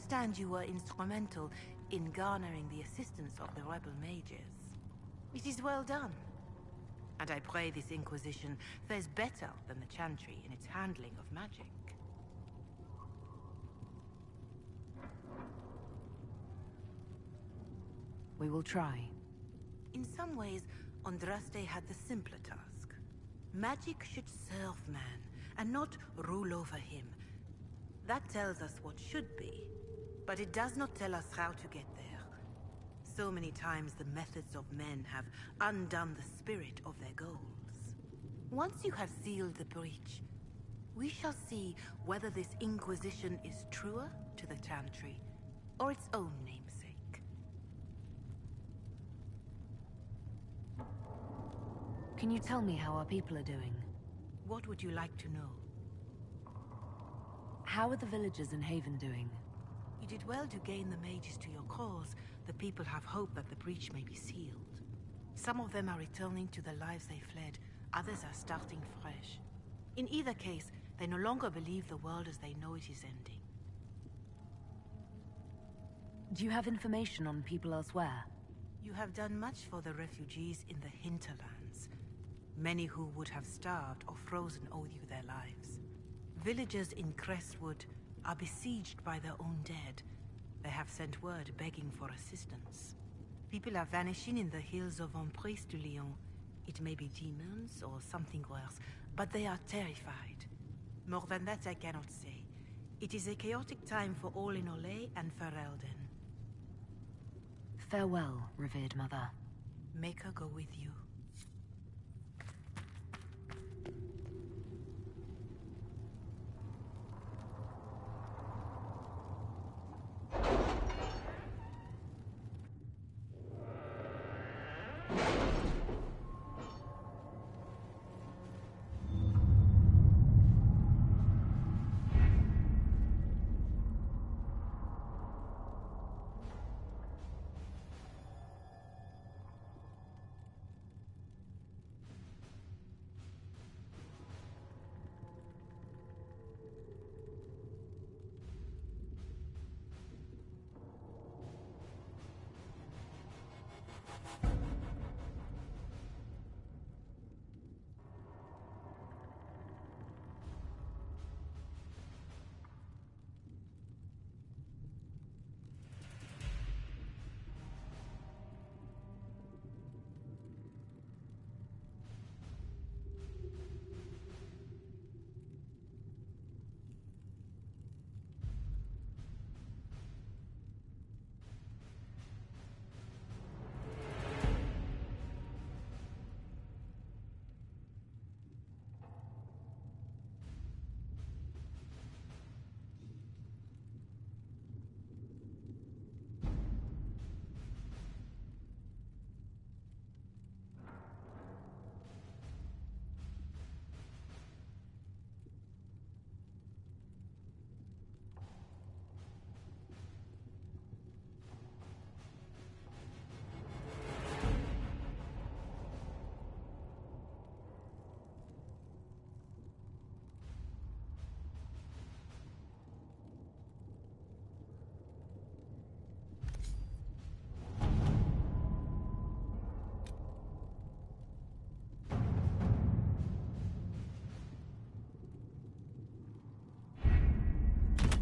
understand you were instrumental in garnering the assistance of the rebel mages. It is well done. And I pray this Inquisition fares better than the Chantry in its handling of magic. We will try. In some ways, Andraste had the simpler task. Magic should serve man, and not rule over him. That tells us what should be, but it does not tell us how to get there. So many times the methods of men have undone the spirit of their goals. Once you have sealed the breach, we shall see whether this Inquisition is truer to the Chantry, or its own namesake. Can you tell me how our people are doing? What would you like to know? How are the villagers in Haven doing? You did well to gain the mages to your cause. The people have hope that the breach may be sealed. Some of them are returning to the lives they fled. Others are starting fresh. In either case, they no longer believe the world as they know it is ending. Do you have information on people elsewhere? You have done much for the refugees in the hinterlands. Many who would have starved or frozen owe you their lives. Villagers in Crestwood are besieged by their own dead. They have sent word begging for assistance. People are vanishing in the hills of Emprise de Lyon. It may be demons or something worse, but they are terrified. More than that I cannot say. It is a chaotic time for all in Olay and Ferelden. Farewell, revered mother. Make her go with you.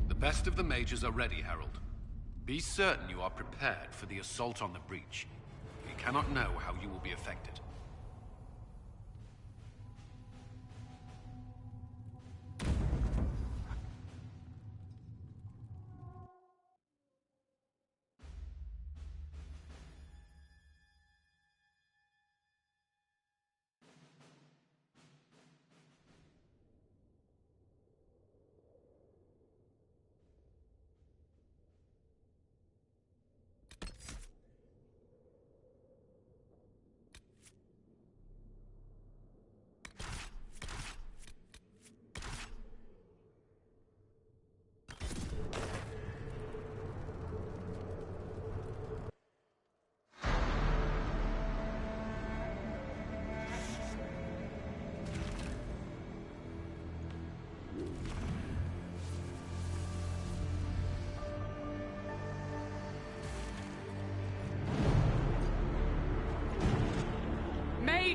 The best of the mages are ready, Herald. Be certain you are prepared for the assault on the breach. You cannot know how you will be affected.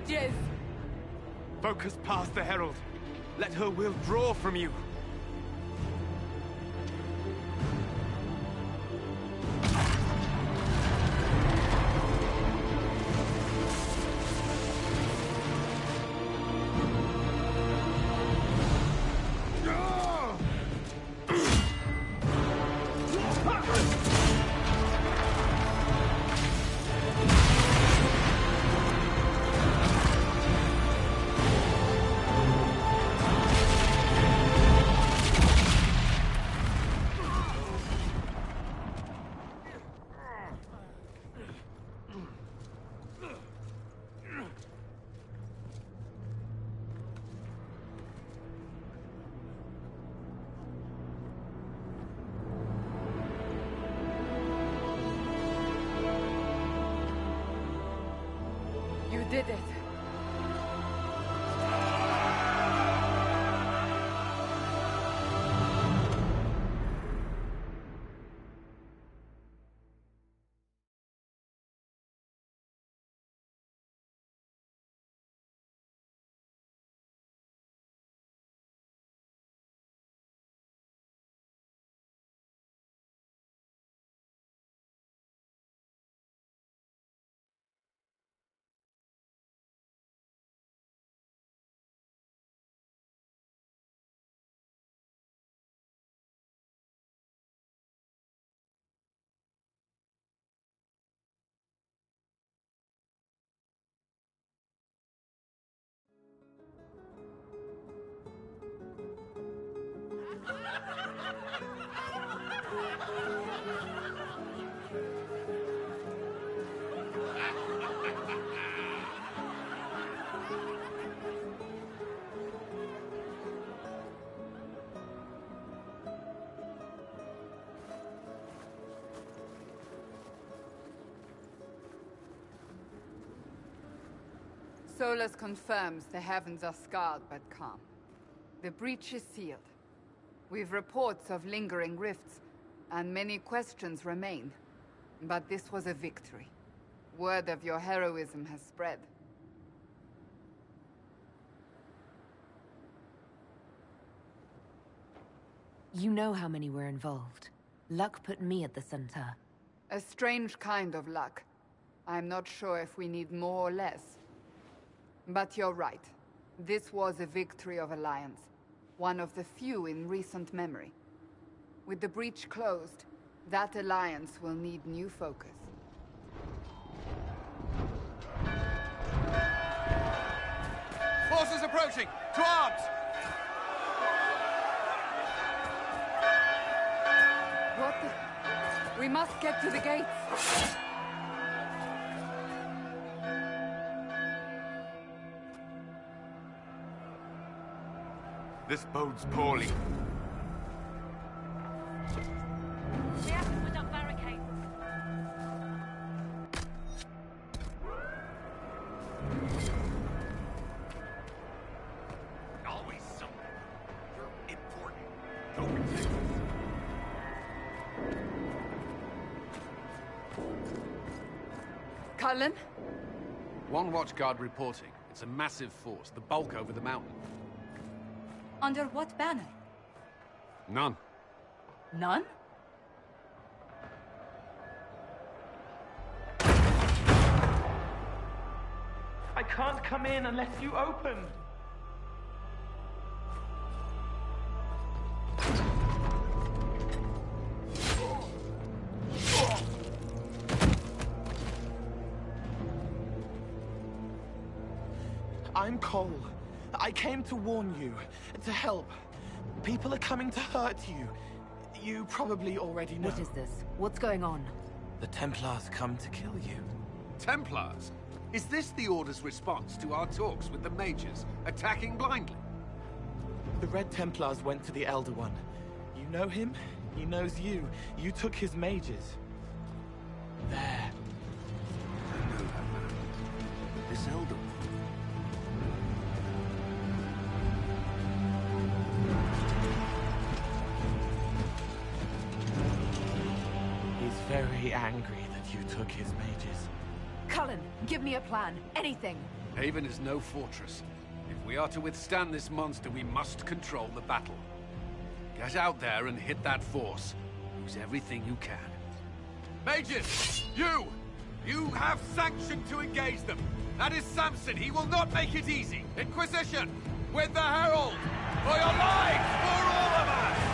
mages! Focus past the Herald. Let her will draw from you. You did it. Solus confirms the heavens are scarred but calm. The breach is sealed. We've reports of lingering rifts, and many questions remain. But this was a victory. Word of your heroism has spread. You know how many were involved. Luck put me at the center. A strange kind of luck. I'm not sure if we need more or less. But you're right. This was a victory of Alliance. One of the few in recent memory. With the breach closed, that alliance will need new focus. Forces approaching! To arms! What the... We must get to the gates! This bodes poorly. We have to put up barricades. Always something. You're important. Go protect us. Cullen? One watchguard reporting. It's a massive force, the bulk over the mountain. Under what banner? None. None? I can't come in unless you open. I'm Cole. I came to warn you, to help. People are coming to hurt you. You probably already know. What is this? What's going on? The Templars come to kill you. Templars? Is this the Order's response to our talks with the mages, attacking blindly? The Red Templars went to the Elder One. You know him, he knows you. You took his mages. There. I know that man. This Elder One. He's very angry that you took his mages. Cullen, give me a plan. Anything. Haven is no fortress. If we are to withstand this monster, we must control the battle. Get out there and hit that force. Use everything you can. Mages! You! You have sanction to engage them! That is Samson, he will not make it easy! Inquisition! With the Herald! For your lives! For all of us!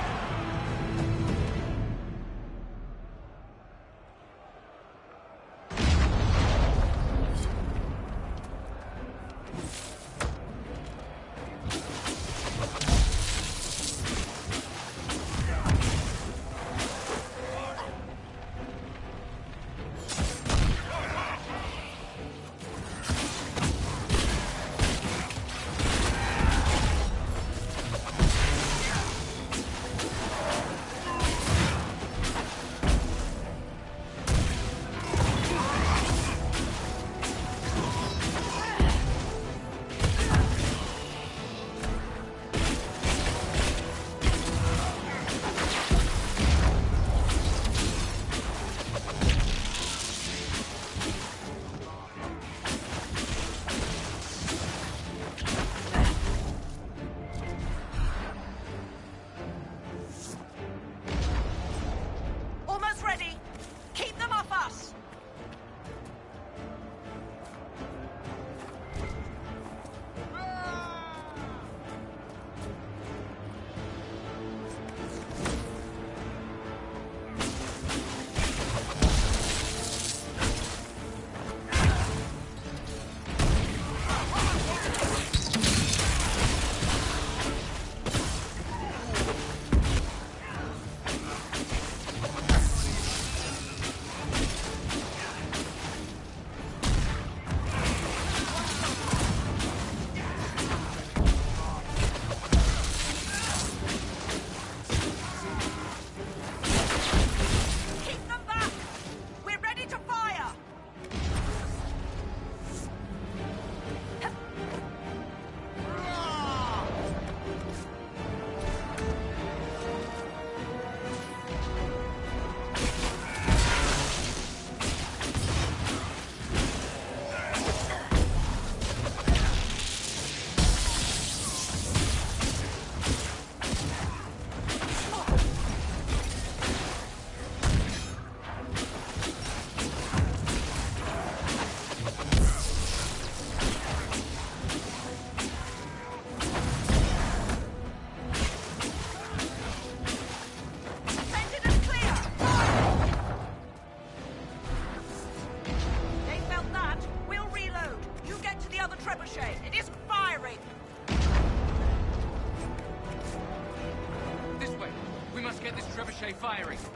Firing.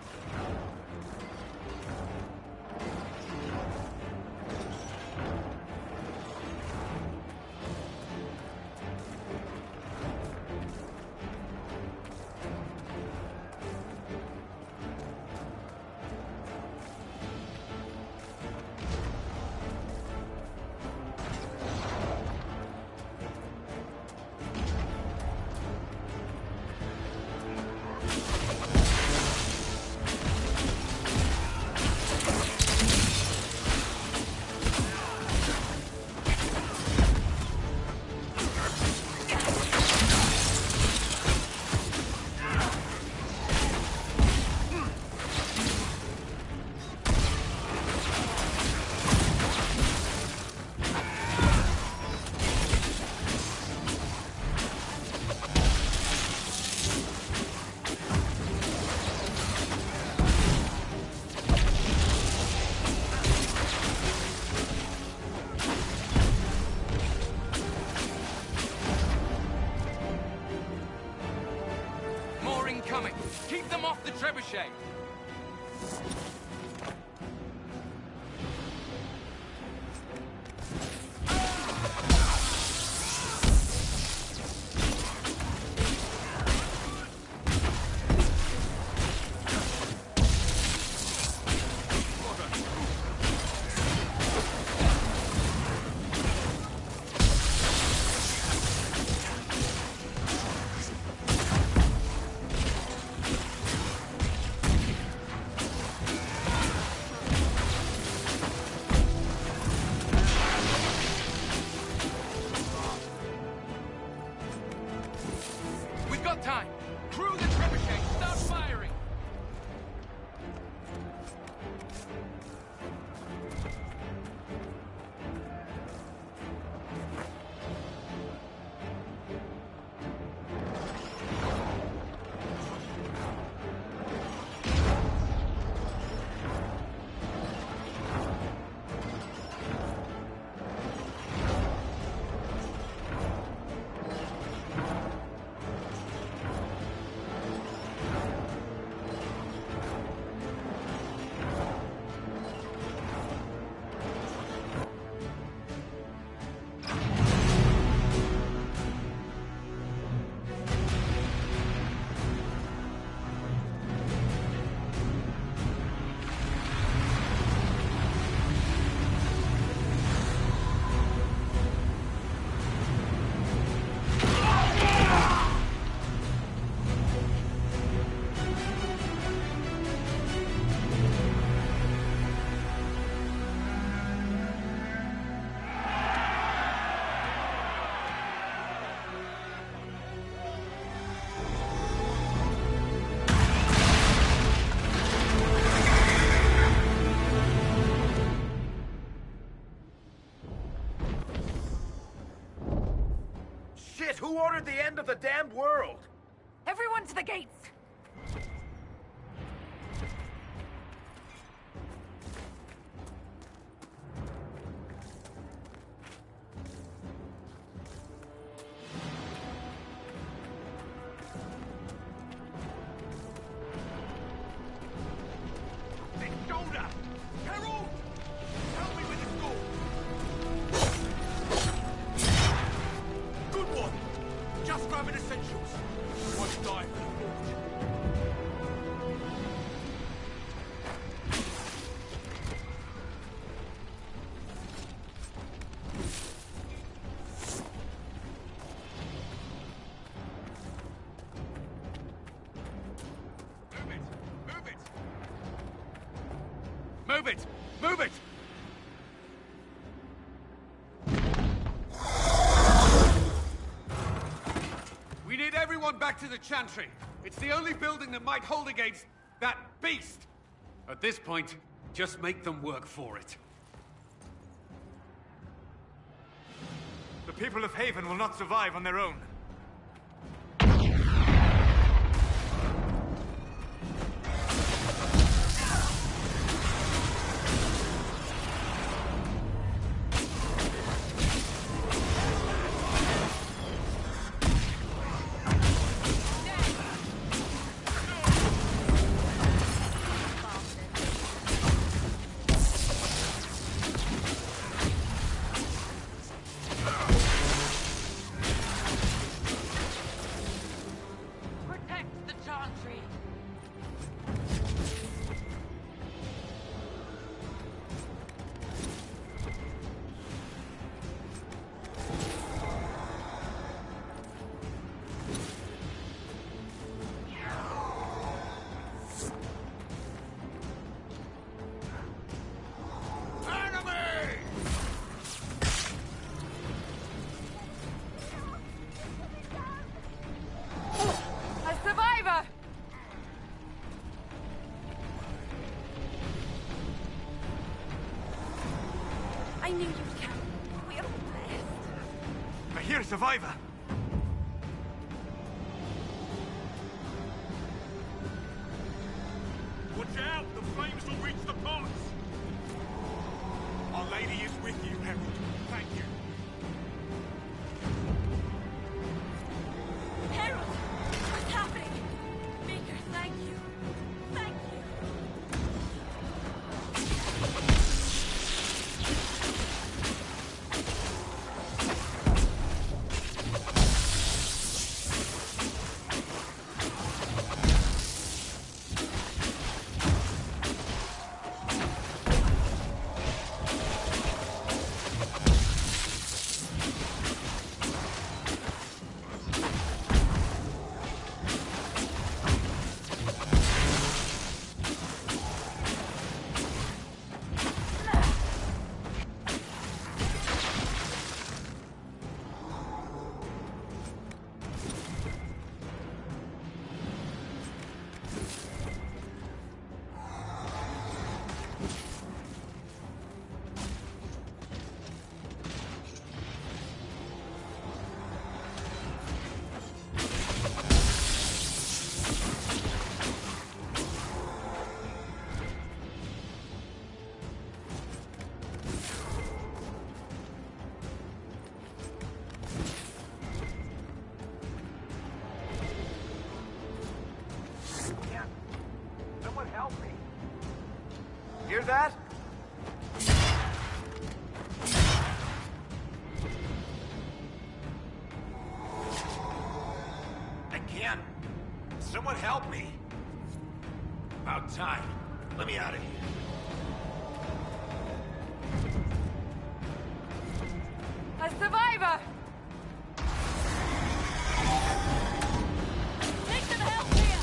Keep them off the trebuchet! time. Crew the trebuchet, start firing! Who ordered the end of the damned world? Everyone to the gates! Shoulder! Herald! Help me with the score! Good one! Just grabbing essentials. Won't die for the forge. Move it! Move it! We need everyone back to the Chantry. It's the only building that might hold against that beast. At this point, just make them work for it. The people of Haven will not survive on their own. I knew you'd come. We are blessed. I hear a survivor. Watch out! The flames will reach the pots! Our Lady is with you, Herald. Thank you. Herald! What's happening? Maker, thank you. Thank you. that? I can't. Someone help me. About time. Let me out of here. A survivor! Take some help here!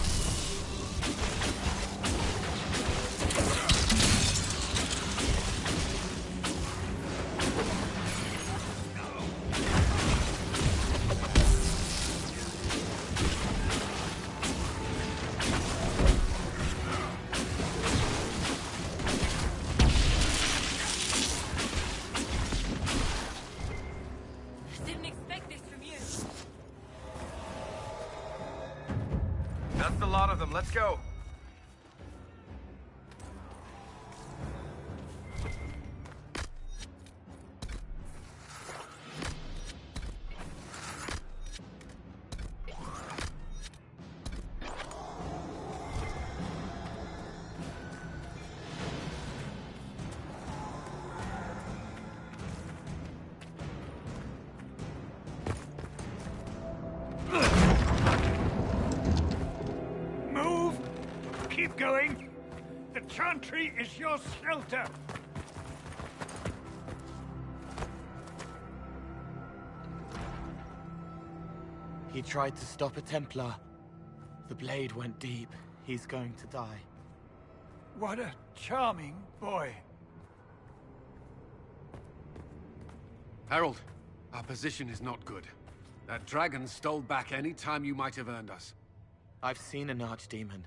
Didn't expect this from you. That's the lot of them. Let's go. Move! Keep going! The chantry is your shelter! He tried to stop a Templar. The blade went deep. He's going to die. What a charming boy. Harold, our position is not good. That dragon stole back any time you might have earned us. I've seen an archdemon.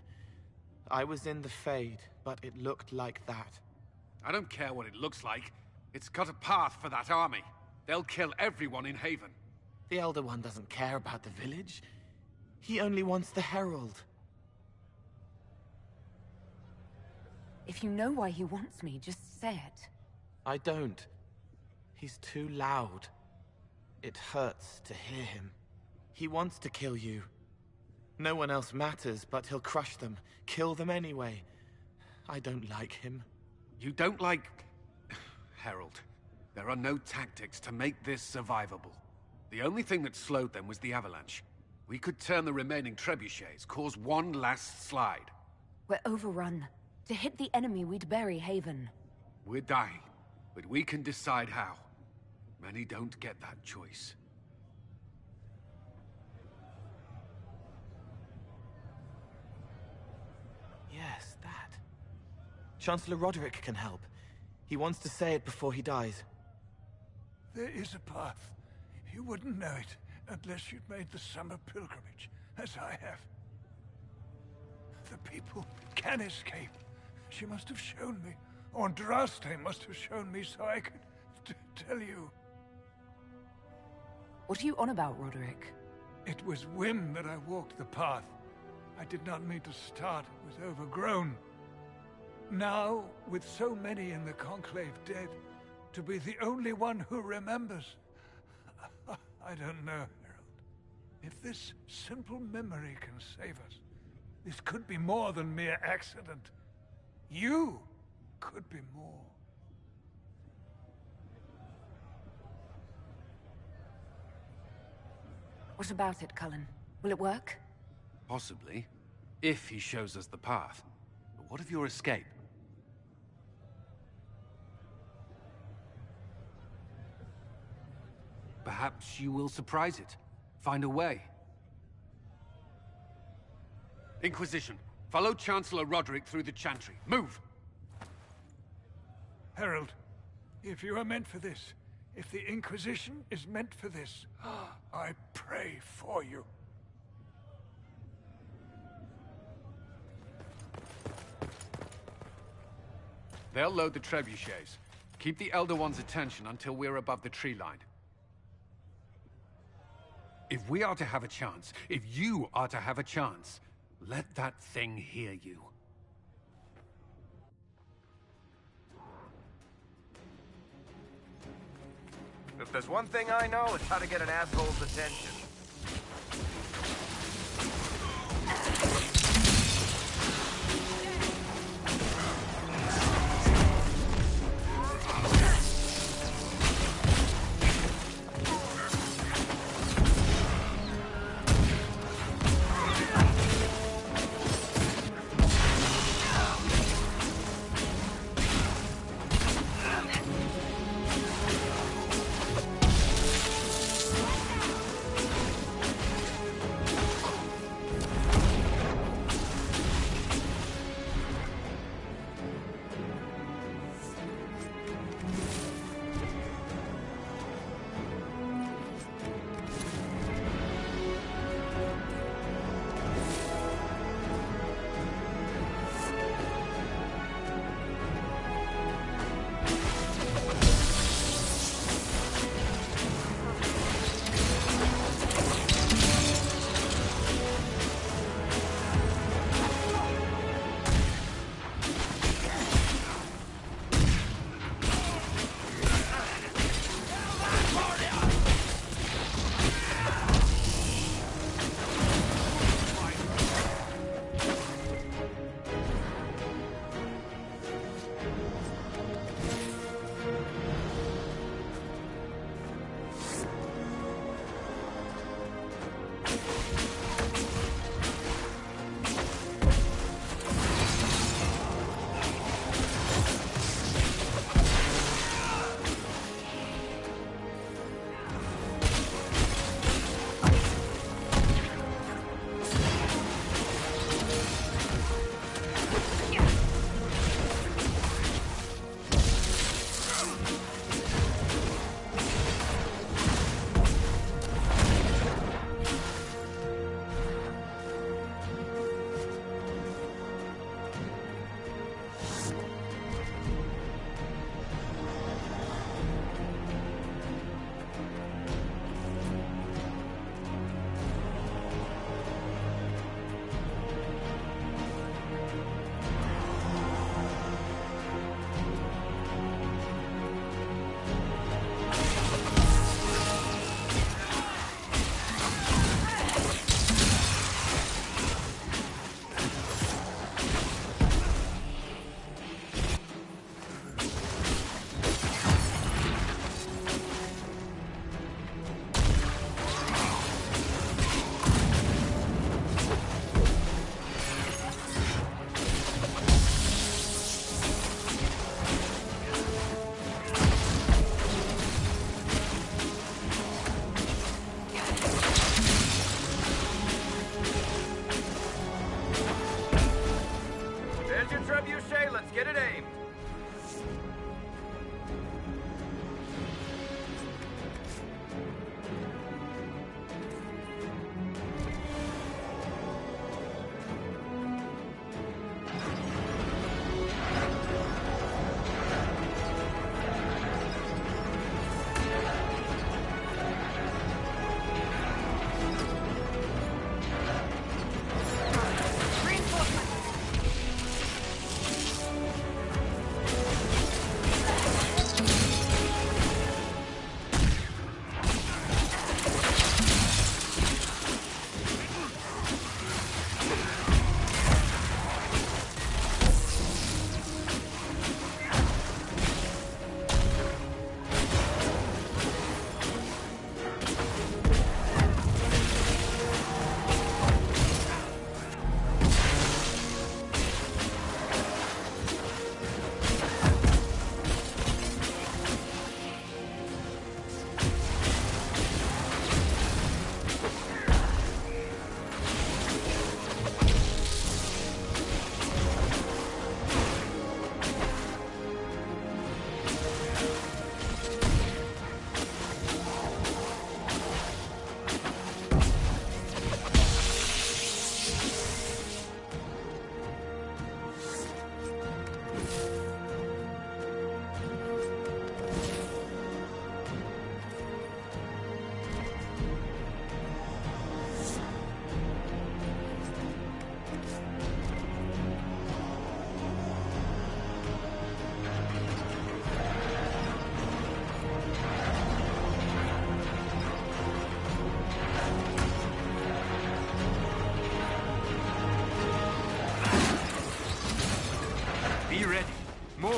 I was in the Fade, but it looked like that. I don't care what it looks like. It's got a path for that army. They'll kill everyone in Haven. The Elder One doesn't care about the village. He only wants the Herald. If you know why he wants me, just say it. I don't. He's too loud. It hurts to hear him. He wants to kill you. No one else matters, but he'll crush them, kill them anyway. I don't like him. You don't like... Harold, there are no tactics to make this survivable. The only thing that slowed them was the avalanche. We could turn the remaining trebuchets, cause one last slide. We're overrun. To hit the enemy, we'd bury Haven. We're dying, but we can decide how. Many don't get that choice. Yes, that. Chancellor Roderick can help. He wants to say it before he dies. There is a path. You wouldn't know it unless you'd made the summer pilgrimage, as I have. The people can escape. She must have shown me. Or Andraste must have shown me so I could tell you. What are you on about, Roderick? It was whim that I walked the path. I did not mean to start. It was overgrown. Now, with so many in the Conclave dead, to be the only one who remembers... I don't know, Harold. If this simple memory can save us, this could be more than mere accident. You could be more. What about it, Cullen? Will it work? Possibly, if he shows us the path. But what of your escape? Perhaps you will surprise it. Find a way. Inquisition, follow Chancellor Roderick through the Chantry. Move! Harold, if you are meant for this, if the Inquisition is meant for this, I pray for you. They'll load the trebuchets. Keep the Elder One's attention until we're above the tree line. If we are to have a chance, if you are to have a chance, let that thing hear you. If there's one thing I know, it's how to get an asshole's attention.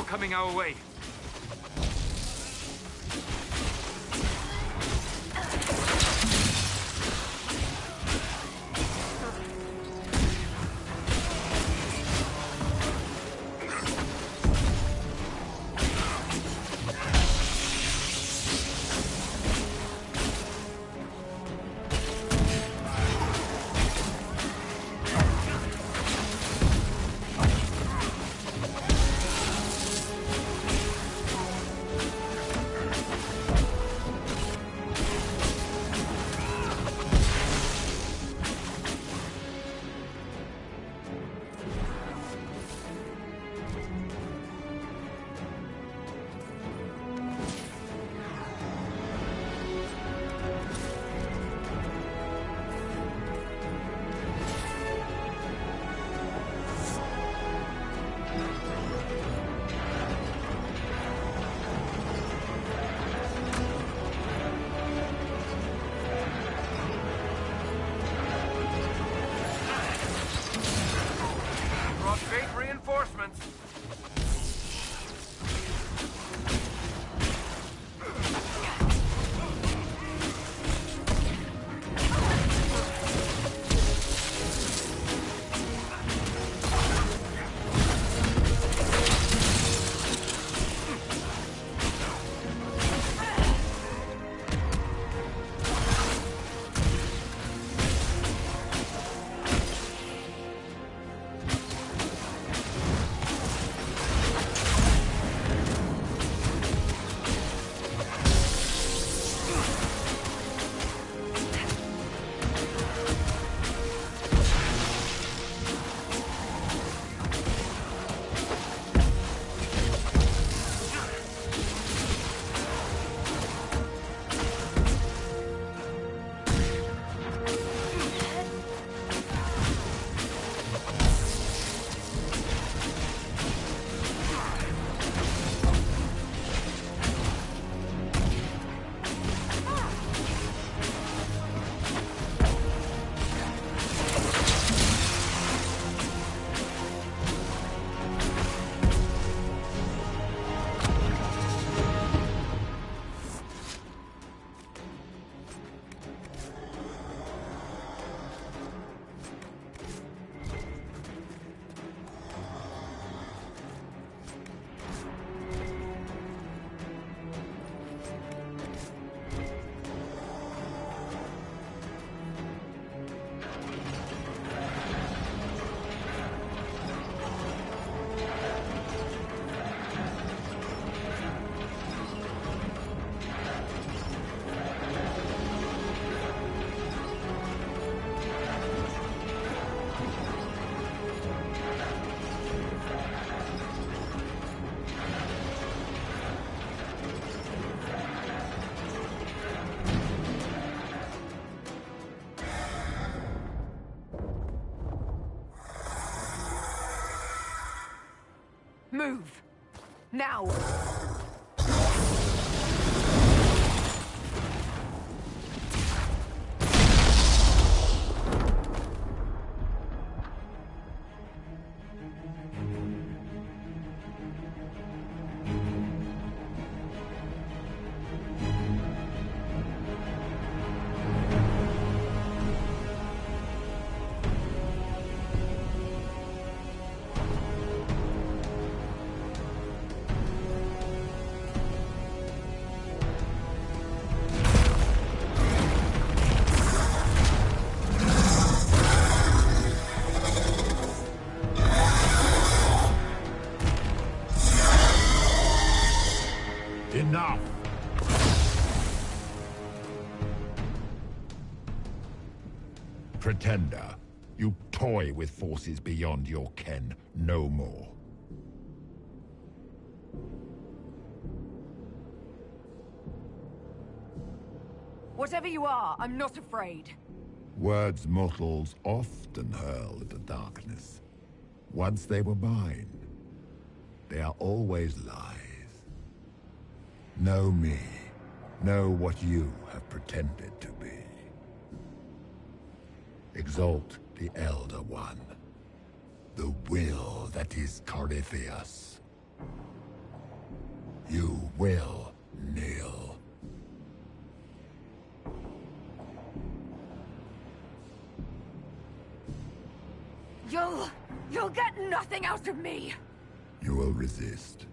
more coming our way. Reinforcements. Move! Now! Enough! Pretender, you toy with forces beyond your ken no more. Whatever you are, I'm not afraid. Words mortals often hurl at the darkness. Once they were mine, they are always lies. Know me. Know what you have pretended to be. Exalt the Elder One. The will that is Corypheus. You will kneel. You'll get nothing out of me! You will resist.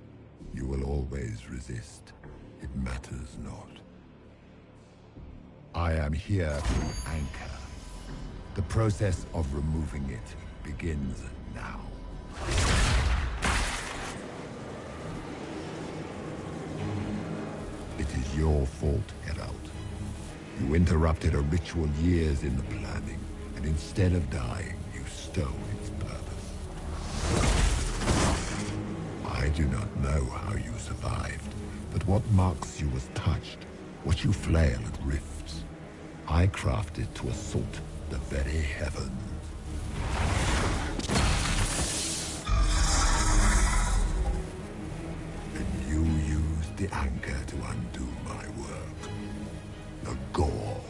You will always resist. It matters not. I am here to anchor. The process of removing it begins now. It is your fault, Herald. You interrupted a ritual years in the planning, and instead of dying, you stole its purpose. I do not know how you survived, but what marks you as touched, what you flail at rifts, I crafted to assault the very heavens. And you used the anchor to undo my work. The gall.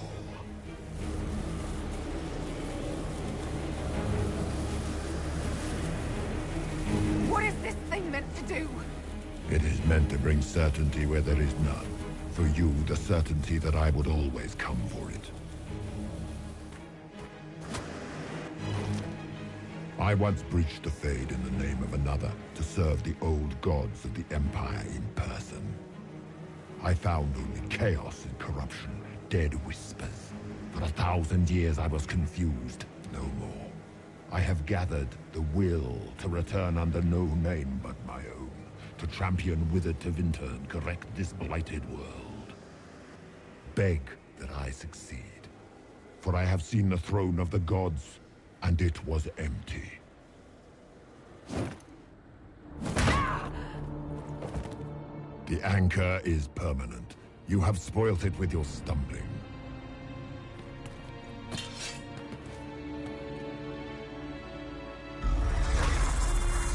What is this thing meant to do? It is meant to bring certainty where there is none. For you, the certainty that I would always come for it. I once breached the Fade in the name of another to serve the old gods of the Empire in person. I found only chaos and corruption, dead whispers. For 1,000 years I was confused, no more. I have gathered the will to return under no name but my own, to champion Wither to Winter and correct this blighted world. Beg that I succeed, for I have seen the throne of the gods, and it was empty. The anchor is permanent. You have spoilt it with your stumbling.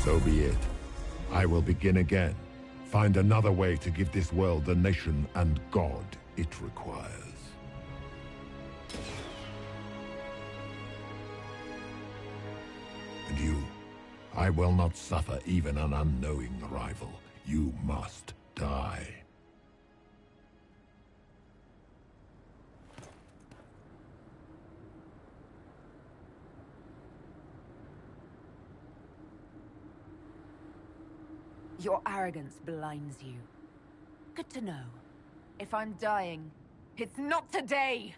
So be it. I will begin again. Find another way to give this world the nation and God it requires. And you, I will not suffer even an unknowing rival. You must die. Your arrogance blinds you. Good to know. If I'm dying, it's not today!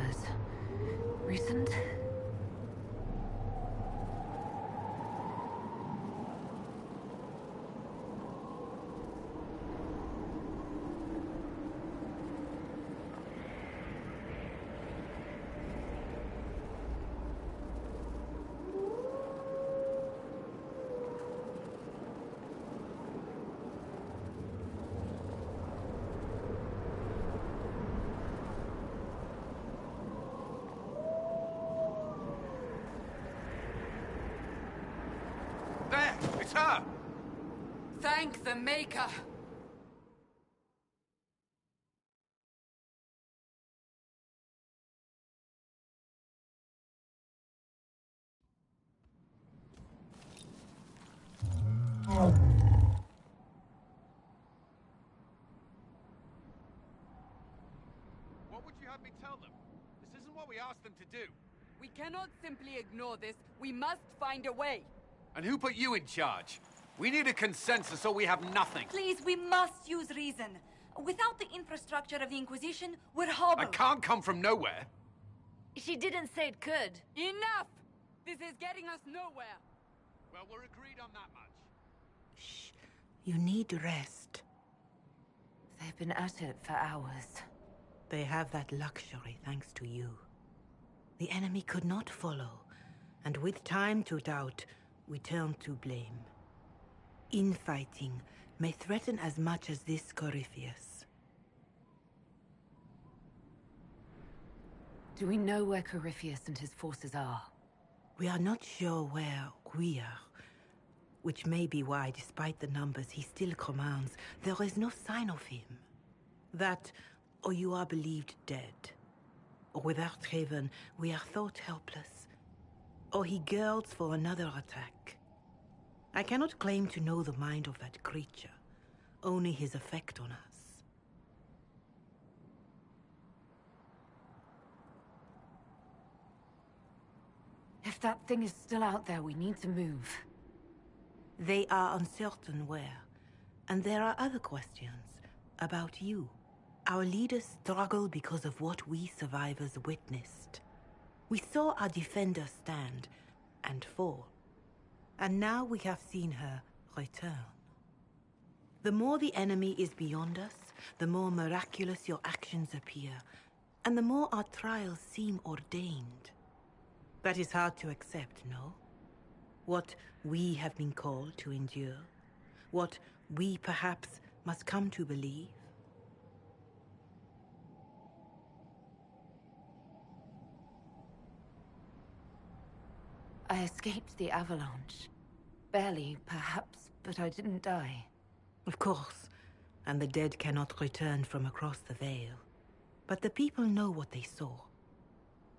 hours. Recent? There! It's her! Thank the Maker! What would you have me tell them? This isn't what we asked them to do. We cannot simply ignore this. We must find a way. And who put you in charge? We need a consensus or we have nothing. Please, we must use reason. Without the infrastructure of the Inquisition, we're hobbled. I can't come from nowhere. She didn't say it could. Enough! This is getting us nowhere. Well, we're agreed on that much. Shh. You need rest. They've been at it for hours. They have that luxury thanks to you. The enemy could not follow, and with time to doubt, we turn to blame. Infighting may threaten as much as this Corypheus. Do we know where Corypheus and his forces are? We are not sure where we are, which may be why, despite the numbers he still commands, there is no sign of him. That, or you are believed dead. Or without Haven, we are thought helpless. Or he girds for another attack. I cannot claim to know the mind of that creature, only his effect on us. If that thing is still out there, we need to move. They are uncertain where, and there are other questions about you. Our leaders struggle because of what we survivors witnessed. We saw our defender stand and fall, and now we have seen her return. The more the enemy is beyond us, the more miraculous your actions appear, and the more our trials seem ordained. That is hard to accept, no? What we have been called to endure, what we perhaps must come to believe. I escaped the avalanche. Barely, perhaps, but I didn't die. Of course, and the dead cannot return from across the veil. But the people know what they saw.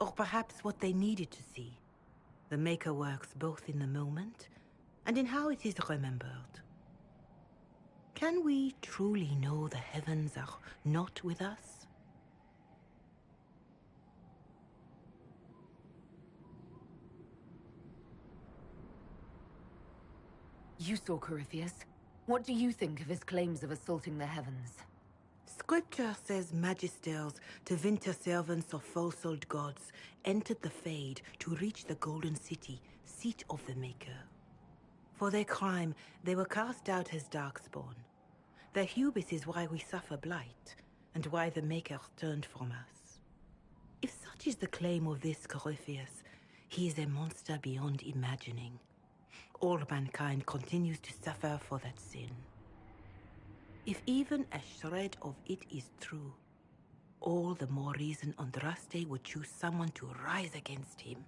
Or perhaps what they needed to see. The Maker works both in the moment and in how it is remembered. Can we truly know the heavens are not with us? You saw Corypheus. What do you think of his claims of assaulting the heavens? Scripture says magisters to winter servants of false-old gods entered the Fade to reach the Golden City, seat of the Maker. For their crime, they were cast out as Darkspawn. Their hubris is why we suffer blight, and why the Maker turned from us. If such is the claim of this Corypheus, he is a monster beyond imagining. All mankind continues to suffer for that sin. If even a shred of it is true, all the more reason Andraste would choose someone to rise against him.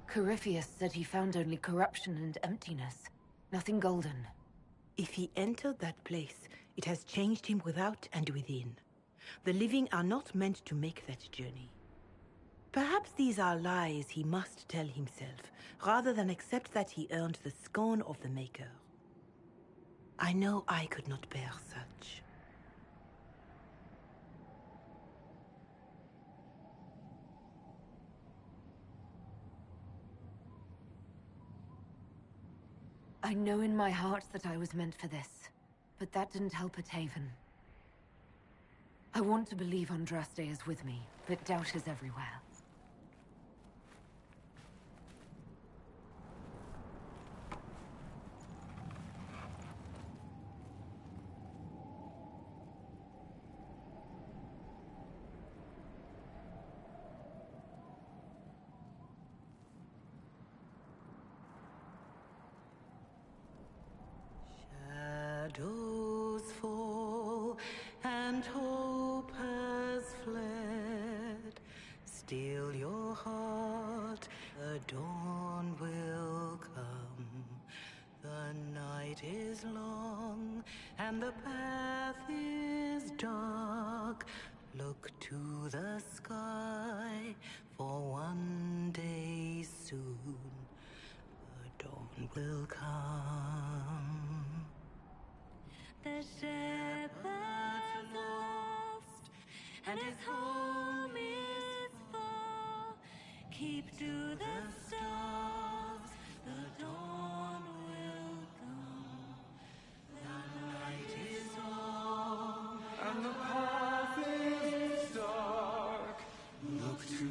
Corypheus said he found only corruption and emptiness. Nothing golden. If he entered that place, it has changed him without and within. The living are not meant to make that journey. Perhaps these are lies he must tell himself, rather than accept that he earned the scorn of the Maker. I know I could not bear such. I know in my heart that I was meant for this, but that didn't help at Haven. I want to believe Andraste is with me, but doubt is everywhere. Shadows fall and hope has fled. Steel your heart, the dawn will come. The night is long and the path is dark. Look to the sky, for one day soon the dawn will come. The shepherd's lost, and his home is far. Keep to the stars, the dawn will come. The night is long, and the path is dark. Look to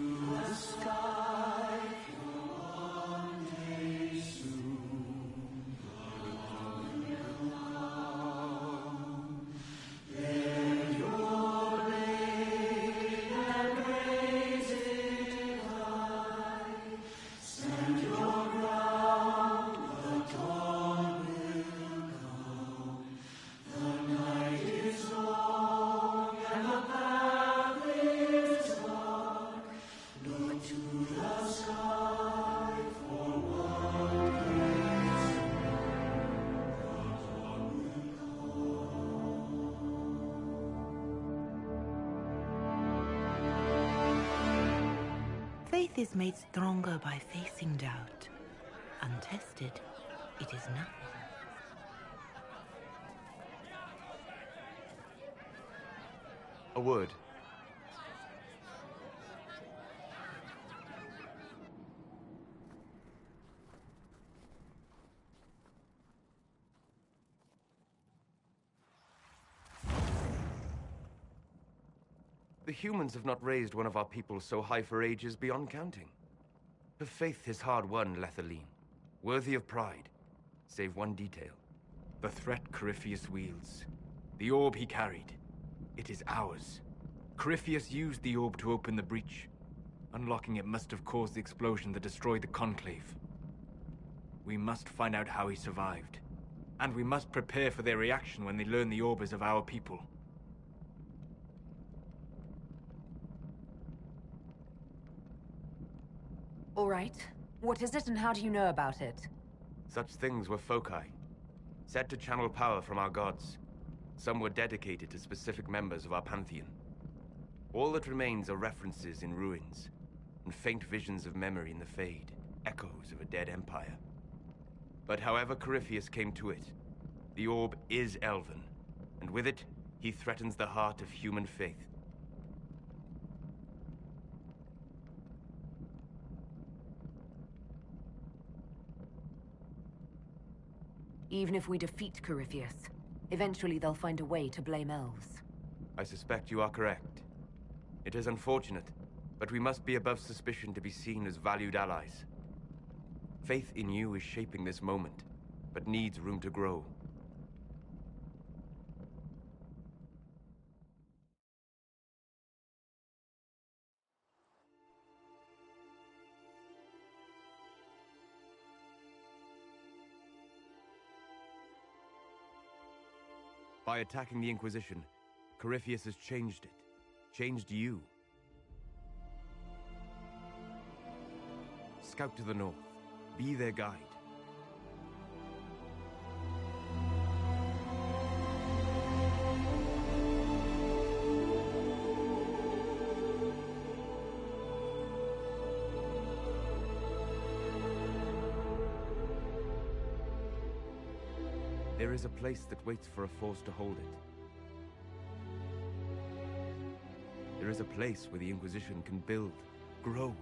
the sky, for one day soon the dawn will come. Let your blade and raise it high. Stand your ground, the dawn will come. The night is long, and the path is dark. Look to the sky, for one day soon the dawn will come. Faith is made stronger by facing doubt. Untested, it is nothing. A word. The humans have not raised one of our people so high for ages beyond counting. Her faith is hard-won, Lethaline, worthy of pride, save one detail. The threat Corypheus wields. The orb he carried. It is ours. Corypheus used the orb to open the breach. Unlocking it must have caused the explosion that destroyed the Conclave. We must find out how he survived. And we must prepare for their reaction when they learn the orb is of our people. All right. What is it and how do you know about it? Such things were foci, said to channel power from our gods. Some were dedicated to specific members of our pantheon. All that remains are references in ruins, and faint visions of memory in the Fade, echoes of a dead empire. But however Corypheus came to it, the orb is elven, and with it, he threatens the heart of human faith. Even if we defeat Corypheus, eventually they'll find a way to blame elves. I suspect you are correct. It is unfortunate, but we must be above suspicion to be seen as valued allies. Faith in you is shaping this moment, but needs room to grow. By attacking the Inquisition, Corypheus has changed it. Changed you. Scout to the north. Be their guide. There is a place that waits for a force to hold it. There is a place where the Inquisition can build, grow.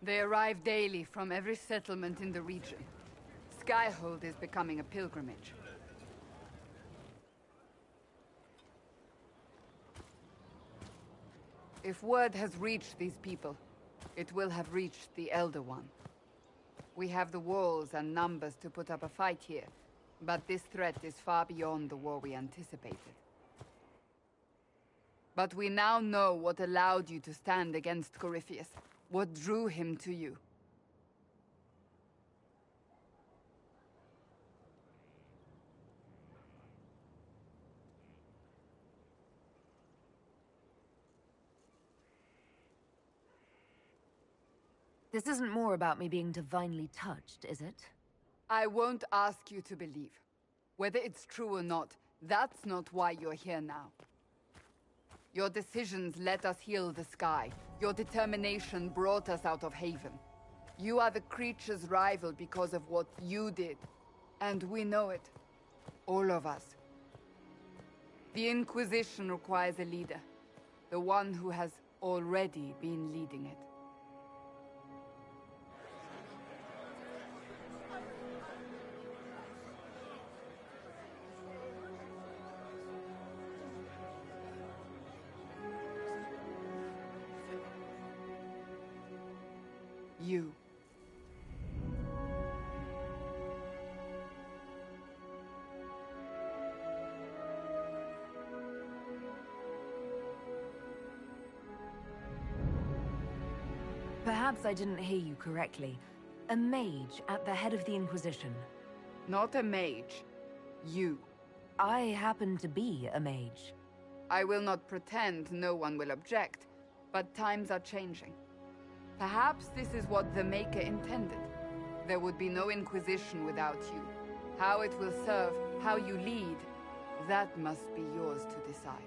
They arrive daily from every settlement in the region. Skyhold is becoming a pilgrimage. If word has reached these people, it will have reached the Elder One. We have the walls and numbers to put up a fight here, but this threat is far beyond the war we anticipated. But we now know what allowed you to stand against Corypheus, what drew him to you. This isn't more about me being divinely touched, is it? I won't ask you to believe. Whether it's true or not, that's not why you're here now. Your decisions let us heal the sky. Your determination brought us out of Haven. You are the creature's rival because of what you did. And we know it. All of us. The Inquisition requires a leader. The one who has already been leading it. You. Perhaps I didn't hear you correctly. A mage at the head of the Inquisition. Not a mage. You. I happen to be a mage. I will not pretend no one will object, but times are changing. Perhaps this is what the Maker intended. There would be no Inquisition without you. How it will serve, how you lead, that must be yours to decide.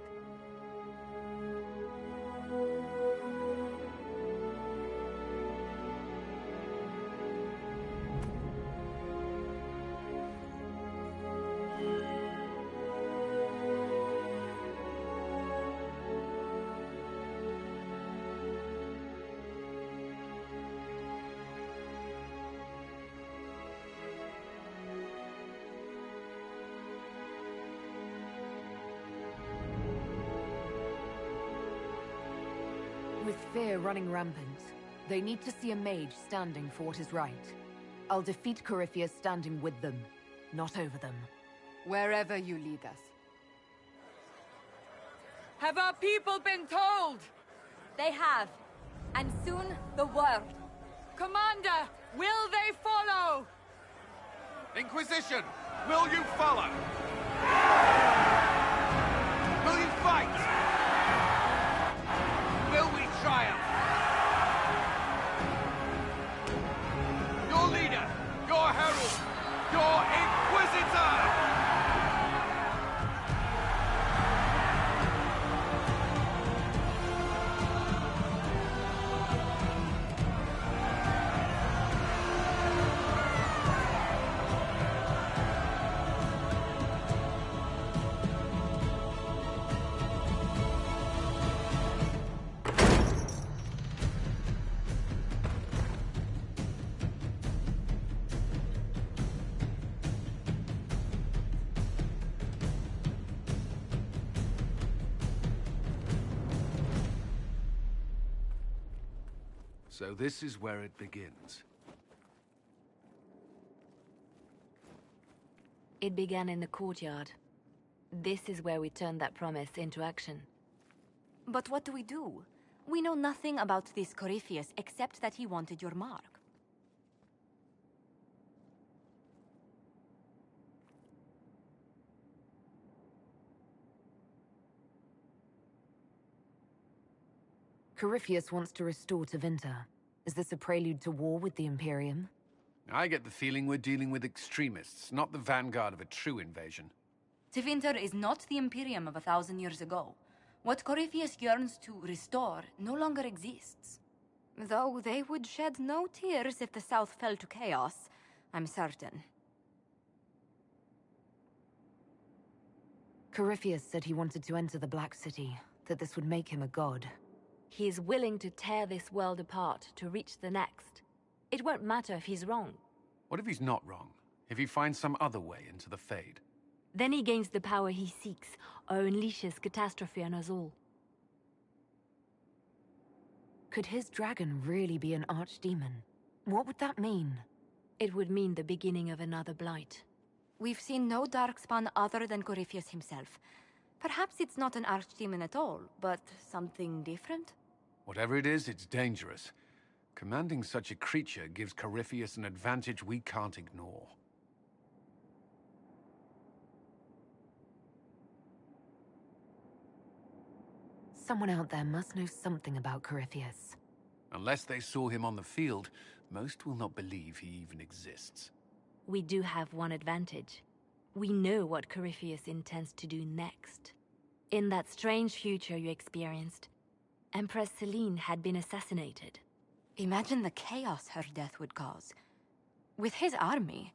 With fear running rampant, they need to see a mage standing for what is right. I'll defeat Corypheus standing with them, not over them. Wherever you lead us. Have our people been told? They have. And soon, the world. Commander, will they follow? Inquisition, will you follow? Will you fight? Will we triumph? Your leader, your herald, your Inquisitor! So this is where it begins. It began in the courtyard. This is where we turned that promise into action. But what do? We know nothing about this Corypheus except that he wanted your mark. Corypheus wants to restore Tevinter. Is this a prelude to war with the Imperium? I get the feeling we're dealing with extremists, not the vanguard of a true invasion. Tevinter is not the Imperium of 1,000 years ago. What Corypheus yearns to restore no longer exists. Though they would shed no tears if the South fell to chaos, I'm certain. Corypheus said he wanted to enter the Black City, that this would make him a god. He is willing to tear this world apart to reach the next. It won't matter if he's wrong. What if he's not wrong? If he finds some other way into the Fade? Then he gains the power he seeks, or unleashes catastrophe on us all. Could his dragon really be an archdemon? What would that mean? It would mean the beginning of another blight. We've seen no darkspawn other than Corypheus himself. Perhaps it's not an archdemon at all, but something different? Whatever it is, it's dangerous. Commanding such a creature gives Corypheus an advantage we can't ignore. Someone out there must know something about Corypheus. Unless they saw him on the field, most will not believe he even exists. We do have one advantage. We know what Corypheus intends to do next. In that strange future you experienced, Empress Selene had been assassinated. Imagine the chaos her death would cause. With his army.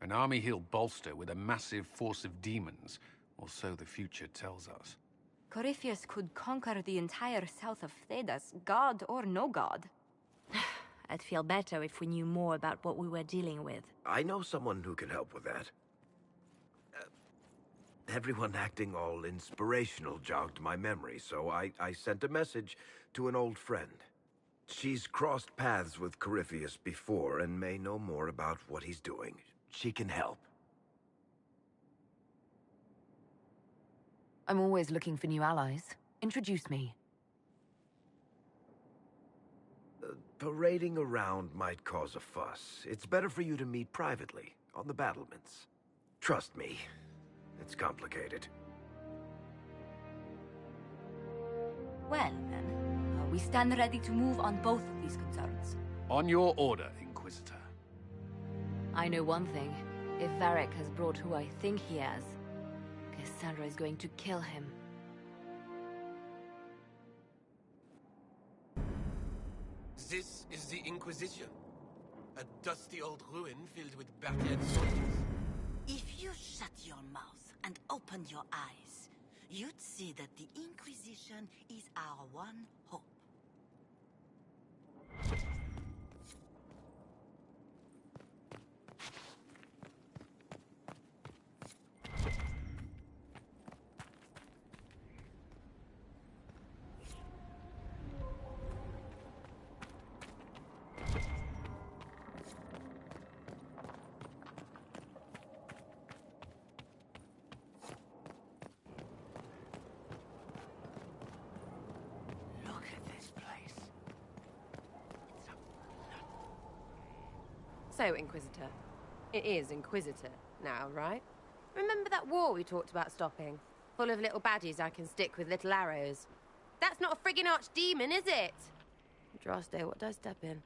An army he'll bolster with a massive force of demons, or so the future tells us. Corypheus could conquer the entire south of Thedas, god or no god. I'd feel better if we knew more about what we were dealing with. I know someone who can help with that. Everyone acting all inspirational jogged my memory, so I sent a message to an old friend. She's crossed paths with Corypheus before and may know more about what he's doing. She can help. I'm always looking for new allies. Introduce me. Parading around might cause a fuss. It's better for you to meet privately, on the battlements. Trust me, it's complicated. Well, then, we stand ready to move on both of these concerns. On your order, Inquisitor. I know one thing. If Varric has brought who I think he has, Cassandra is going to kill him. This is the Inquisition. A dusty old ruin filled with battered soldiers. If you shut your mouth and opened your eyes, you'd see that the Inquisition is our one hope. So, Inquisitor. It is Inquisitor now, right? Remember that war we talked about stopping? Full of little baddies I can stick with little arrows. That's not a friggin' archdemon, is it? Droste, what did I step in?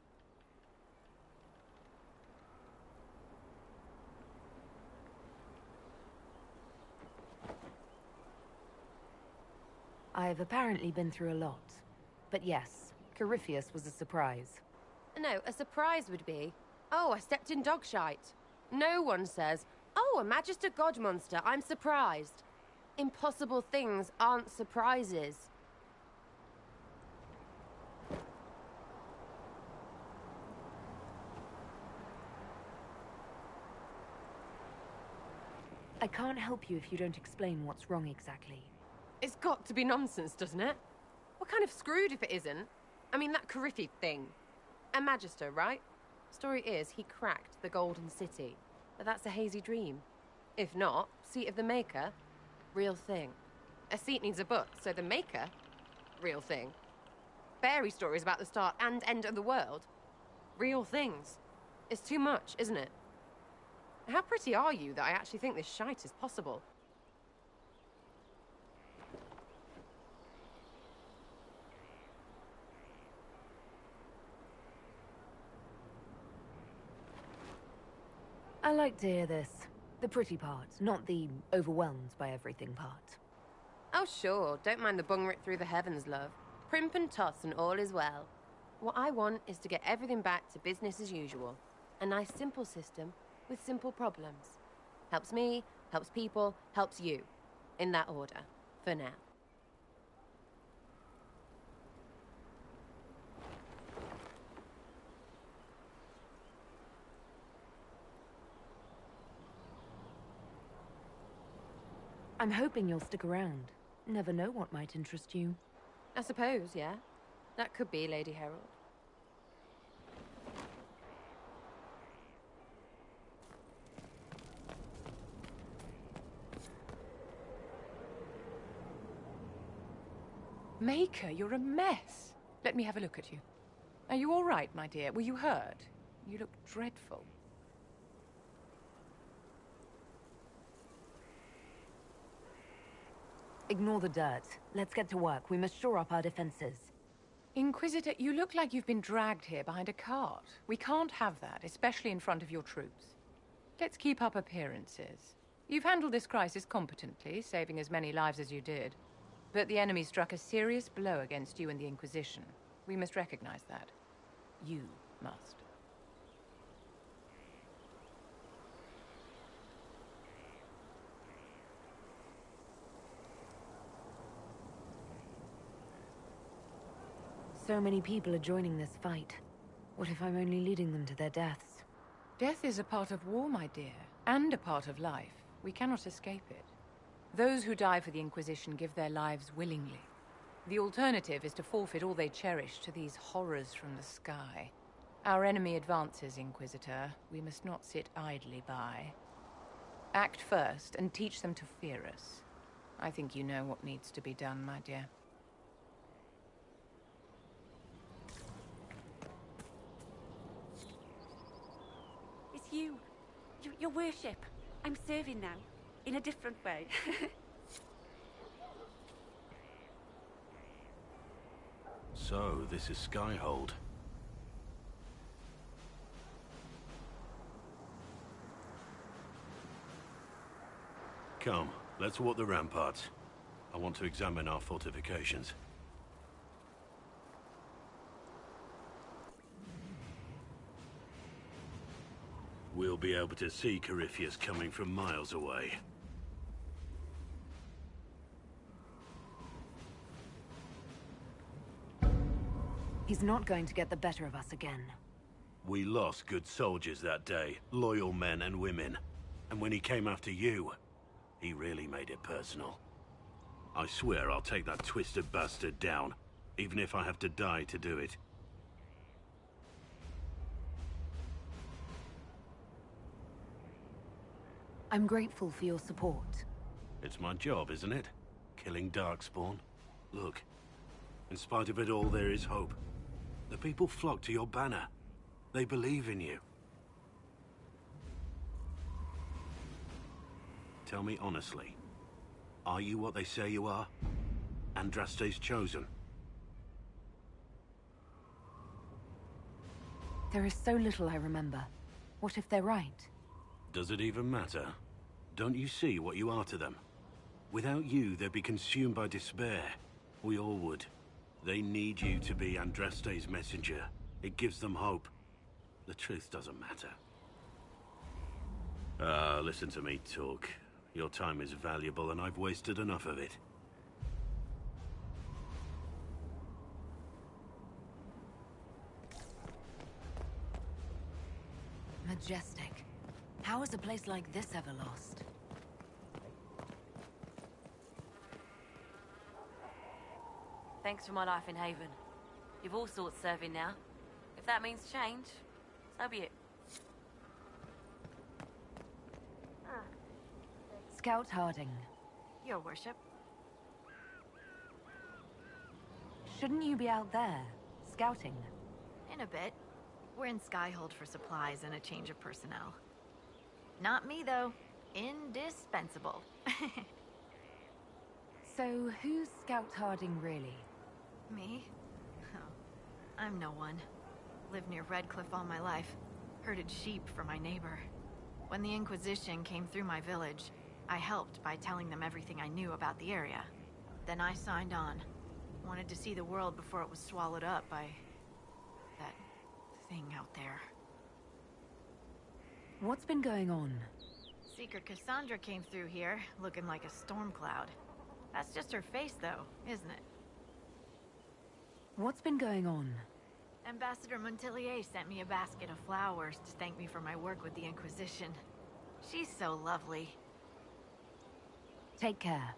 I've apparently been through a lot. But yes, Corypheus was a surprise. No, a surprise would be, oh, I stepped in dog shite. No one says, oh, a Magister God monster, I'm surprised. Impossible things aren't surprises. I can't help you if you don't explain what's wrong exactly. It's got to be nonsense, doesn't it? We're kind of screwed if it isn't. I mean, that Corypheus thing. A Magister, right? Story is, he cracked the Golden City. But that's a hazy dream. If not, Seat of the Maker, real thing. A seat needs a book, so the Maker, real thing. Fairy stories about the start and end of the world, real things. It's too much, isn't it? How pretty are you that I actually think this shite is possible? I like to hear this. The pretty part, not the overwhelmed by everything part. Oh sure, don't mind the bung rip through the heavens, love. Primp and toss and all is well. What I want is to get everything back to business as usual. A nice simple system with simple problems. Helps me, helps people, helps you. In that order, for now. I'm hoping you'll stick around. Never know what might interest you. I suppose, yeah. That could be Lady Herald. Maker, you're a mess. Let me have a look at you. Are you all right, my dear? Were you hurt? You look dreadful. Ignore the dirt. Let's get to work. We must shore up our defenses. Inquisitor, you look like you've been dragged here behind a cart. We can't have that, especially in front of your troops. Let's keep up appearances. You've handled this crisis competently, saving as many lives as you did. But the enemy struck a serious blow against you and the Inquisition. We must recognize that. You must. So many people are joining this fight. What if I'm only leading them to their deaths? Death is a part of war, my dear, and a part of life. We cannot escape it. Those who die for the Inquisition give their lives willingly. The alternative is to forfeit all they cherish to these horrors from the sky. Our enemy advances, Inquisitor. We must not sit idly by. Act first and teach them to fear us. I think you know what needs to be done, my dear. It's you. Your worship. I'm serving now. In a different way. So, this is Skyhold. Come, let's walk the ramparts. I want to examine our fortifications. We'll be able to see Corypheus coming from miles away. He's not going to get the better of us again. We lost good soldiers that day, loyal men and women. And when he came after you, he really made it personal. I swear I'll take that twisted bastard down, even if I have to die to do it. I'm grateful for your support. It's my job, isn't it? Killing Darkspawn. Look, in spite of it all, there is hope. The people flock to your banner. They believe in you. Tell me honestly, are you what they say you are? Andraste's chosen? There is so little I remember. What if they're right? Does it even matter? Don't you see what you are to them? Without you, they'd be consumed by despair. We all would. They need you to be Andraste's messenger. It gives them hope. The truth doesn't matter. Listen to me talk. Your time is valuable and I've wasted enough of it. Majestic. How is a place like this ever lost? Thanks for my life in Haven. You've all sorts serving now. If that means change, so be it. Scout Harding. Your worship. Shouldn't you be out there, scouting? In a bit. We're in Skyhold for supplies and a change of personnel. Not me, though. Indispensable. So, who's Scout Harding really? Me? Oh, I'm no one. Lived near Redcliffe all my life. Herded sheep for my neighbor. When the Inquisition came through my village, I helped by telling them everything I knew about the area. Then I signed on. Wanted to see the world before it was swallowed up by that thing out there. What's been going on? Seeker Cassandra came through here, looking like a storm cloud. That's just her face, though, isn't it? What's been going on? Ambassador Montelier sent me a basket of flowers to thank me for my work with the Inquisition. She's so lovely. Take care.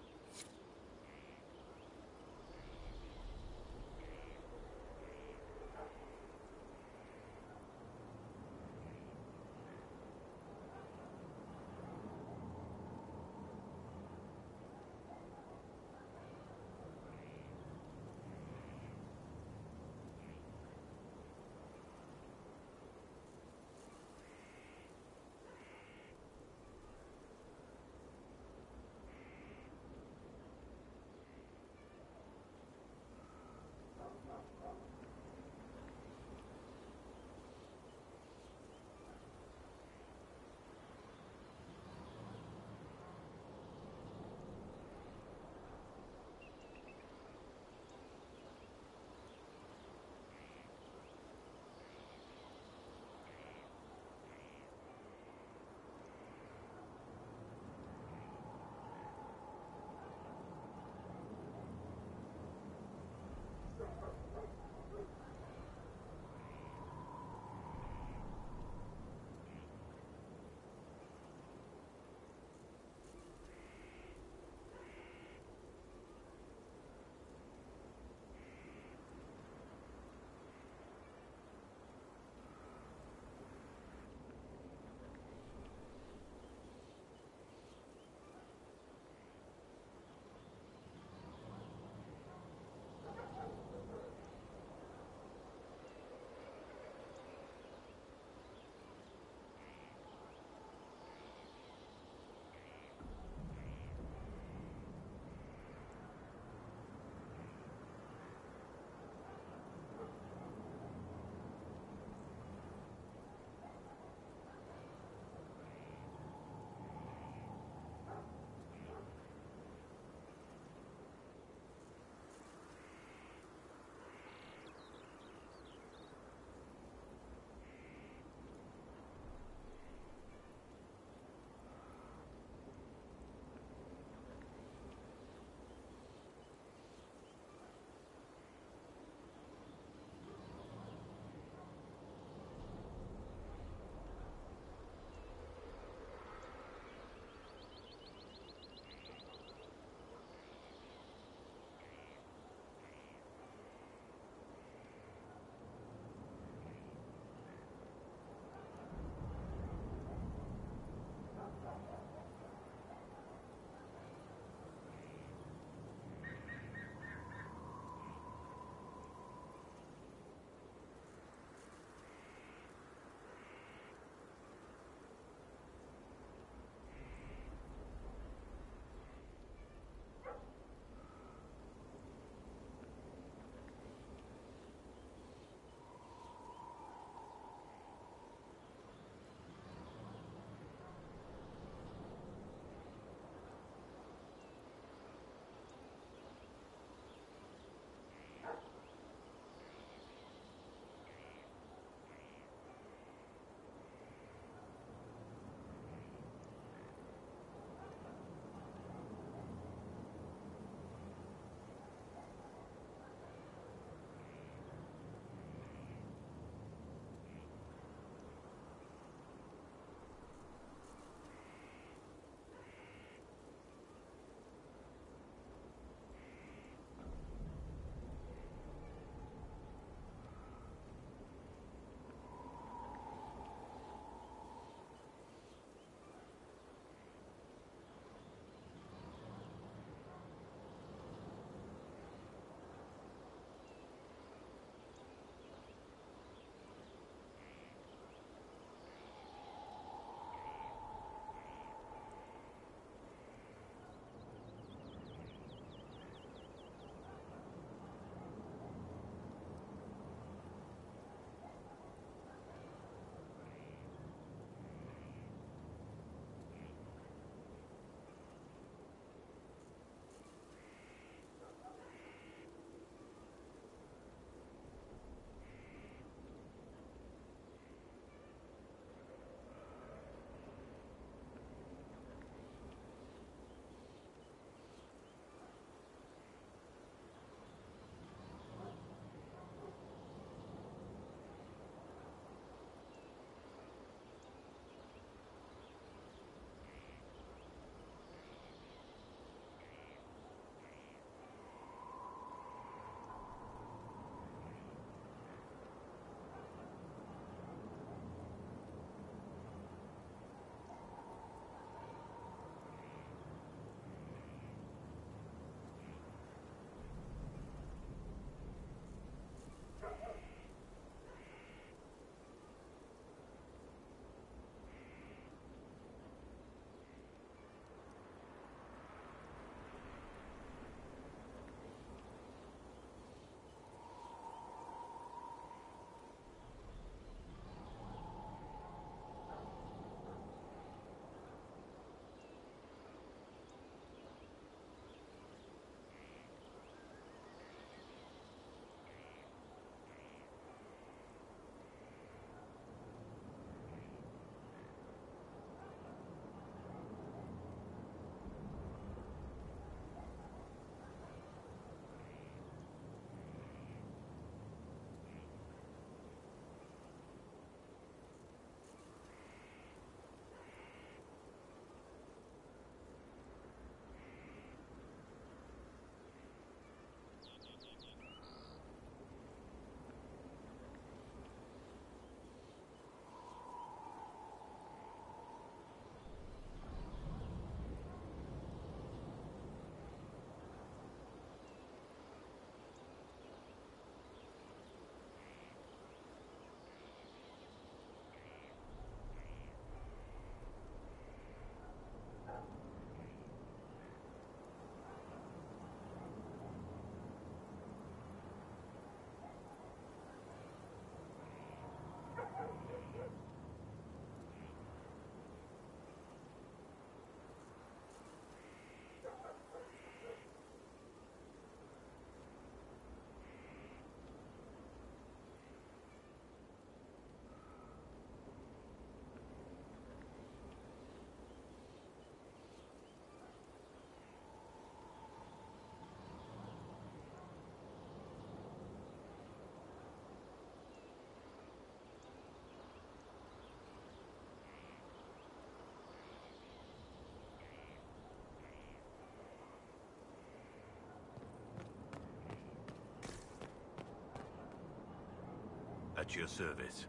at your service.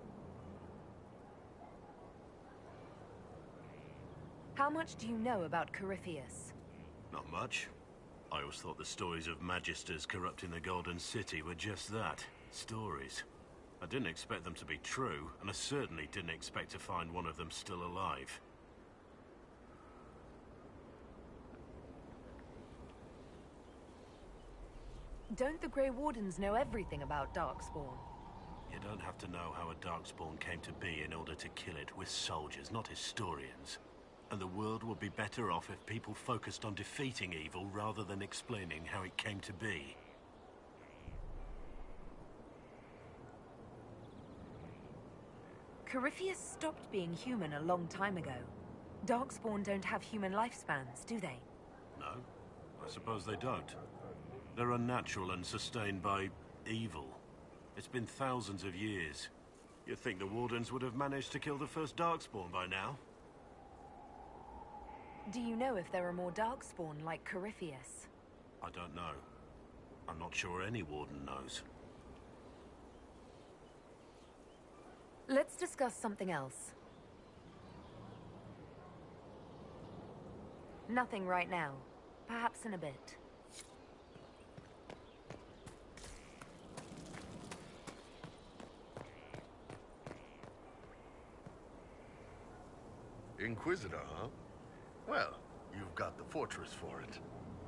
How much do you know about Corypheus? Not much. I always thought the stories of Magisters corrupting the Golden City were just that. Stories. I didn't expect them to be true, and I certainly didn't expect to find one of them still alive. Don't the Grey Wardens know everything about Darkspawn? You don't have to know how a Darkspawn came to be in order to kill it. We're soldiers, not historians. And the world would be better off if people focused on defeating evil rather than explaining how it came to be. Corypheus stopped being human a long time ago. Darkspawn don't have human lifespans, do they? No, I suppose they don't. They're unnatural and sustained by evil. It's been thousands of years. You'd think the Wardens would have managed to kill the first Darkspawn by now. Do you know if there are more Darkspawn like Corypheus? I don't know. I'm not sure any Warden knows. Let's discuss something else. Nothing right now. Perhaps in a bit. Inquisitor, huh? Well, you've got the fortress for it.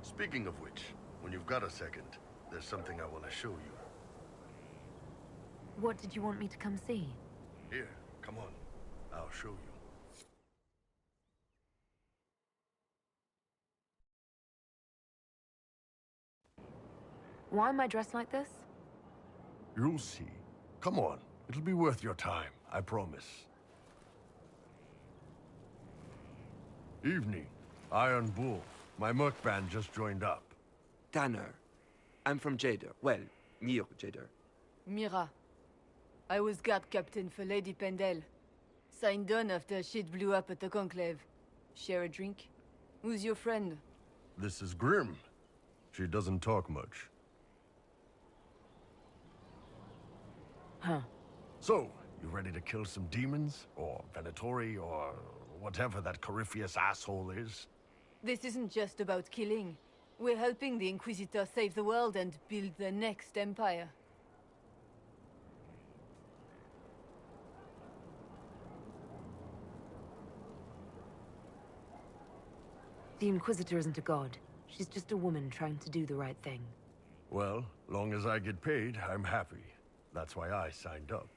Speaking of which, when you've got a second, there's something I want to show you. What did you want me to come see? Here, come on. I'll show you. Why am I dressed like this? You'll see. Come on. It'll be worth your time, I promise. Evening. Iron Bull. My merc band just joined up. Tanner. I'm from Jader. Well, near Jader. Mira. I was guard captain for Lady Pendel. Signed on after shit blew up at the Conclave. Share a drink? Who's your friend? This is Grim. She doesn't talk much. Huh. So, you ready to kill some demons? Or Venatori, or whatever that Corypheus asshole is? This isn't just about killing. We're helping the Inquisitor save the world and build the next empire. The Inquisitor isn't a god. She's just a woman trying to do the right thing. Well, long as I get paid, I'm happy. That's why I signed up.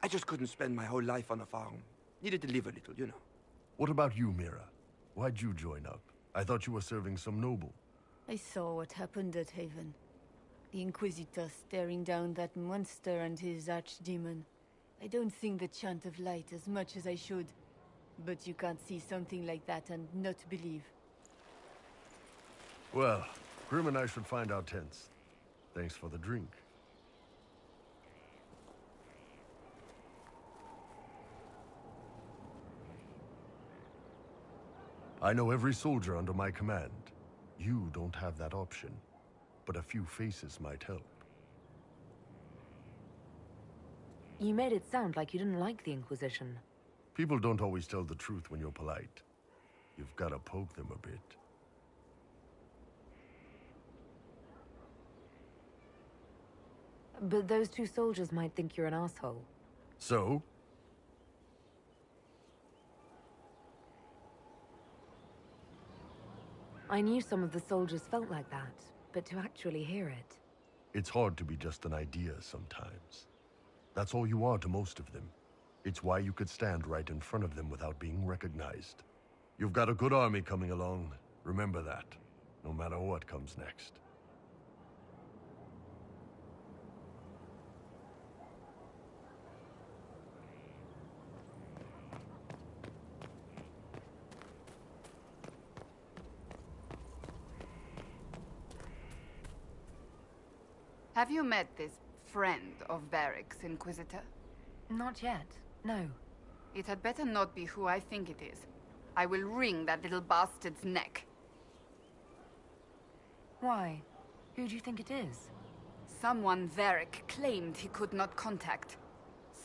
I just couldn't spend my whole life on a farm. Needed to live a little, you know. What about you, Mira? Why'd you join up? I thought you were serving some noble. I saw what happened at Haven. The Inquisitor staring down that monster and his archdemon. I don't think the Chant of Light as much as I should. But you can't see something like that and not believe. Well, Grim and I should find our tents. Thanks for the drink. I know every soldier under my command. You don't have that option, but a few faces might help. You made it sound like you didn't like the Inquisition. People don't always tell the truth when you're polite. You've got to poke them a bit. But those two soldiers might think you're an asshole. So? I knew some of the soldiers felt like that, but to actually hear it... It's hard to be just an idea sometimes. That's all you are to most of them. It's why you could stand right in front of them without being recognized. You've got a good army coming along. Remember that, no matter what comes next. Have you met this friend of Barrick's, Inquisitor? Not yet, no. It had better not be who I think it is. I will wring that little bastard's neck. Why? Who do you think it is? Someone Varric claimed he could not contact.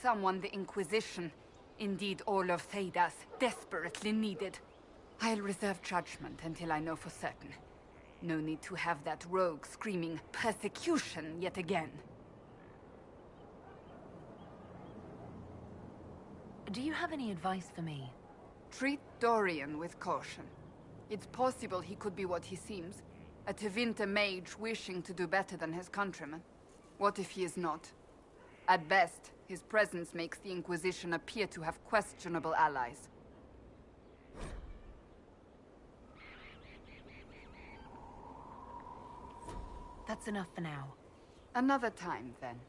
someone the Inquisition, indeed all of Theidas, desperately needed. I'll reserve judgment until I know for certain. No need to have that rogue screaming persecution yet again. Do you have any advice for me? Treat Dorian with caution. It's possible he could be what he seems. A Tevinter mage wishing to do better than his countrymen. What if he is not? At best, his presence makes the Inquisition appear to have questionable allies. That's enough for now. Another time, then.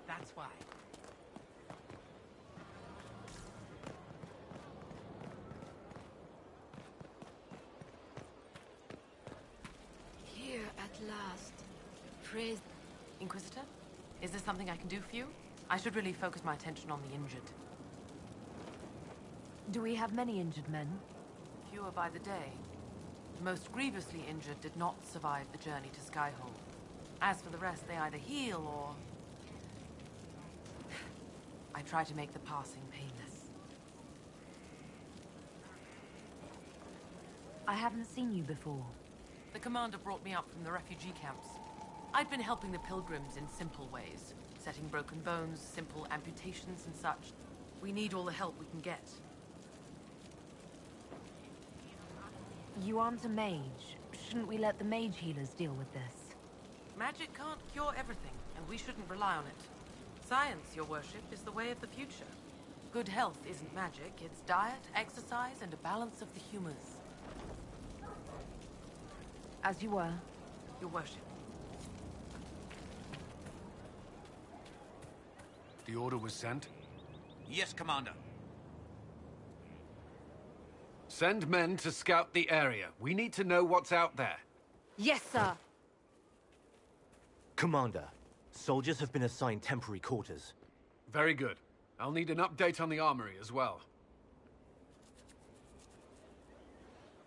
That's why. Here at last. Praise. Inquisitor? Is there something I can do for you? I should really focus my attention on the injured. Do we have many injured men? Fewer by the day. The most grievously injured did not survive the journey to Skyhold. As for the rest, they either heal or... I try to make the passing painless. I haven't seen you before. The commander brought me up from the refugee camps. I've been helping the pilgrims in simple ways. Setting broken bones, simple amputations and such. We need all the help we can get. You aren't a mage. Shouldn't we let the mage healers deal with this? Magic can't cure everything, and we shouldn't rely on it. Science, your worship, is the way of the future. Good health isn't magic, it's diet, exercise, and a balance of the humors. As you were, your worship. The order was sent? Yes, Commander. Send men to scout the area. We need to know what's out there. Yes, sir. Commander, soldiers have been assigned temporary quarters. Very good. I'll need an update on the armory as well.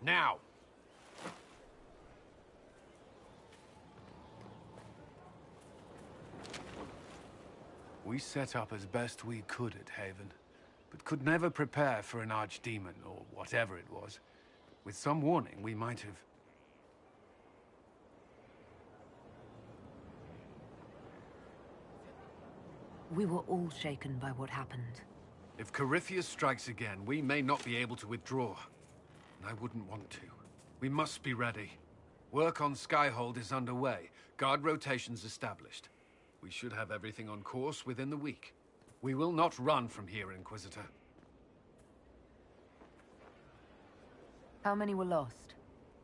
Now! We set up as best we could at Haven, but could never prepare for an archdemon, or whatever it was. With some warning, we might have... We were all shaken by what happened. If Corypheus strikes again, we may not be able to withdraw. And I wouldn't want to. We must be ready. Work on Skyhold is underway. Guard rotations established. We should have everything on course within the week. We will not run from here, Inquisitor. How many were lost?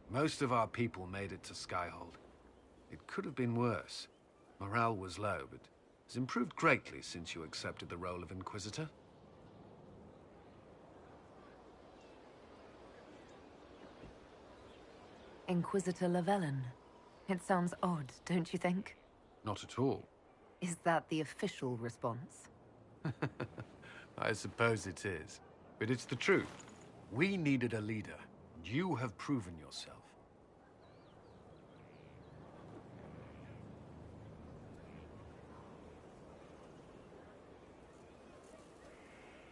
Most of our people made it to Skyhold. It could have been worse. Morale was low, but it's improved greatly since you accepted the role of Inquisitor. Inquisitor Llewellyn. It sounds odd, don't you think? Not at all. Is that the official response? I suppose it is. But it's the truth. We needed a leader. You have proven yourself.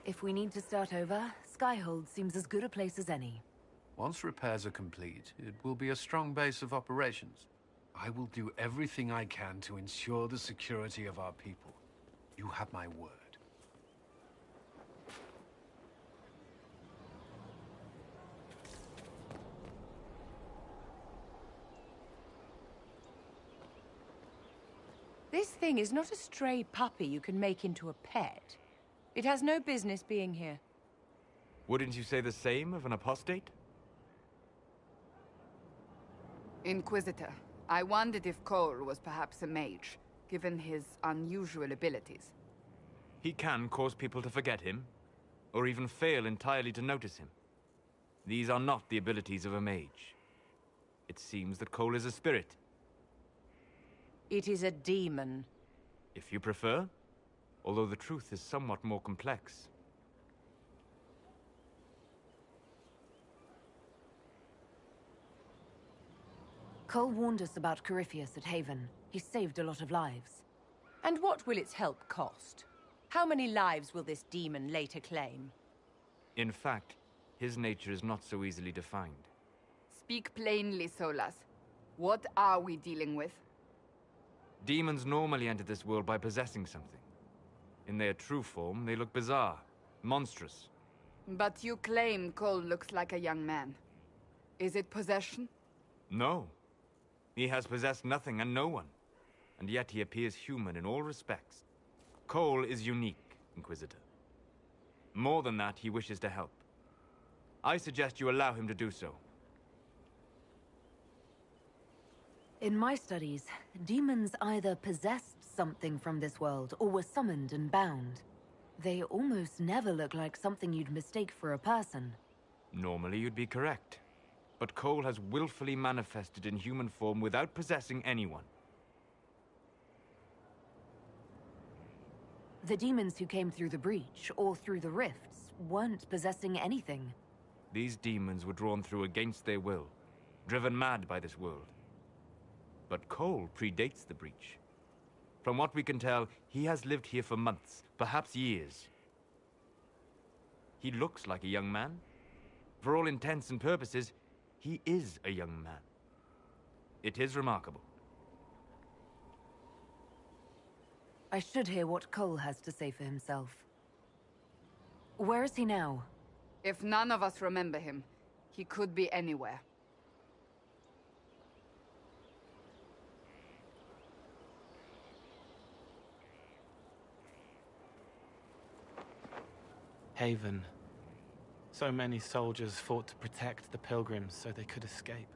If we need to start over, Skyhold seems as good a place as any. Once repairs are complete, it will be a strong base of operations. I will do everything I can to ensure the security of our people. You have my word. This thing is not a stray puppy you can make into a pet. It has no business being here. Wouldn't you say the same of an apostate? Inquisitor, I wondered if Cole was perhaps a mage, given his unusual abilities. He can cause people to forget him, or even fail entirely to notice him. These are not the abilities of a mage. It seems that Cole is a spirit. It is a demon. If you prefer, although the truth is somewhat more complex. Cole warned us about Corypheus at Haven. He saved a lot of lives. And what will its help cost? How many lives will this demon later claim? In fact, his nature is not so easily defined. Speak plainly, Solas. What are we dealing with? Demons normally enter this world by possessing something. In their true form, they look bizarre, monstrous. But you claim Cole looks like a young man. Is it possession? No. He has possessed nothing and no one. And yet he appears human in all respects. Cole is unique, Inquisitor. More than that, he wishes to help. I suggest you allow him to do so. In my studies, demons either possessed something from this world or were summoned and bound. They almost never look like something you'd mistake for a person. Normally you'd be correct. But Cole has willfully manifested in human form without possessing anyone. The demons who came through the breach, or through the rifts, weren't possessing anything. These demons were drawn through against their will, driven mad by this world. But Cole predates the breach. From what we can tell, he has lived here for months, perhaps years. He looks like a young man. For all intents and purposes, he is a young man. It is remarkable. I should hear what Cole has to say for himself. Where is he now? If none of us remember him, he could be anywhere. Haven. So many soldiers fought to protect the pilgrims so they could escape.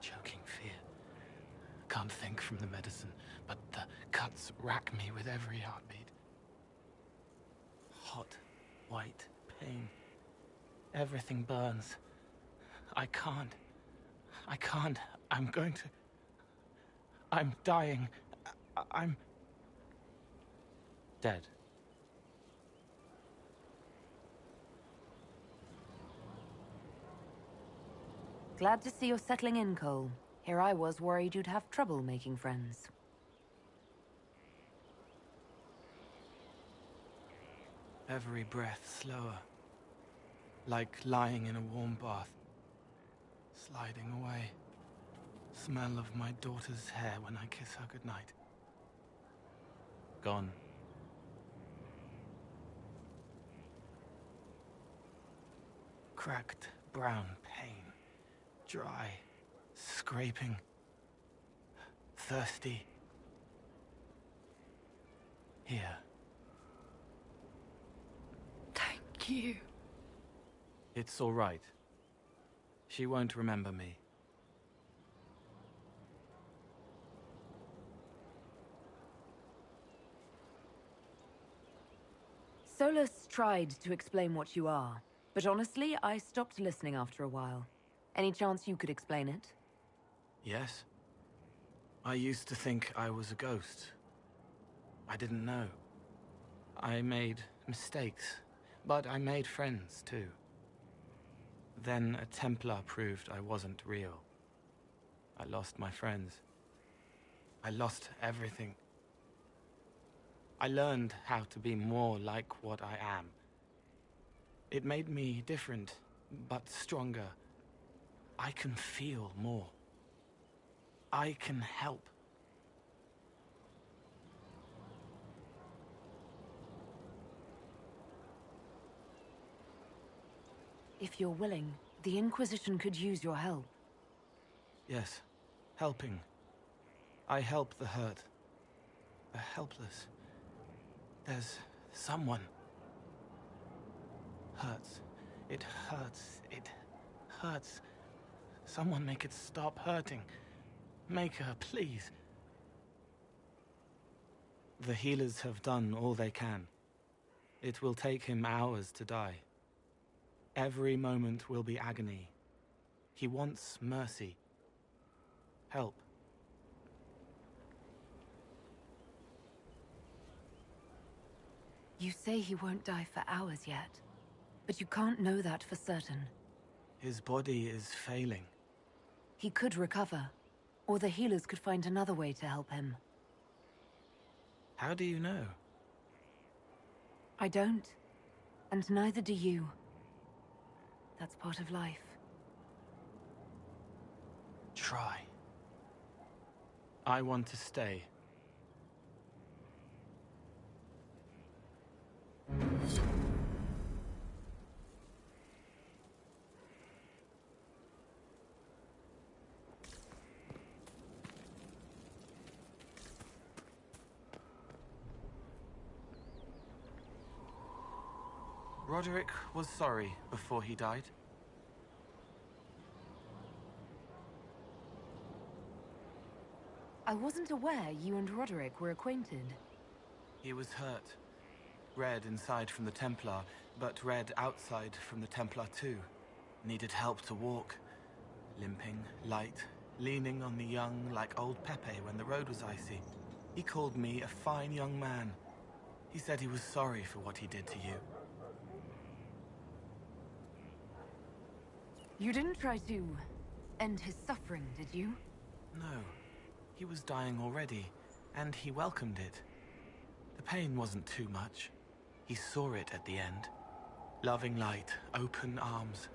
Choking fear. Can't think from the medicine, but the cuts rack me with every heartbeat. Hot, white pain. Everything burns. I can't. I'm going to... I'm dying. I'm... dead. Glad to see you're settling in, Cole. Here I was worried you'd have trouble making friends. Every breath slower. Like lying in a warm bath. Sliding away. Smell of my daughter's hair when I kiss her goodnight. Gone. Cracked brown pain. Dry. Scraping. Thirsty. Here. Thank you. It's all right. She won't remember me. Solus tried to explain what you are, but honestly, I stopped listening after a while. Any chance you could explain it? Yes. I used to think I was a ghost. I didn't know. I made mistakes, but I made friends too. Then a Templar proved I wasn't real. I lost my friends. I lost everything. I learned how to be more like what I am. It made me different, but stronger. I can feel more. I can help. If you're willing, the Inquisition could use your help. Yes, helping. I help the hurt. The helpless. There's someone. Hurts. It hurts. It hurts. Someone make it stop hurting. Make her, please. The healers have done all they can. It will take him hours to die. Every moment will be agony. He wants mercy. Help. You say he won't die for hours yet, but you can't know that for certain. His body is failing. He could recover, or the healers could find another way to help him. How do you know? I don't, and neither do you. That's part of life. Try. I want to stay. Roderick was sorry before he died. I wasn't aware you and Roderick were acquainted. He was hurt. Red inside from the Templar, but red outside from the Templar too. Needed help to walk. Limping, light, leaning on the young like old Pepe when the road was icy. He called me a fine young man. He said he was sorry for what he did to you. You didn't try to end his suffering, did you? No. He was dying already, and he welcomed it. The pain wasn't too much. He saw it at the end. Loving light, open arms.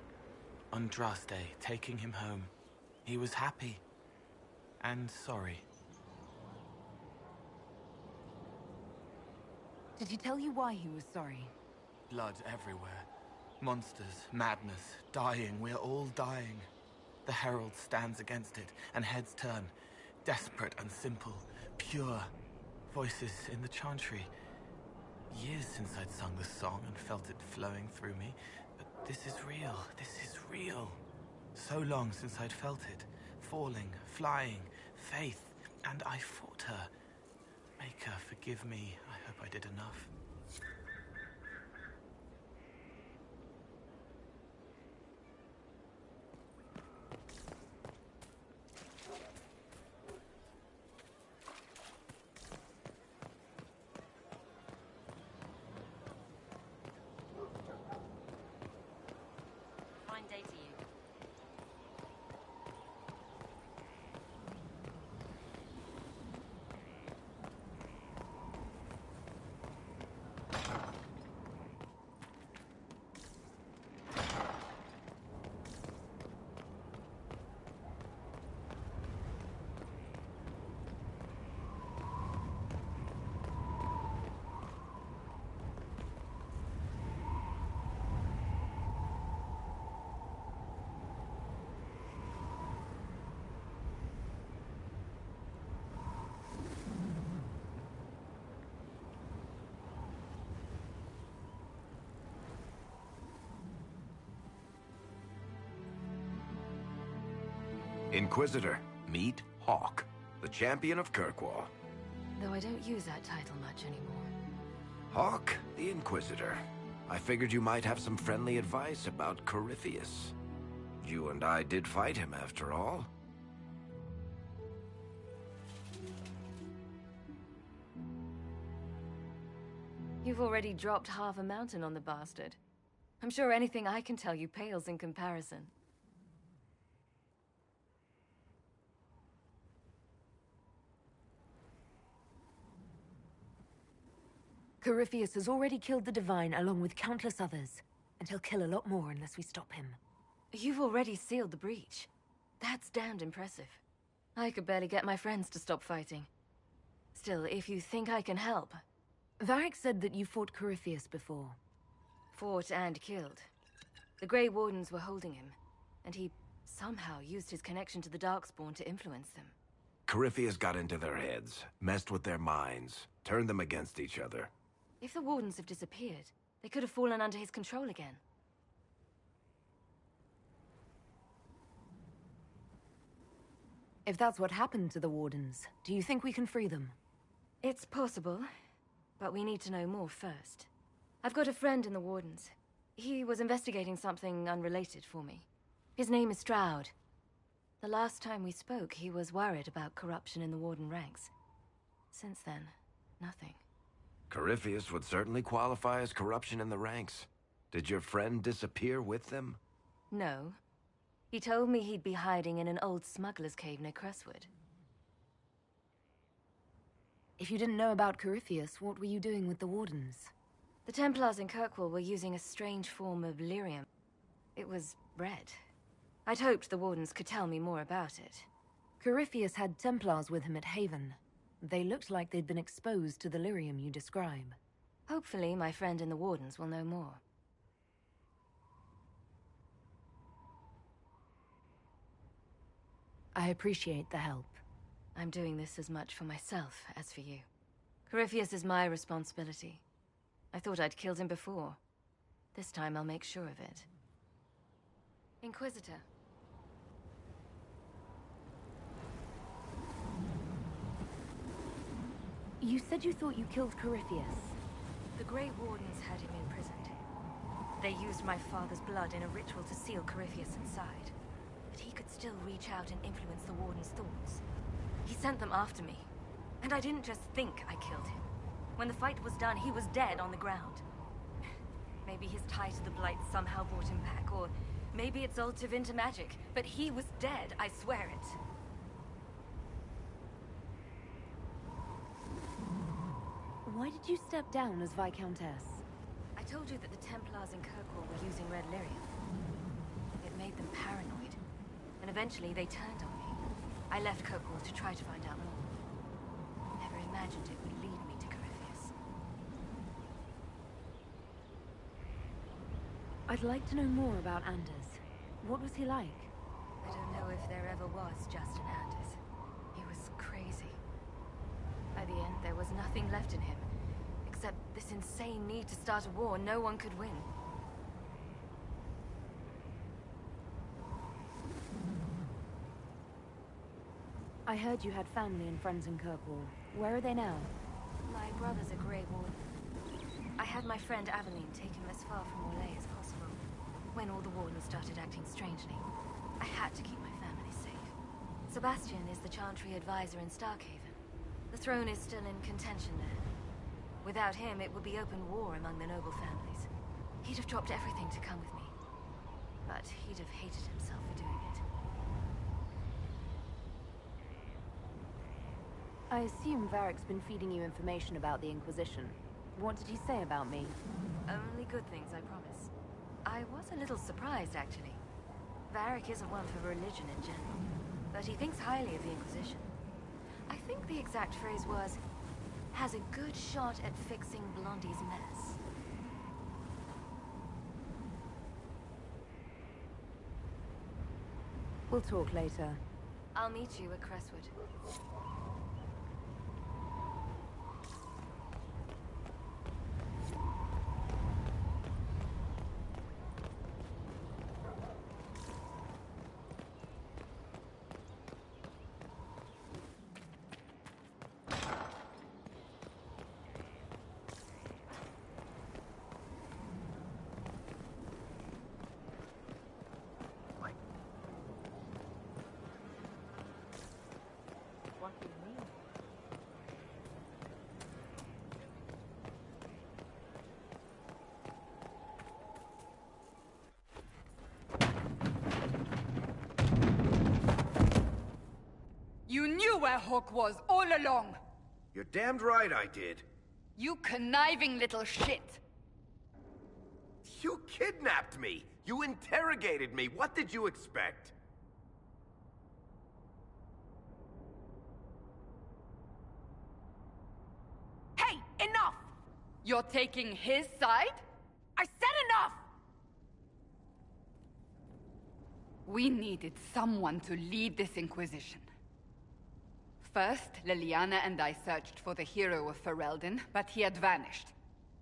Andraste taking him home. He was happy. And sorry. Did he tell you why he was sorry? Blood everywhere. Monsters, madness, dying, we're all dying. The Herald stands against it, and heads turn. Desperate and simple, pure. Voices in the chantry. Years since I'd sung the song and felt it flowing through me, but this is real, this is real. So long since I'd felt it. Falling, flying, faith, and I fought her. Make her forgive me. I hope I did enough. Fine day to you. Inquisitor, meet Hawk, the champion of Kirkwall. Though I don't use that title much anymore. Hawk, the Inquisitor. I figured you might have some friendly advice about Corypheus. You and I did fight him, after all. You've already dropped half a mountain on the bastard. I'm sure anything I can tell you pales in comparison. Corypheus has already killed the Divine along with countless others, and he'll kill a lot more unless we stop him. You've already sealed the breach. That's damned impressive. I could barely get my friends to stop fighting. Still, if you think I can help... Varric said that you fought Corypheus before. Fought and killed. The Grey Wardens were holding him, and he somehow used his connection to the Darkspawn to influence them. Corypheus got into their heads, messed with their minds, turned them against each other. If the Wardens have disappeared, they could have fallen under his control again. If that's what happened to the Wardens, do you think we can free them? It's possible, but we need to know more first. I've got a friend in the Wardens. He was investigating something unrelated for me. His name is Stroud. The last time we spoke, he was worried about corruption in the Warden ranks. Since then, nothing. Corypheus would certainly qualify as corruption in the ranks. Did your friend disappear with them? No. He told me he'd be hiding in an old smuggler's cave near Crestwood. If you didn't know about Corypheus, what were you doing with the Wardens? The Templars in Kirkwall were using a strange form of lyrium. It was red. I'd hoped the Wardens could tell me more about it. Corypheus had Templars with him at Haven. They looked like they'd been exposed to the lyrium you describe. Hopefully, my friend in the Wardens will know more. I appreciate the help. I'm doing this as much for myself as for you. Corypheus is my responsibility. I thought I'd killed him before. This time I'll make sure of it. Inquisitor. You said you thought you killed Corypheus. The Grey Wardens had him imprisoned. They used my father's blood in a ritual to seal Corypheus inside. But he could still reach out and influence the Warden's thoughts. He sent them after me. And I didn't just think I killed him. When the fight was done, he was dead on the ground. Maybe his tie to the Blight somehow brought him back, or maybe it's all Tevinter magic. But he was dead, I swear it. Why did you step down as Viscountess? I told you that the Templars in Kirkwall were using red lyrium. It made them paranoid. And eventually they turned on me. I left Kirkwall to try to find out more. Never imagined it would lead me to Corypheus. I'd like to know more about Anders. What was he like? I don't know if there ever was just an Anders. He was crazy. By the end, there was nothing left in him. Except this insane need to start a war no one could win. I heard you had family and friends in Kirkwall. Where are they now? My brother's a Grey Warden. I had my friend Aveline take him as far from Orlais as possible. When all the Wardens started acting strangely, I had to keep my family safe. Sebastian is the Chantry advisor in Starkhaven. The throne is still in contention there. Without him, it would be open war among the noble families. He'd have dropped everything to come with me. But he'd have hated himself for doing it. I assume Varric's been feeding you information about the Inquisition. What did he say about me? Only good things, I promise. I was a little surprised, actually. Varric isn't one for religion in general, but he thinks highly of the Inquisition. I think the exact phrase was, has a good shot at fixing Blondie's mess. We'll talk later. I'll meet you at Crestwood. fucking mean? You knew where Hawk was all along! You're damned right I did. You conniving little shit! You kidnapped me! You interrogated me! What did you expect? Hey, enough! You're taking his side? I said enough! We needed someone to lead this Inquisition. First, Liliana and I searched for the hero of Ferelden, but he had vanished.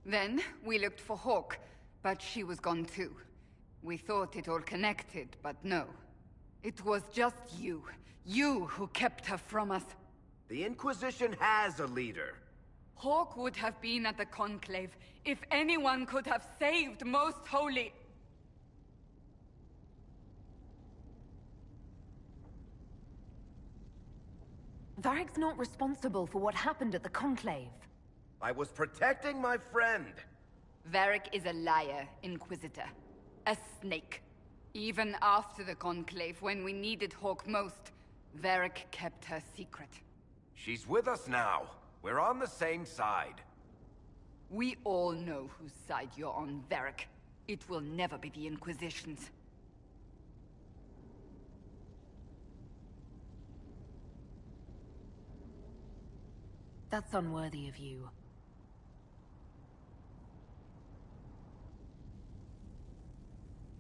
Then, we looked for Hawk, but she was gone too. We thought it all connected, but no. It was just you. You who kept her from us. The Inquisition has a leader. Hawk would have been at the Conclave if anyone could have saved Most Holy... Varric's not responsible for what happened at the Conclave. I was protecting my friend. Varric is a liar, Inquisitor. A snake. Even after the Conclave, when we needed Hawk most, Varric kept her secret. She's with us now. We're on the same side. We all know whose side you're on, Varric. It will never be the Inquisition's. That's unworthy of you.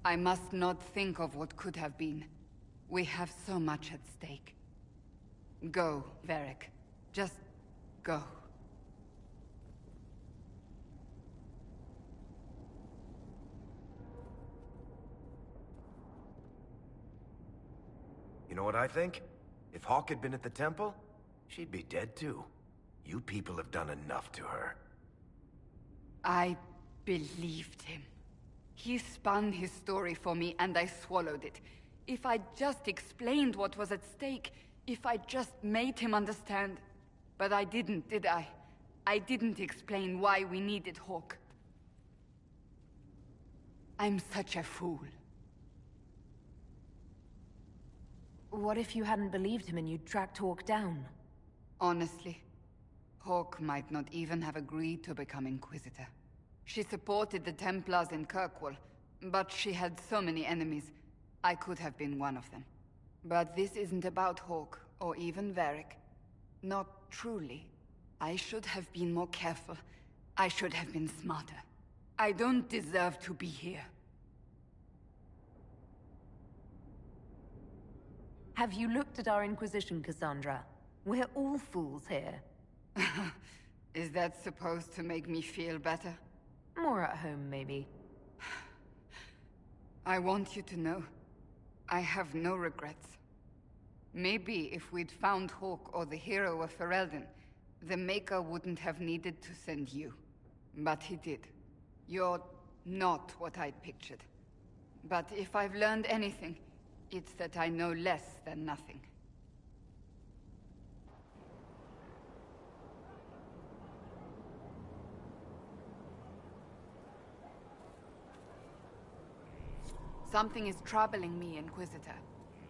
I must not think of what could have been. We have so much at stake. Go, Varric. Just go. You know what I think? If Hawk had been at the temple, she'd be dead too. You people have done enough to her. I believed him. He spun his story for me and I swallowed it. If I just explained what was at stake, if I just made him understand. But I didn't, did I? I didn't explain why we needed Hawk. I'm such a fool. What if you hadn't believed him and you'd tracked Hawk down? Honestly, Hawk might not even have agreed to become Inquisitor. She supported the Templars in Kirkwall, but she had so many enemies. I could have been one of them. But this isn't about Hawk, or even Varric. Not truly. I should have been more careful. I should have been smarter. I don't deserve to be here. Have you looked at our Inquisition, Cassandra? We're all fools here. Is that supposed to make me feel better? More at home, maybe. I want you to know, I have no regrets. Maybe if we'd found Hawk or the hero of Ferelden, the Maker wouldn't have needed to send you. But he did. You're not what I'd pictured. But if I've learned anything, it's that I know less than nothing. Something is troubling me, Inquisitor.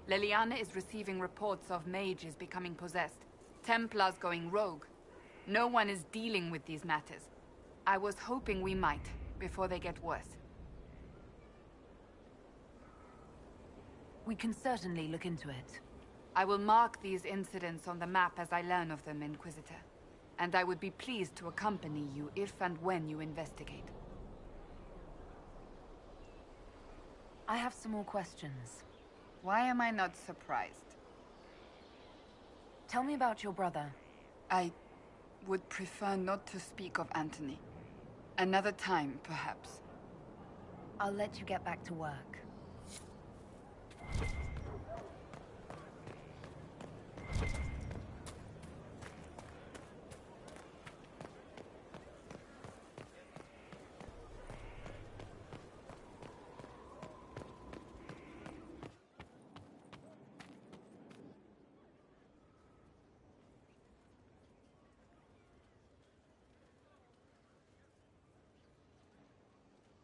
Liliana is receiving reports of mages becoming possessed, Templars going rogue. No one is dealing with these matters. I was hoping we might, before they get worse. We can certainly look into it. I will mark these incidents on the map as I learn of them, Inquisitor. And I would be pleased to accompany you if and when you investigate. I have some more questions. Why am I not surprised? Tell me about your brother. I would prefer not to speak of Anthony. Another time, perhaps. I'll let you get back to work.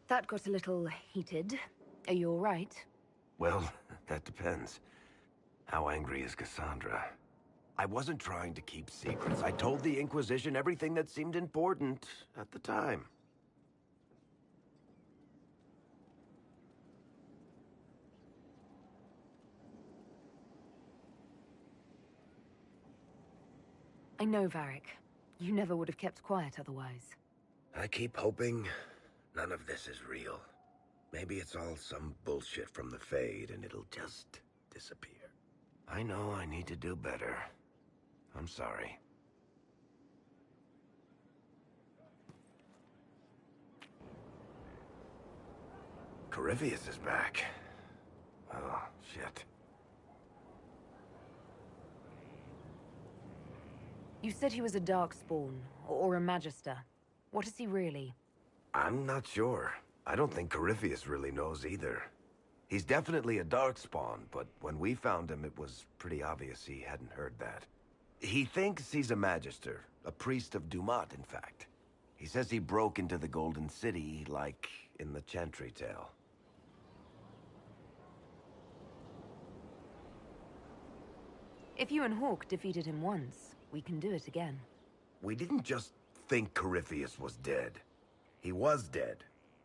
That got a little heated. Are you all right? Well, that depends. How angry is Cassandra? I wasn't trying to keep secrets. I told the Inquisition everything that seemed important at the time. I know, Varric. You never would have kept quiet otherwise. I keep hoping none of this is real. Maybe it's all some bullshit from the Fade and it'll just disappear. I know I need to do better. I'm sorry. Corypheus is back. Oh, shit. You said he was a Darkspawn, or a Magister. What is he really? I'm not sure. I don't think Corypheus really knows either. He's definitely a Darkspawn, but when we found him, it was pretty obvious he hadn't heard that. He thinks he's a Magister, a priest of Dumat, in fact. He says he broke into the Golden City, like in the Chantry tale. If you and Hawke defeated him once, we can do it again. We didn't just think Corypheus was dead. He was dead.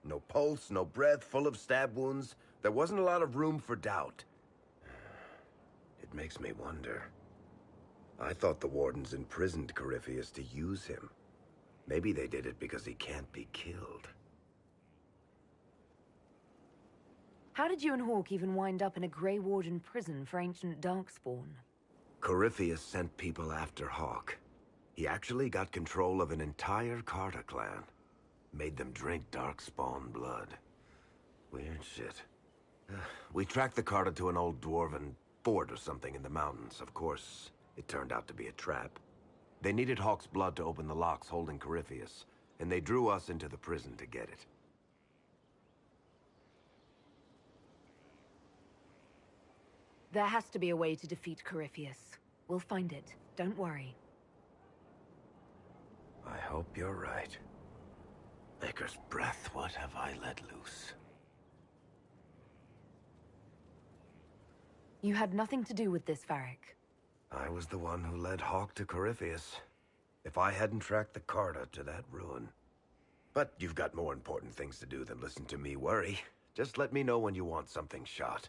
No pulse, no breath, full of stab wounds. There wasn't a lot of room for doubt. It makes me wonder. I thought the Wardens imprisoned Corypheus to use him. Maybe they did it because he can't be killed. How did you and Hawke even wind up in a Grey Warden prison for ancient Darkspawn? Corypheus sent people after Hawke. He actually got control of an entire Carter clan. Made them drink Darkspawn blood. Weird shit. We tracked the Carter to an old dwarven fort or something in the mountains. Of course, it turned out to be a trap. They needed Hawke's blood to open the locks holding Corypheus, and they drew us into the prison to get it. There has to be a way to defeat Corypheus. We'll find it. Don't worry. I hope you're right. Maker's breath, what have I let loose? You had nothing to do with this, Varric. I was the one who led Hawke to Corypheus. If I hadn't tracked the Carter to that ruin. But you've got more important things to do than listen to me worry. Just let me know when you want something shot.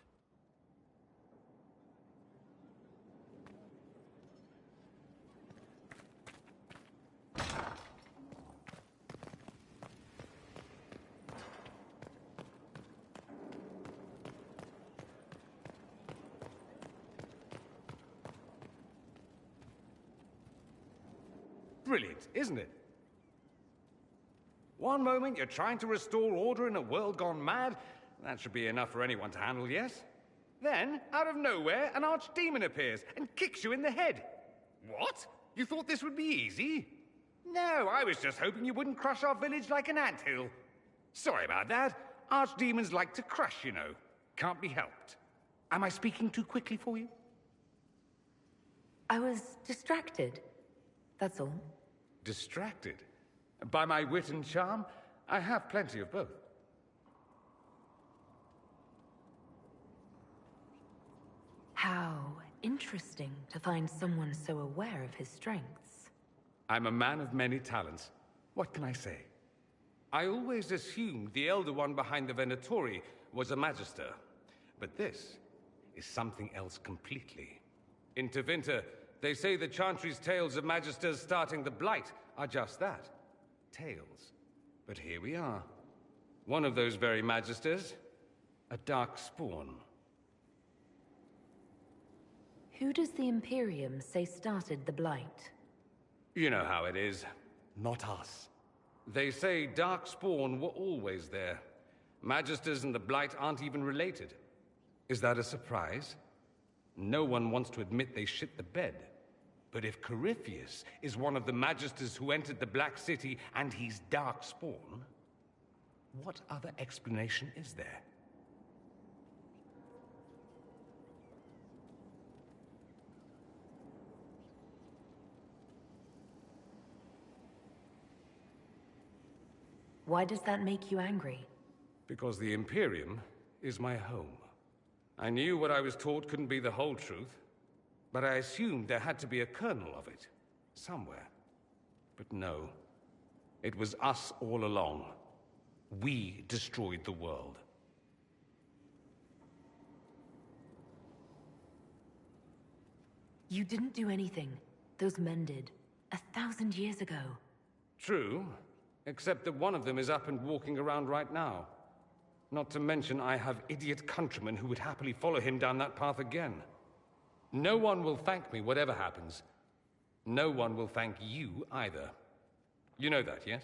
Brilliant, isn't it? One moment you're trying to restore order in a world gone mad. That should be enough for anyone to handle, yes? Then, out of nowhere, an archdemon appears and kicks you in the head. What? You thought this would be easy? No, I was just hoping you wouldn't crush our village like an anthill. Sorry about that. Archdemons like to crush, you know. Can't be helped. Am I speaking too quickly for you? I was distracted. That's all. Distracted? By my wit and charm? I have plenty of both. How interesting to find someone so aware of his strengths. I'm a man of many talents. What can I say? I always assumed the Elder One behind the Venatori was a Magister. But this is something else completely. In Tevinter, they say the Chantry's tales of Magisters starting the Blight are just that. Tales. But here we are. One of those very Magisters. A Darkspawn. Who does the Imperium say started the Blight? You know how it is. Not us. They say Darkspawn were always there. Magisters and the Blight aren't even related. Is that a surprise? No one wants to admit they shit the bed. But if Corypheus is one of the Magisters who entered the Black City and he's Darkspawn, what other explanation is there? Why does that make you angry? Because the Imperium is my home. I knew what I was taught couldn't be the whole truth, but I assumed there had to be a kernel of it, somewhere. But no. It was us all along. We destroyed the world. You didn't do anything. Those men did. 1,000 years ago. True, except that one of them is up and walking around right now. Not to mention I have idiot countrymen who would happily follow him down that path again. No one will thank me, whatever happens. No one will thank you either. You know that, yes?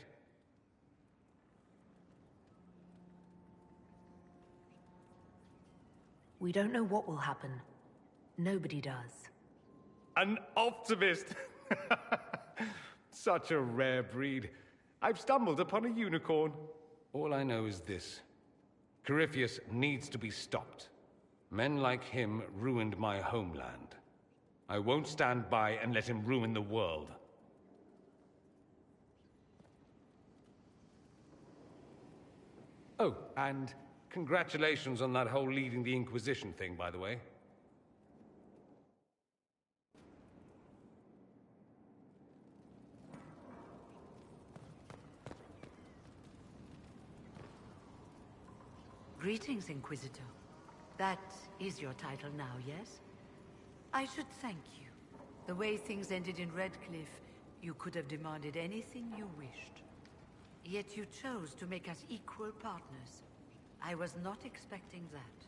We don't know what will happen. Nobody does. An optimist! Such a rare breed. I've stumbled upon a unicorn. All I know is this. Corypheus needs to be stopped. Men like him ruined my homeland. I won't stand by and let him ruin the world. Oh, and congratulations on that whole leading the Inquisition thing, by the way. Greetings, Inquisitor. That is your title now, yes? I should thank you. The way things ended in Redcliffe, you could have demanded anything you wished. Yet you chose to make us equal partners. I was not expecting that.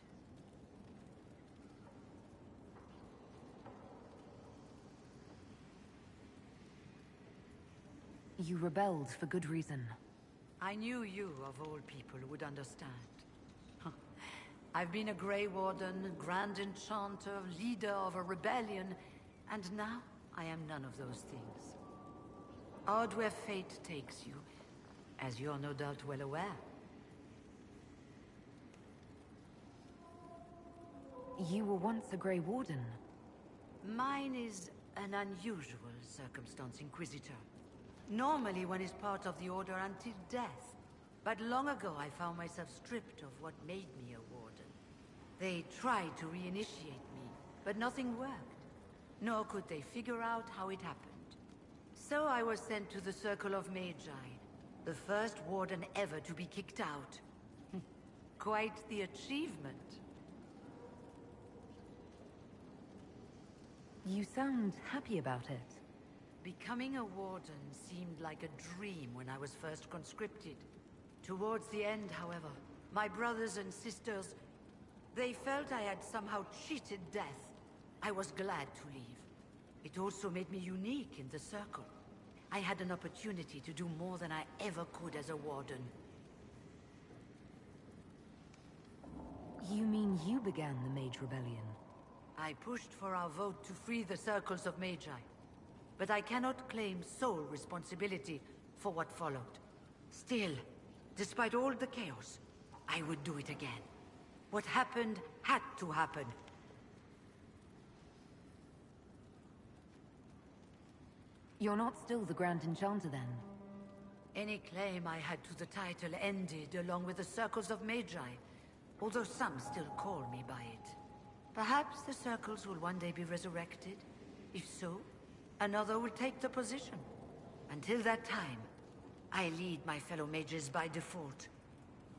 You rebelled for good reason. I knew you, of all people, would understand. I've been a Grey Warden, Grand Enchanter, leader of a rebellion, and now I am none of those things. Odd where fate takes you, as you're no doubt well aware. You were once a Grey Warden. Mine is an unusual circumstance, Inquisitor. Normally one is part of the Order until death. But long ago I found myself stripped of what made me a Warden. They tried to reinitiate me, but nothing worked. Nor could they figure out how it happened. So I was sent to the Circle of Magi, the first Warden ever to be kicked out. Quite the achievement. You sound happy about it. Becoming a Warden seemed like a dream when I was first conscripted. Towards the end, however, my brothers and sisters, they felt I had somehow cheated death. I was glad to leave. It also made me unique in the Circle. I had an opportunity to do more than I ever could as a Warden. You mean you began the Mage Rebellion? I pushed for our vote to free the Circles of Magi. But I cannot claim sole responsibility for what followed. Still, despite all the chaos, I would do it again. What happened had to happen. You're not still the Grand Enchanter, then? Any claim I had to the title ended along with the Circles of Magi, although some still call me by it. Perhaps the Circles will one day be resurrected. If so, another will take the position. Until that time, I lead my fellow mages by default.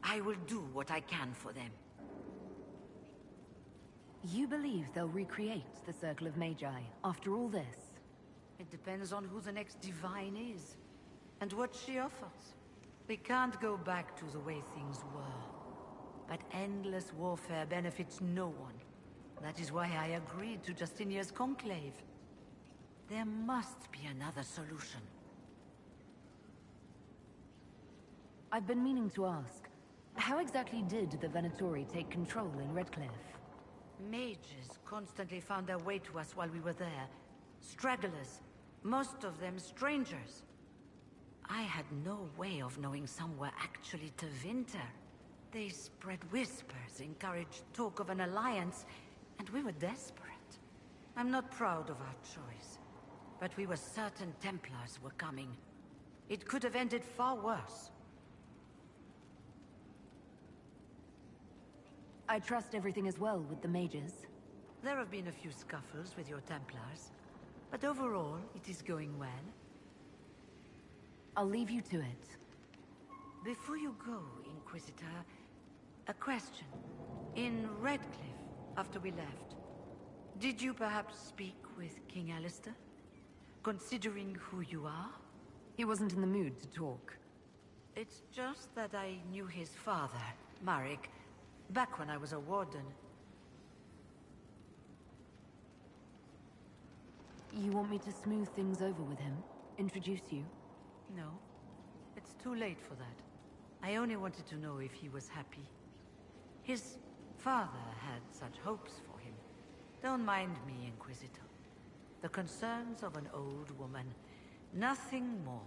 I will do what I can for them. You believe they'll recreate the Circle of Magi after all this? It depends on who the next divine is, and what she offers. We can't go back to the way things were. But endless warfare benefits no one. That is why I agreed to Justinia's conclave. There must be another solution. I've been meaning to ask, how exactly did the Venatori take control in Redcliffe? Mages constantly found their way to us while we were there. Stragglers, most of them strangers. I had no way of knowing some were actually Tevinter. They spread whispers, encouraged talk of an alliance, and we were desperate. I'm not proud of our choice, but we were certain Templars were coming. It could have ended far worse. I trust everything is well with the mages. There have been a few scuffles with your Templars, but overall, it is going well. I'll leave you to it. Before you go, Inquisitor, a question. In Redcliffe, after we left, did you perhaps speak with King Alistair? Considering who you are? He wasn't in the mood to talk. It's just that I knew his father, Marek, back when I was a warden. You want me to smooth things over with him? Introduce you? No. It's too late for that. I only wanted to know if he was happy. His father had such hopes for him. Don't mind me, Inquisitor. The concerns of an old woman. Nothing more.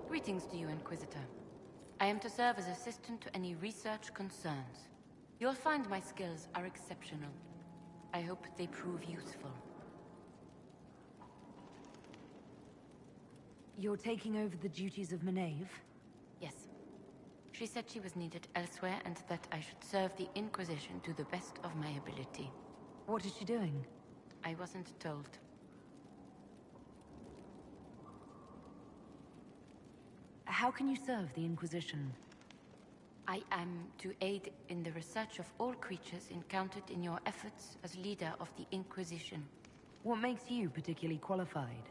Greetings to you, Inquisitor. I am to serve as assistant to any research concerns. You'll find my skills are exceptional. I hope they prove useful. You're taking over the duties of Maeve? Yes. She said she was needed elsewhere and that I should serve the Inquisition to the best of my ability. What is she doing? I wasn't told. How can you serve the Inquisition? I am to aid in the research of all creatures encountered in your efforts as leader of the Inquisition. What makes you particularly qualified?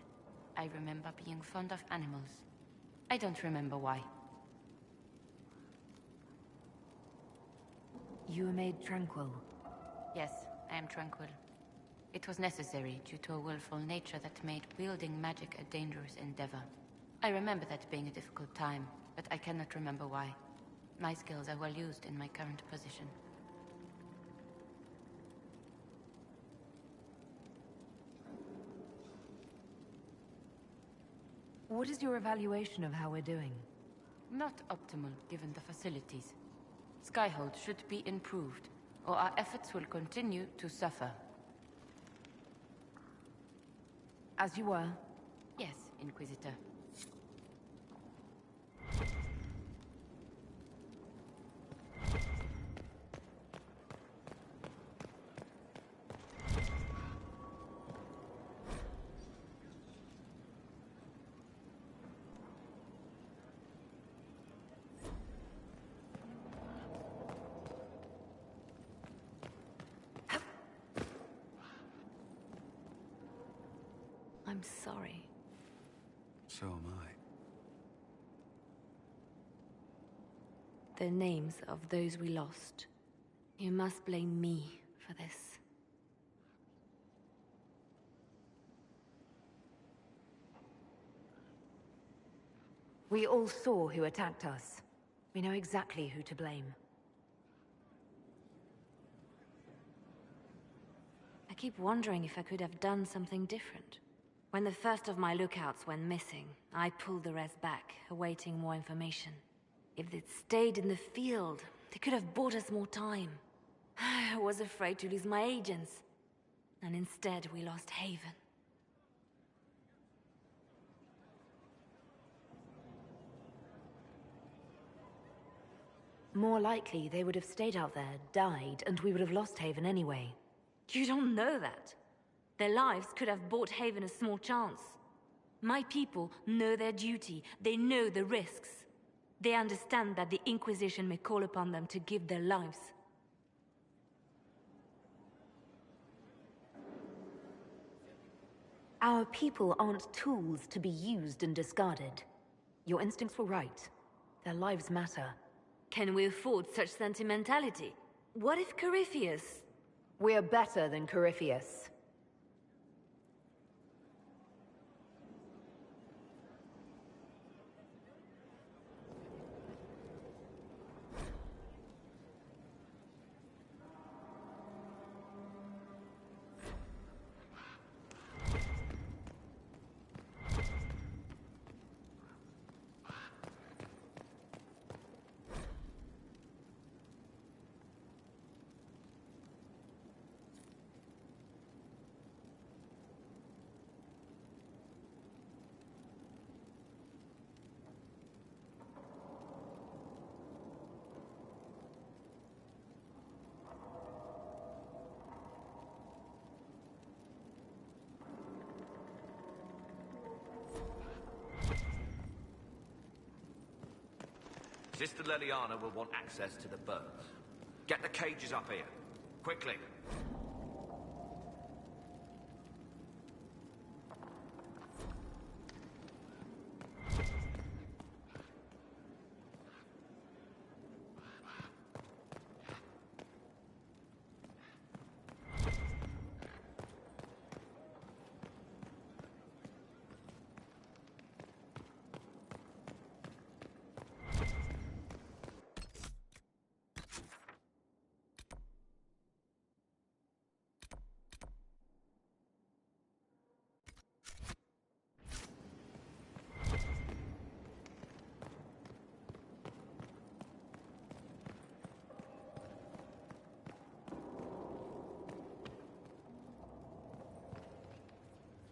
I remember being fond of animals. I don't remember why. You were made tranquil. Yes, I am tranquil. It was necessary due to a willful nature that made wielding magic a dangerous endeavor. I remember that being a difficult time, but I cannot remember why. My skills are well used in my current position. What is your evaluation of how we're doing? Not optimal, given the facilities. Skyhold should be improved, or our efforts will continue to suffer. As you were? Yes, Inquisitor. I'm sorry. So am I. The names of those we lost. You must blame me for this. We all saw who attacked us. We know exactly who to blame. I keep wondering if I could have done something different. When the first of my lookouts went missing, I pulled the rest back, awaiting more information. If they'd stayed in the field, they could have bought us more time. I was afraid to lose my agents. And instead, we lost Haven. More likely, they would have stayed out there, died, and we would have lost Haven anyway. You don't know that. Their lives could have bought Haven a small chance. My people know their duty. They know the risks. They understand that the Inquisition may call upon them to give their lives. Our people aren't tools to be used and discarded. Your instincts were right. Their lives matter. Can we afford such sentimentality? What if Corypheus... We're better than Corypheus. Sister Leliana will want access to the birds. Get the cages up here. Quickly.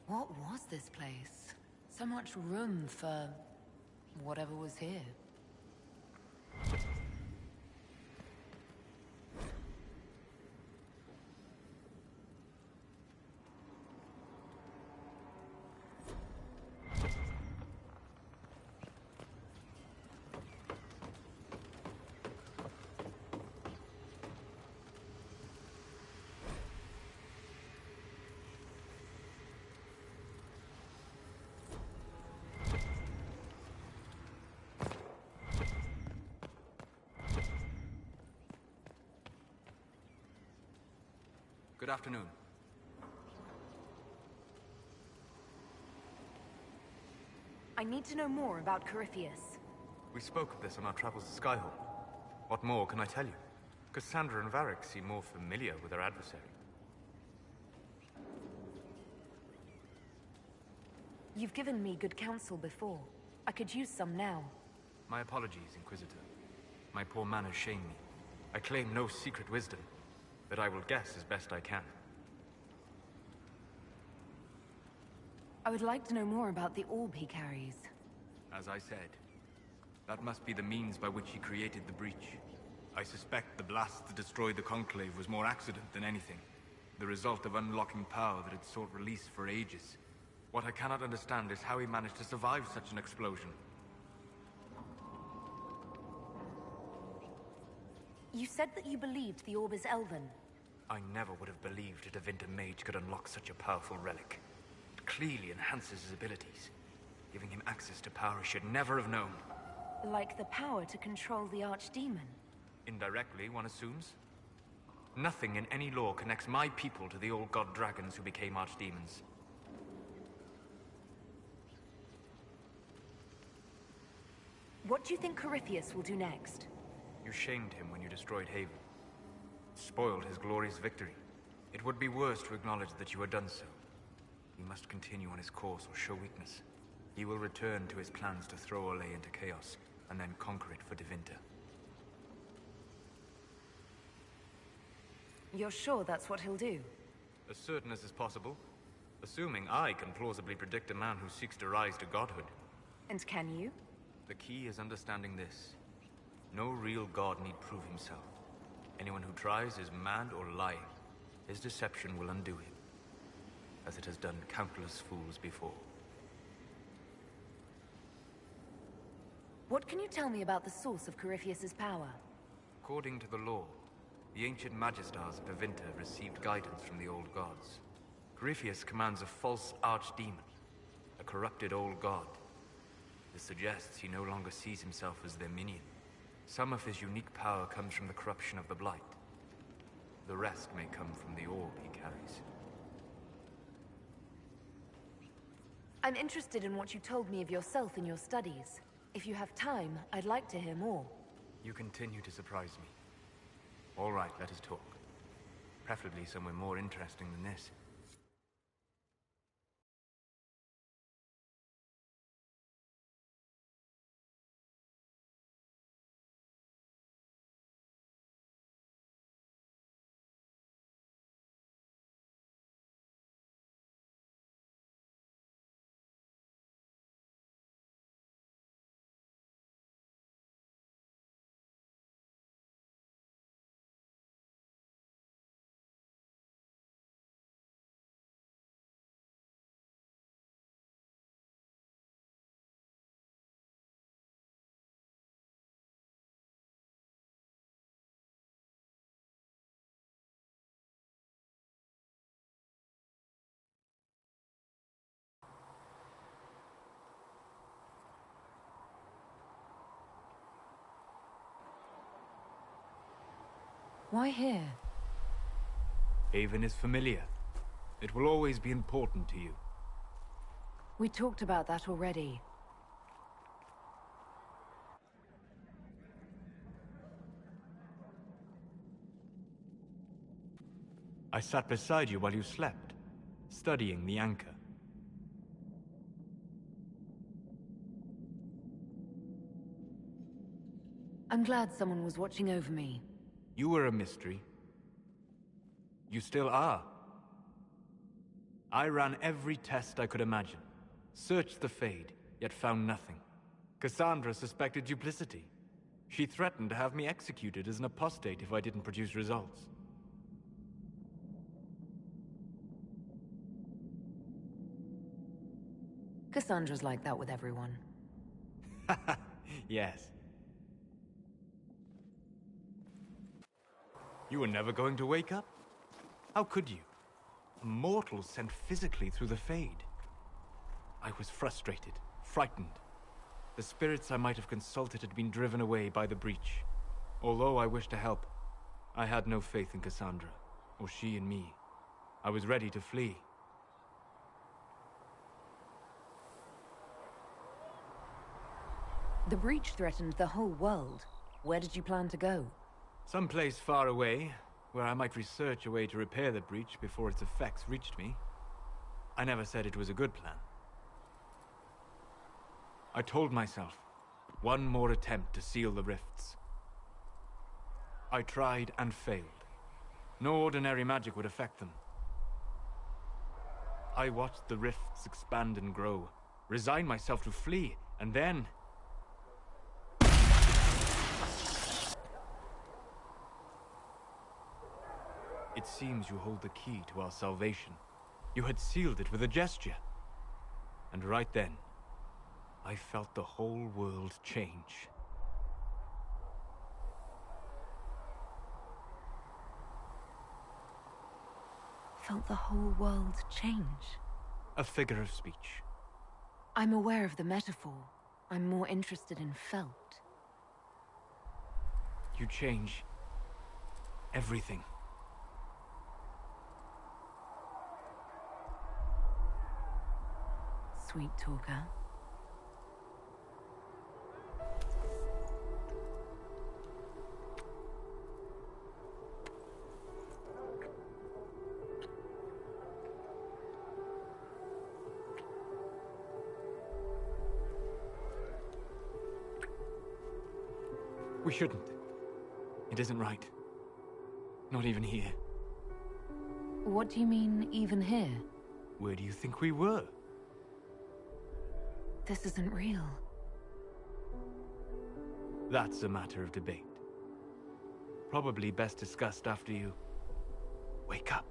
What was this place? So much room for... whatever was here. Good afternoon. I need to know more about Corypheus. We spoke of this on our travels to Skyhold. What more can I tell you? Cassandra and Varric seem more familiar with their adversary. You've given me good counsel before. I could use some now. My apologies, Inquisitor. My poor manners shame me. I claim no secret wisdom, but I will guess as best I can. I would like to know more about the orb he carries. As I said, that must be the means by which he created the breach. I suspect the blast that destroyed the Conclave was more accident than anything. The result of unlocking power that had sought release for ages. What I cannot understand is how he managed to survive such an explosion. You said that you believed the orb is elven. I never would have believed a Devinter mage could unlock such a powerful relic. It clearly enhances his abilities, giving him access to power he should never have known. Like the power to control the Archdemon? Indirectly, one assumes. Nothing in any law connects my people to the old god dragons who became archdemons. What do you think Corypheus will do next? You shamed him when you destroyed Haven. Spoiled his glorious victory. It would be worse to acknowledge that you had done so. He must continue on his course or show weakness. He will return to his plans to throw Olay into chaos, and then conquer it for Devinter. You're sure that's what he'll do? As certain as is possible. Assuming I can plausibly predict a man who seeks to rise to godhood. And can you? The key is understanding this. No real god need prove himself. Anyone who tries is mad or lying. His deception will undo him, as it has done countless fools before. What can you tell me about the source of Corypheus's power? According to the law, the ancient Magistars of Devinter received guidance from the old gods. Corypheus commands a false archdemon, a corrupted old god. This suggests he no longer sees himself as their minion. Some of his unique power comes from the corruption of the Blight. The rest may come from the orb he carries. I'm interested in what you told me of yourself in your studies. If you have time, I'd like to hear more. You continue to surprise me. All right, let us talk. Preferably somewhere more interesting than this. Why here? Haven is familiar. It will always be important to you. We talked about that already. I sat beside you while you slept, studying the anchor. I'm glad someone was watching over me. You were a mystery. You still are. I ran every test I could imagine. Searched the Fade, yet found nothing. Cassandra suspected duplicity. She threatened to have me executed as an apostate if I didn't produce results. Cassandra's like that with everyone. Yes. You were never going to wake up? How could you? A mortal sent physically through the Fade. I was frustrated, frightened. The spirits I might have consulted had been driven away by the breach. Although I wished to help, I had no faith in Cassandra, or she in me. I was ready to flee. The breach threatened the whole world. Where did you plan to go? Someplace far away, where I might research a way to repair the breach before its effects reached me. I never said it was a good plan. I told myself, one more attempt to seal the rifts. I tried and failed. No ordinary magic would affect them. I watched the rifts expand and grow, resigned myself to flee, and then... It seems you hold the key to our salvation. You had sealed it with a gesture. And right then, I felt the whole world change. Felt the whole world change? A figure of speech. I'm aware of the metaphor. I'm more interested in felt. You change everything. Sweet talker. We shouldn't. It isn't right. Not even here. What do you mean, even here? Where do you think we were? This isn't real. That's a matter of debate. Probably best discussed after you wake up.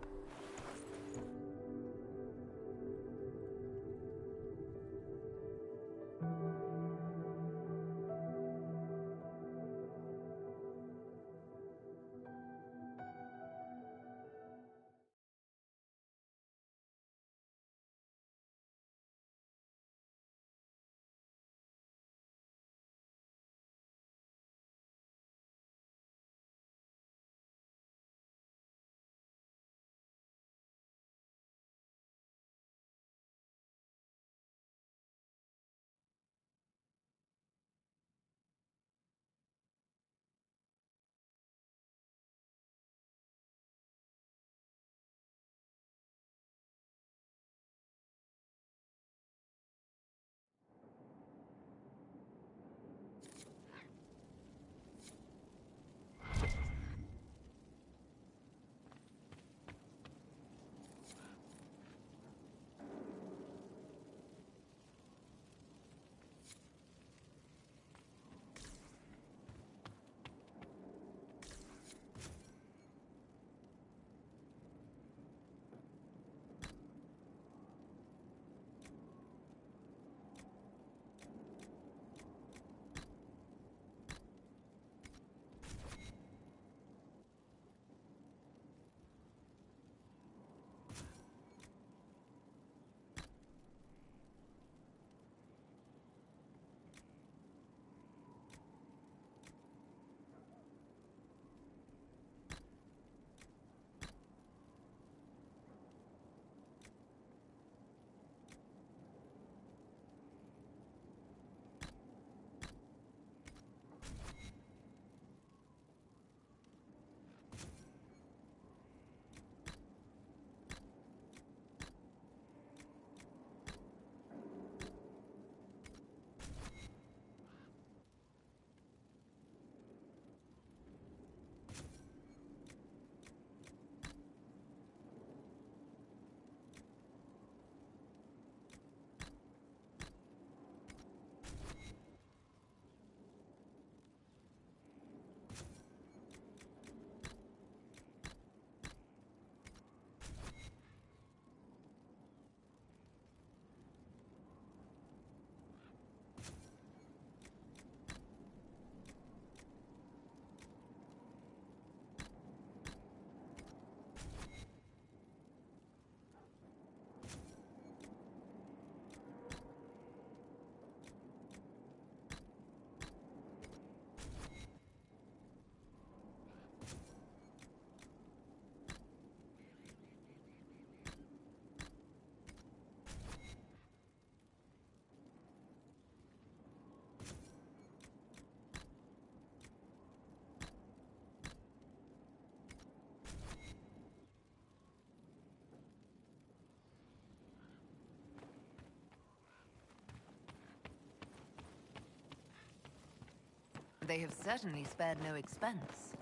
They have certainly spared no expense.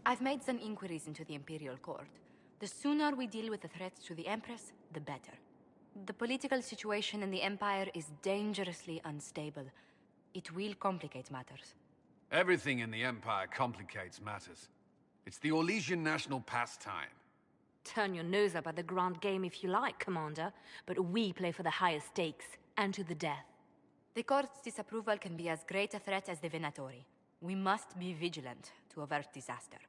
I've made some inquiries into the Imperial Court. The sooner we deal with the threats to the Empress, the better. The political situation in the Empire is dangerously unstable. It will complicate matters. Everything in the Empire complicates matters. It's the Orlesian national pastime. Turn your nose up at the grand game if you like, Commander, but we play for the higher stakes, and to the death. The Court's disapproval can be as great a threat as the Venatori. We must be vigilant to avert disaster.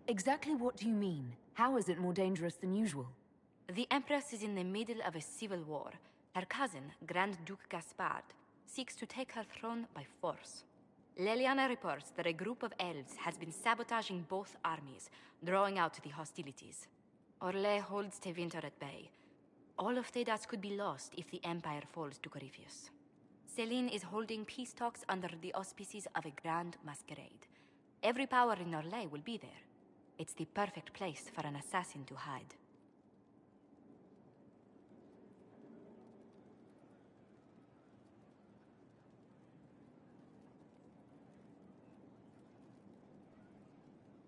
Exactly what do you mean? How is it more dangerous than usual? The Empress is in the middle of a civil war. Her cousin, Grand Duke Gaspard, seeks to take her throne by force. Leliana reports that a group of elves has been sabotaging both armies, drawing out the hostilities. Orlais holds Tevinter at bay. All of Thedas could be lost if the Empire falls to Corypheus. Celine is holding peace talks under the auspices of a grand masquerade. Every power in Orlais will be there. It's the perfect place for an assassin to hide.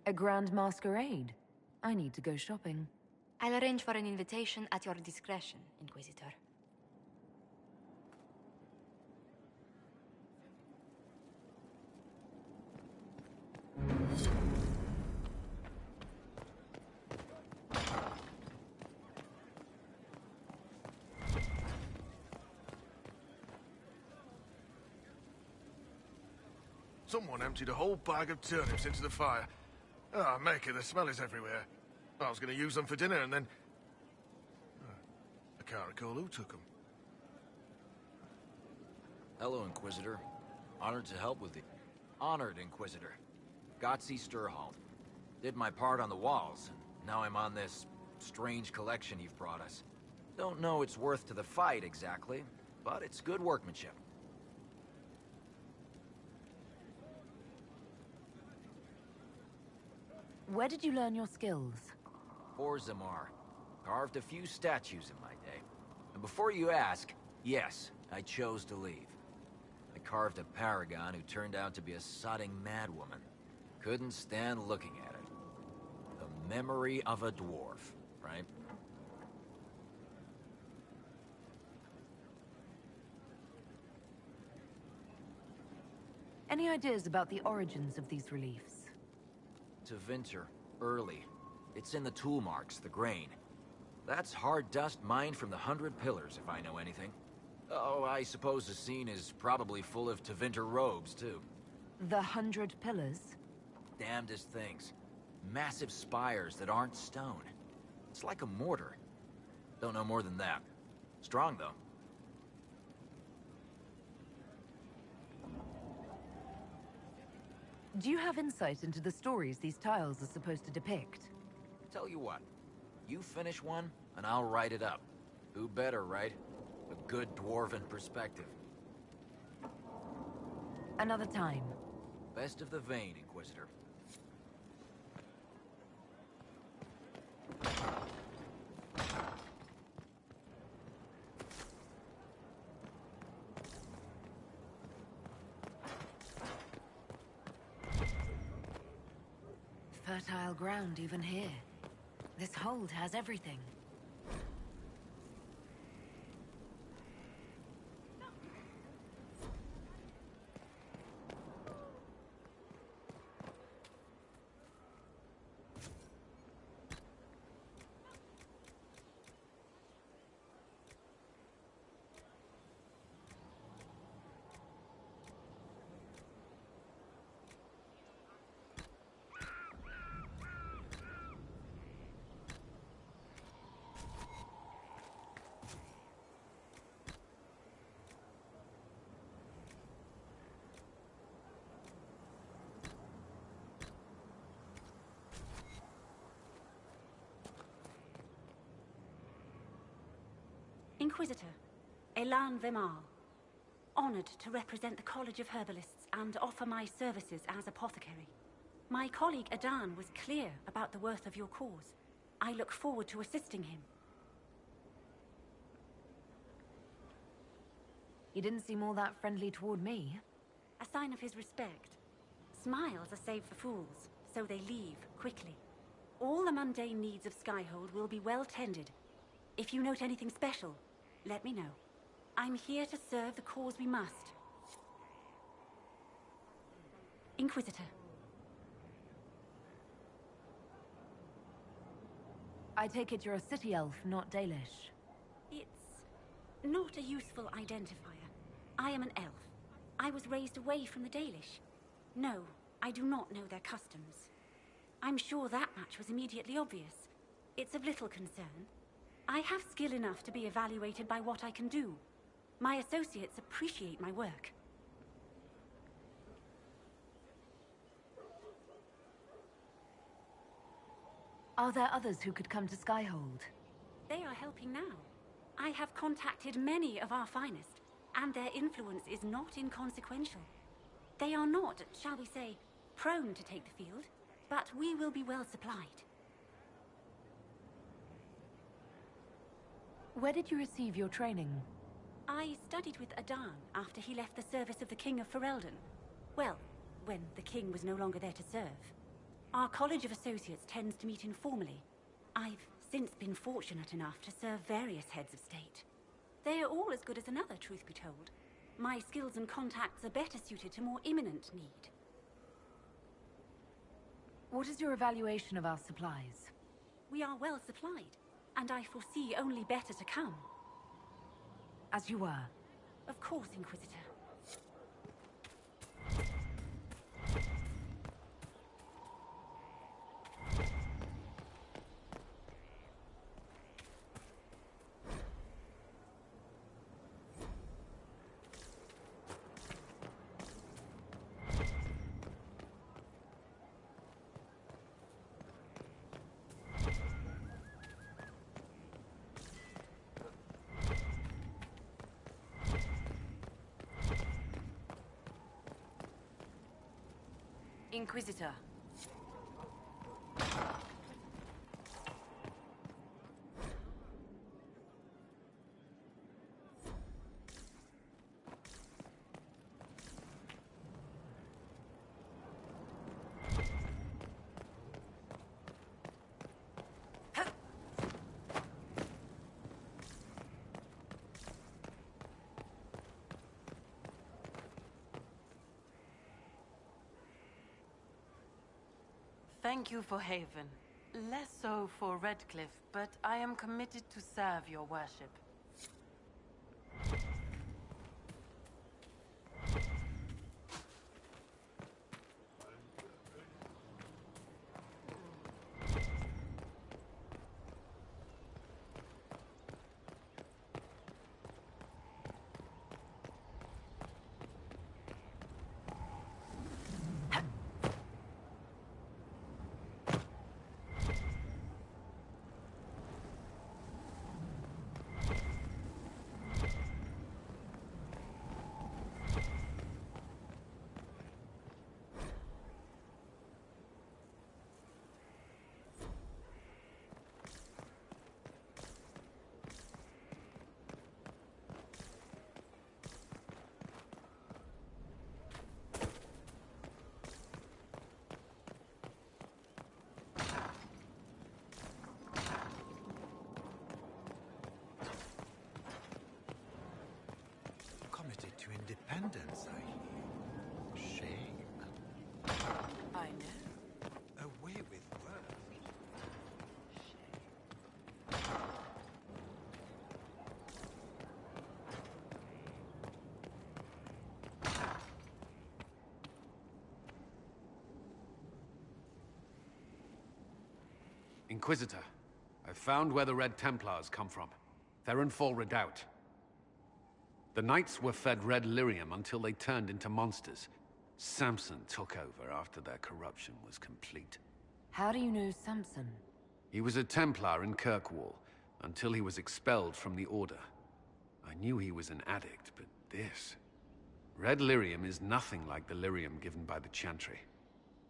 A grand masquerade? I need to go shopping. I'll arrange for an invitation at your discretion, Inquisitor. Someone emptied a whole bag of turnips into the fire. Ah, Maker, the smell is everywhere. I was going to use them for dinner and then... I can't recall who took them. Hello, Inquisitor. Honored to help with the... Honored, Inquisitor. Gotzi Sturholm. Did my part on the walls. Now I'm on this strange collection you've brought us. Don't know its worth to the fight, exactly, but it's good workmanship. Where did you learn your skills? Orzammar. Carved a few statues in my day. And before you ask, yes, I chose to leave. I carved a paragon who turned out to be a sodding madwoman. Couldn't stand looking at it. The memory of a dwarf, right? Any ideas about the origins of these reliefs? Tevinter, early. It's in the tool marks, the grain. That's hard dust mined from the 100 Pillars, if I know anything. Oh, I suppose the scene is probably full of Tevinter robes, too. The 100 Pillars? Damnedest things. Massive spires that aren't stone. It's like a mortar. Don't know more than that. Strong, though. Do you have insight into the stories these tiles are supposed to depict? Tell you what. You finish one, and I'll write it up. Who better, right? A good dwarven perspective. Another time. Best of the vein, Inquisitor. Fertile ground even here. This hold has everything. Inquisitor, Elan Vemal. Honored to represent the College of Herbalists and offer my services as apothecary. My colleague Adan was clear about the worth of your cause. I look forward to assisting him. He didn't seem all that friendly toward me. A sign of his respect. Smiles are saved for fools, so they leave quickly. All the mundane needs of Skyhold will be well tended. If you note anything special, let me know. I'm here to serve the cause we must. Inquisitor. I take it you're a city elf, not Dalish. It's not a useful identifier. I am an elf. I was raised away from the Dalish. No, I do not know their customs. I'm sure that much was immediately obvious. It's of little concern. I have skill enough to be evaluated by what I can do. My associates appreciate my work. Are there others who could come to Skyhold? They are helping now. I have contacted many of our finest, and their influence is not inconsequential. They are not, shall we say, prone to take the field, but we will be well supplied. Where did you receive your training? I studied with Adan after he left the service of the King of Ferelden. Well, when the king was no longer there to serve. Our College of Associates tends to meet informally. I've since been fortunate enough to serve various heads of state. They are all as good as another, truth be told. My skills and contacts are better suited to more imminent need. What is your evaluation of our supplies? We are well supplied, and I foresee only better to come. As you were. Of course, Inquisitor. Inquisitor. Thank you for Haven. Less so for Redcliffe, but I am committed to serve your worship. To independence, I hear. Shame. I know. Away with words. Inquisitor, I've found where the Red Templars come from. Therenfall Redoubt. The Knights were fed red lyrium until they turned into monsters. Samson took over after their corruption was complete. How do you know Samson? He was a Templar in Kirkwall, until he was expelled from the Order. I knew he was an addict, but this... Red lyrium is nothing like the lyrium given by the Chantry.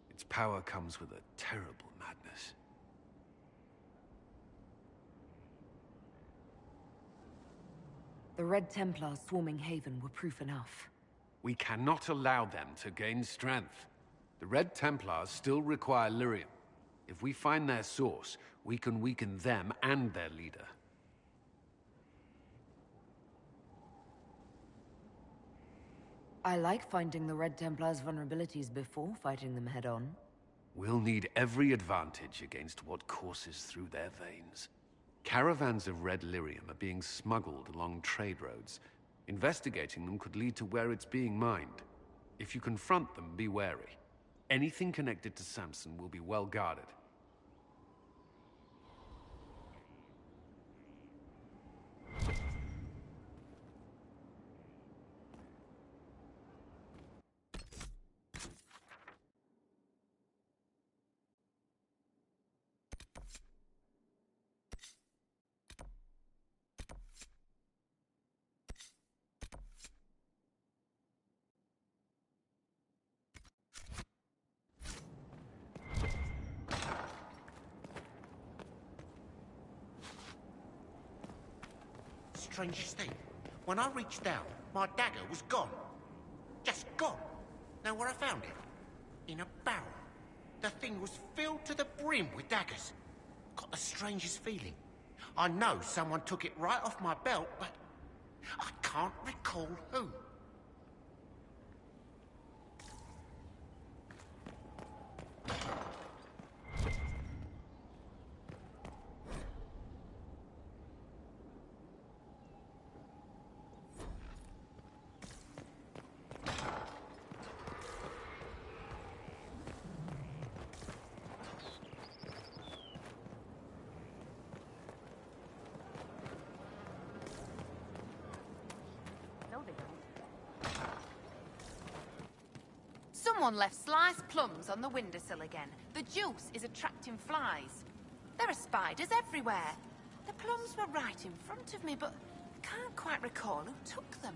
Its power comes with a terrible madness. The Red Templars swarming Haven were proof enough. We cannot allow them to gain strength. The Red Templars still require lyrium. If we find their source, we can weaken them and their leader. I like finding the Red Templars' vulnerabilities before fighting them head-on. We'll need every advantage against what courses through their veins. Caravans of red lyrium are being smuggled along trade roads. Investigating them could lead to where it's being mined. If you confront them, be wary. Anything connected to Samson will be well guarded. Strangest thing, when I reached down, my dagger was gone. Just gone. Know where I found it? In a barrel. The thing was filled to the brim with daggers. Got the strangest feeling. I know someone took it right off my belt, but I can't recall who. Someone left sliced plums on the windowsill again. The juice is attracting flies. There are spiders everywhere. The plums were right in front of me, but I can't quite recall who took them.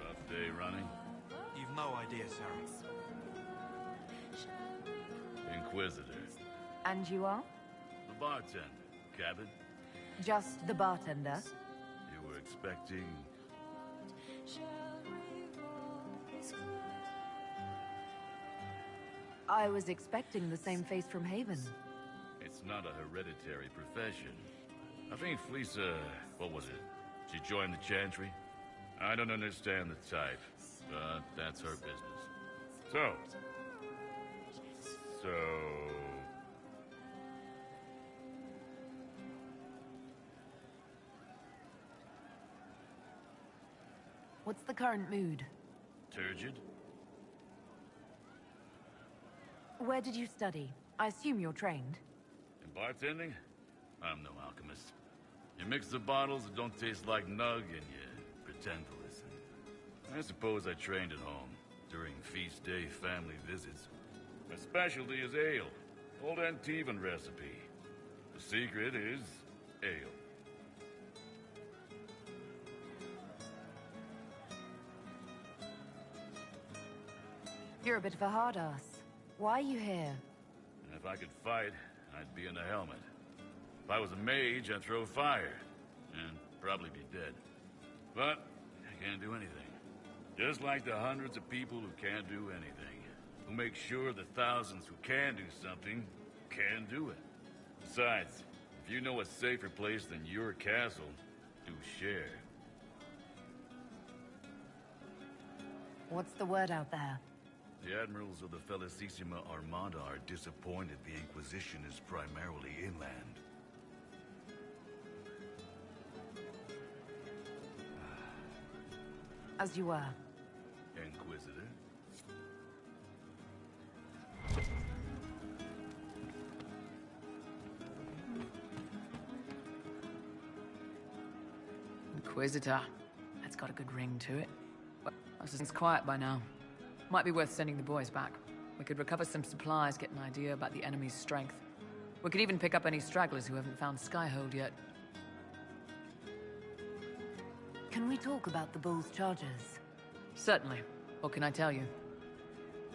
Rough day running? You've no idea, Sarah. Inquisitor. And you are? The bartender. Cabin? Just the bartender? You were expecting... I was expecting the same face from Haven. It's not a hereditary profession. I think Fleesa... what was it? She joined the Chantry? I don't understand the type, but that's her business. So... What's the current mood? Turgid? Where did you study? I assume you're trained. In bartending? I'm no alchemist. You mix the bottles that don't taste like nug and you pretend to listen. I suppose I trained at home, during feast day family visits. My specialty is ale. Old Antivan recipe. The secret is ale. You're a bit of a hard ass. Why are you here? If I could fight, I'd be in a helmet. If I was a mage, I'd throw fire. And probably be dead. But I can't do anything. Just like the hundreds of people who can't do anything. Who make sure the thousands who can do something can do it. Besides, if you know a safer place than your castle, do share. What's the word out there? The admirals of the Felicissima Armada are disappointed the Inquisition is primarily inland. As you were. Inquisitor? Inquisitor. That's got a good ring to it. But it's quiet by now. Might be worth sending the boys back. We could recover some supplies, get an idea about the enemy's strength. We could even pick up any stragglers who haven't found Skyhold yet. Can we talk about the Bull's charges? Certainly. What can I tell you?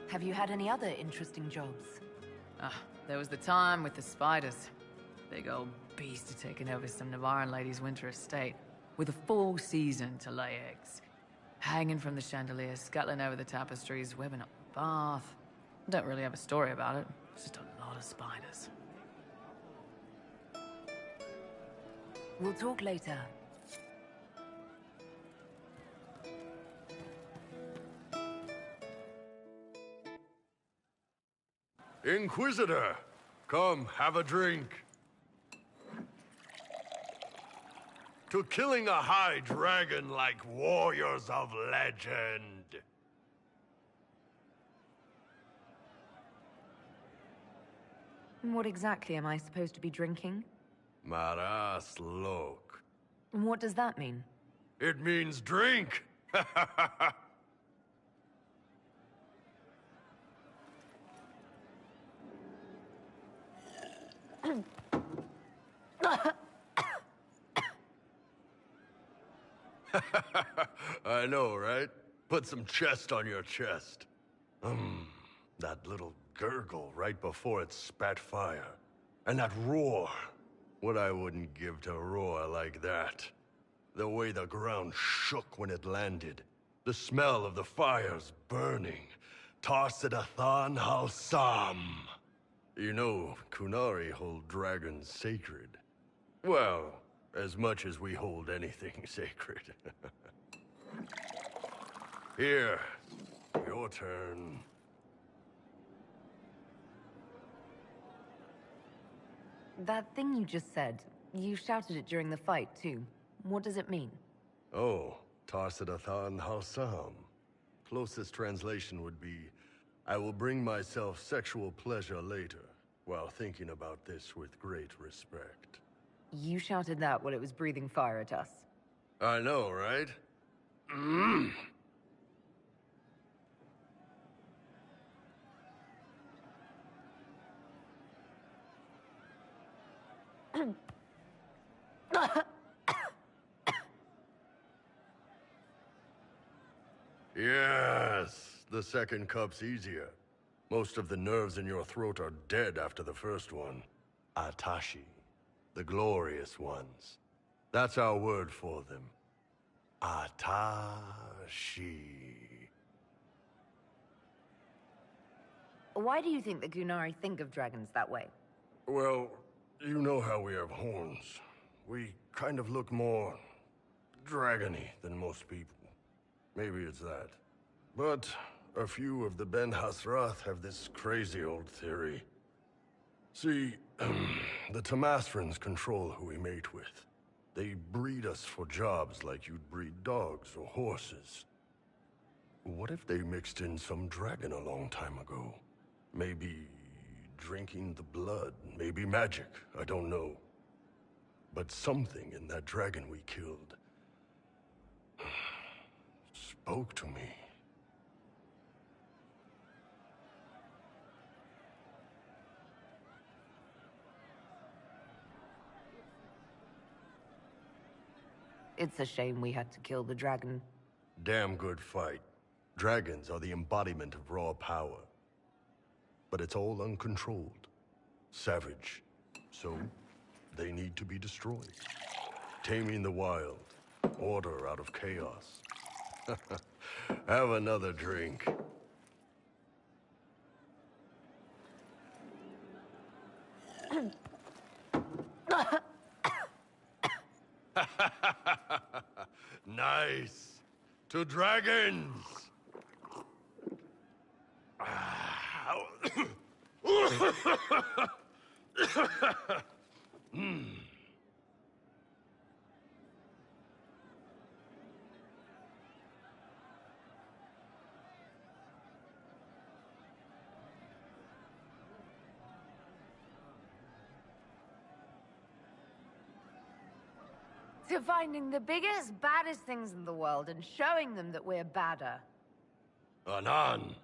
Have you had any other interesting jobs? There was the time with the spiders. Big old beast had taken over some Navarran lady's winter estate, with a full season to lay eggs. Hanging from the chandelier, scuttling over the tapestries, webbing up the bath. Don't really have a story about it. It's just a lot of spiders. We'll talk later. Inquisitor, come, have a drink. To killing a high dragon like warriors of legend. What exactly am I supposed to be drinking? Maras lok. What does that mean? It means drink! I know, right? Put some chest on your chest. That little gurgle right before it spat fire. And that roar. What I wouldn't give to roar like that. The way the ground shook when it landed. The smell of the fires burning. Tarsidathan Halsam. You know, Kunari hold dragons sacred. Well, as much as we hold anything sacred. Here, your turn. That thing you just said, you shouted it during the fight, too. What does it mean? Oh, Tarsidathan Halsam. Closest translation would be, I will bring myself sexual pleasure later, while thinking about this with great respect. You shouted that while it was breathing fire at us. I know, right? Yes, the second cup's easier. Most of the nerves in your throat are dead after the first one. Atashi, the glorious ones. That's our word for them. Atashi. Why do you think the Gunari think of dragons that way? Well, you know how we have horns. We kind of look more dragony than most people. Maybe it's that. But a few of the Ben Hasrath have this crazy old theory. See, the Tamasrans control who we mate with. They breed us for jobs like you'd breed dogs or horses. What if they mixed in some dragon a long time ago? Maybe drinking the blood, maybe magic, I don't know. But something in that dragon we killed spoke to me. It's a shame we had to kill the dragon. Damn good fight. Dragons are the embodiment of raw power. But it's all uncontrolled. Savage. So, they need to be destroyed. Taming the wild. Order out of chaos. Have another drink. Nice. To dragons. To finding the biggest, baddest things in the world and showing them that we're badder. Anan!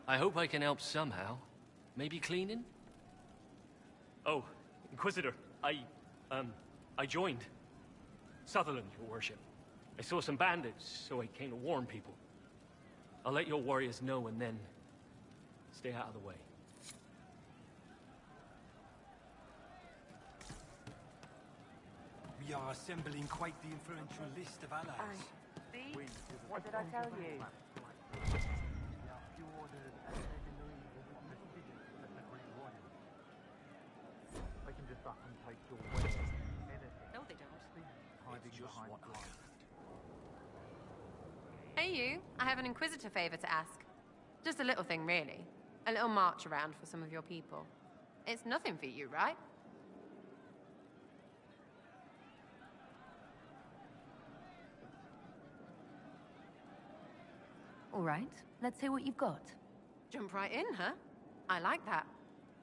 I hope I can help somehow. Maybe cleaning? Oh, Inquisitor, I joined. Sutherland, your worship. I saw some bandits, so I came to warn people. I'll let your warriors know and then stay out of the way. We are assembling quite the influential list of allies. See? What did I tell you? No, they don't. Hey you, I have an Inquisitor favor to ask. Just a little thing, really. A little march around for some of your people. It's nothing for you, right? All right, let's hear what you've got. Jump right in, huh? I like that.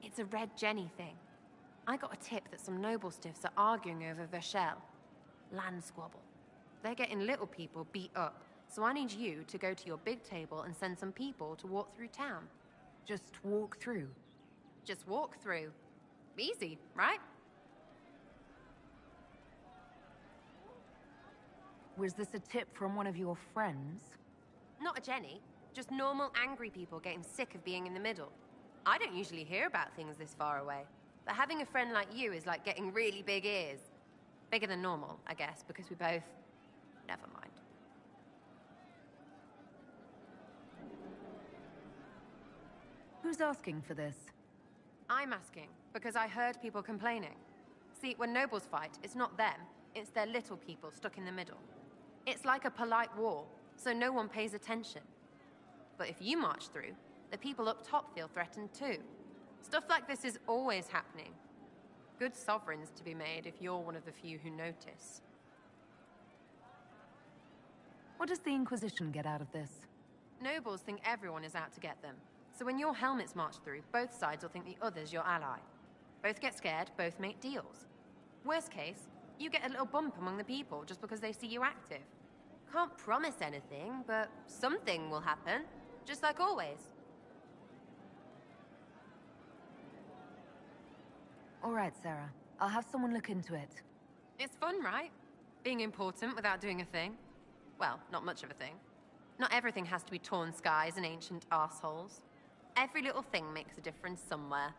It's a Red Jenny thing. I got a tip that some noble stiffs are arguing over Verschel. Land squabble. They're getting little people beat up, so I need you to go to your big table and send some people to walk through town. Just walk through? Just walk through. Easy, right? Was this a tip from one of your friends? Not a Jenny. Just normal angry people getting sick of being in the middle. I don't usually hear about things this far away. But having a friend like you is like getting really big ears. Bigger than normal, I guess, because we both... Never mind. Who's asking for this? I'm asking, because I heard people complaining. See, when nobles fight, it's not them, it's their little people stuck in the middle. It's like a polite war, so no one pays attention. But if you march through, the people up top feel threatened too. Stuff like this is always happening. Good sovereigns to be made if you're one of the few who notice. What does the Inquisition get out of this? Nobles think everyone is out to get them. So when your helmets march through, both sides will think the other's your ally. Both get scared, both make deals. Worst case, you get a little bump among the people just because they see you active. Can't promise anything, but something will happen. Just like always. All right, Sarah. I'll have someone look into it. It's fun, right? Being important without doing a thing. Well, not much of a thing. Not everything has to be torn skies and ancient arseholes. Every little thing makes a difference somewhere.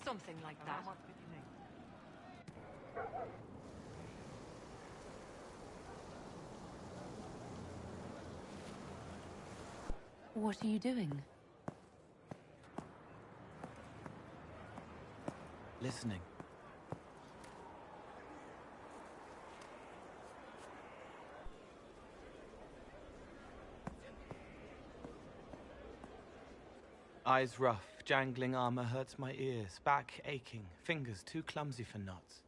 Something like that. What are you doing? Listening. Eyes rough, jangling armor hurts my ears, back aching, fingers too clumsy for knots.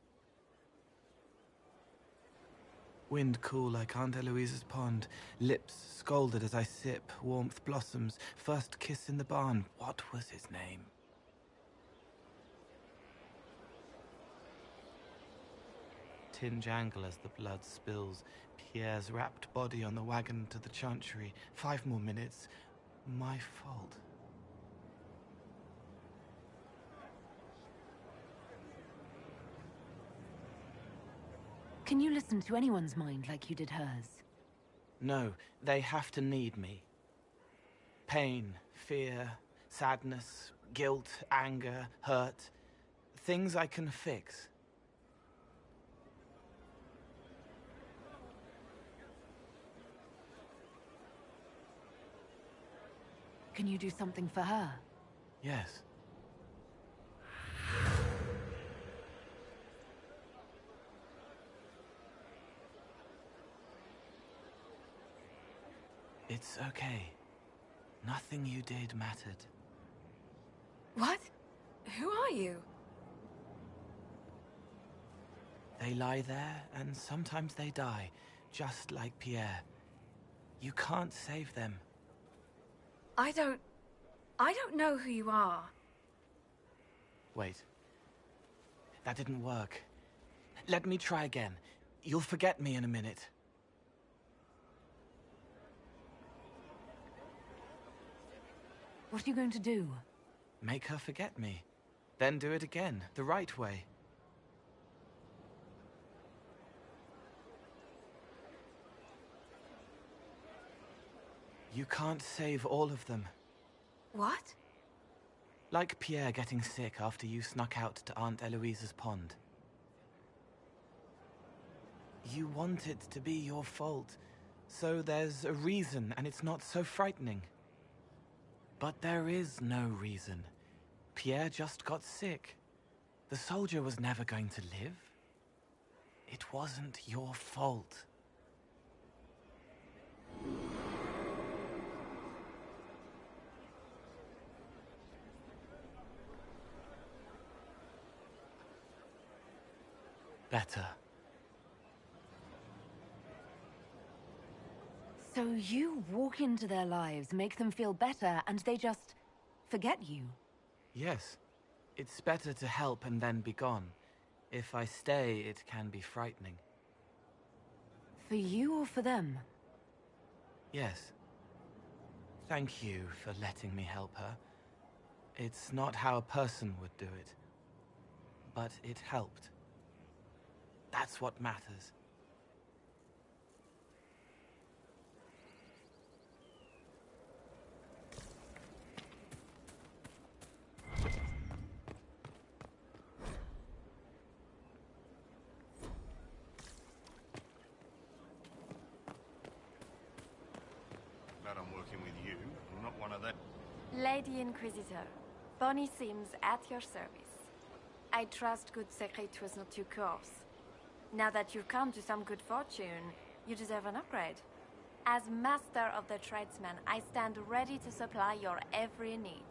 Wind cool like Aunt Eloise's pond, lips scalded as I sip, warmth blossoms, first kiss in the barn. What was his name? Tin jangle as the blood spills, Pierre's wrapped body on the wagon to the chantry. 5 more minutes. My fault. Can you listen to anyone's mind like you did hers? No, they have to need me. Pain, fear, sadness, guilt, anger, hurt. Things I can fix. Can you do something for her? Yes. It's okay. Nothing you did mattered. What? Who are you? They lie there, and sometimes they die, just like Pierre. You can't save them. I don't know who you are. Wait. That didn't work. Let me try again. You'll forget me in a minute. What are you going to do? Make her forget me. Then do it again, the right way. You can't save all of them. What? Like Pierre getting sick after you snuck out to Aunt Eloise's pond. You want it to be your fault, so there's a reason and it's not so frightening. But there is no reason. Pierre just got sick. The soldier was never going to live. It wasn't your fault. Better. So you walk into their lives, make them feel better, and they just forget you? Yes. It's better to help and then be gone. If I stay, it can be frightening. For you or for them? Yes. Thank you for letting me help her. It's not how a person would do it. But it helped. That's what matters. Glad I'm working with you, I'm not one of them. Lady Inquisitor, Bonnie Sims at your service. I trust good secret was not your course. Now that you've come to some good fortune, you deserve an upgrade. As master of the tradesman, I stand ready to supply your every need.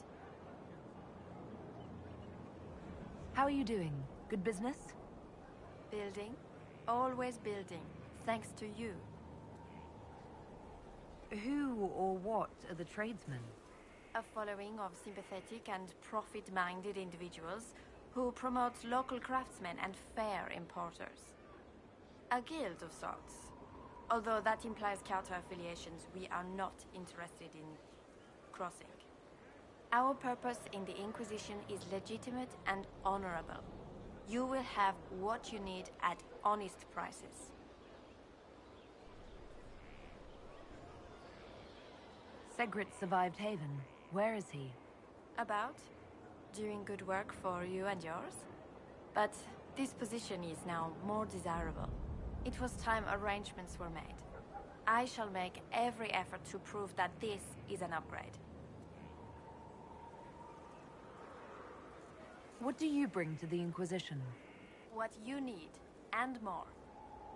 How are you doing? Good business? Building. Always building. Thanks to you. Who or what are the tradesmen? A following of sympathetic and profit-minded individuals who promote local craftsmen and fair importers. A guild of sorts. Although that implies counter-affiliations we are not interested in crossing. Our purpose in the Inquisition is legitimate and honorable. You will have what you need at honest prices. Segrit survived Haven. Where is he? About? Doing good work for you and yours? But this position is now more desirable. It was time arrangements were made. I shall make every effort to prove that this is an upgrade. What do you bring to the Inquisition? What you need, and more.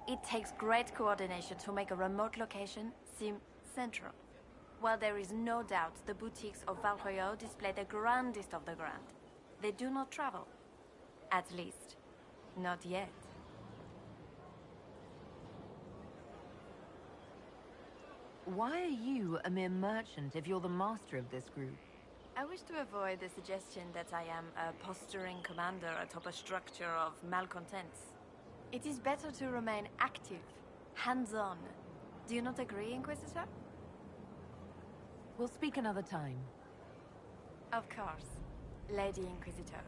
It takes great coordination to make a remote location seem central. While there is no doubt the boutiques of Valroyo display the grandest of the grand, they do not travel. At least, not yet. Why are you a mere merchant if you're the master of this group? I wish to avoid the suggestion that I am a posturing commander atop a structure of malcontents. It is better to remain active, hands-on. Do you not agree, Inquisitor? We'll speak another time. Of course, Lady Inquisitor.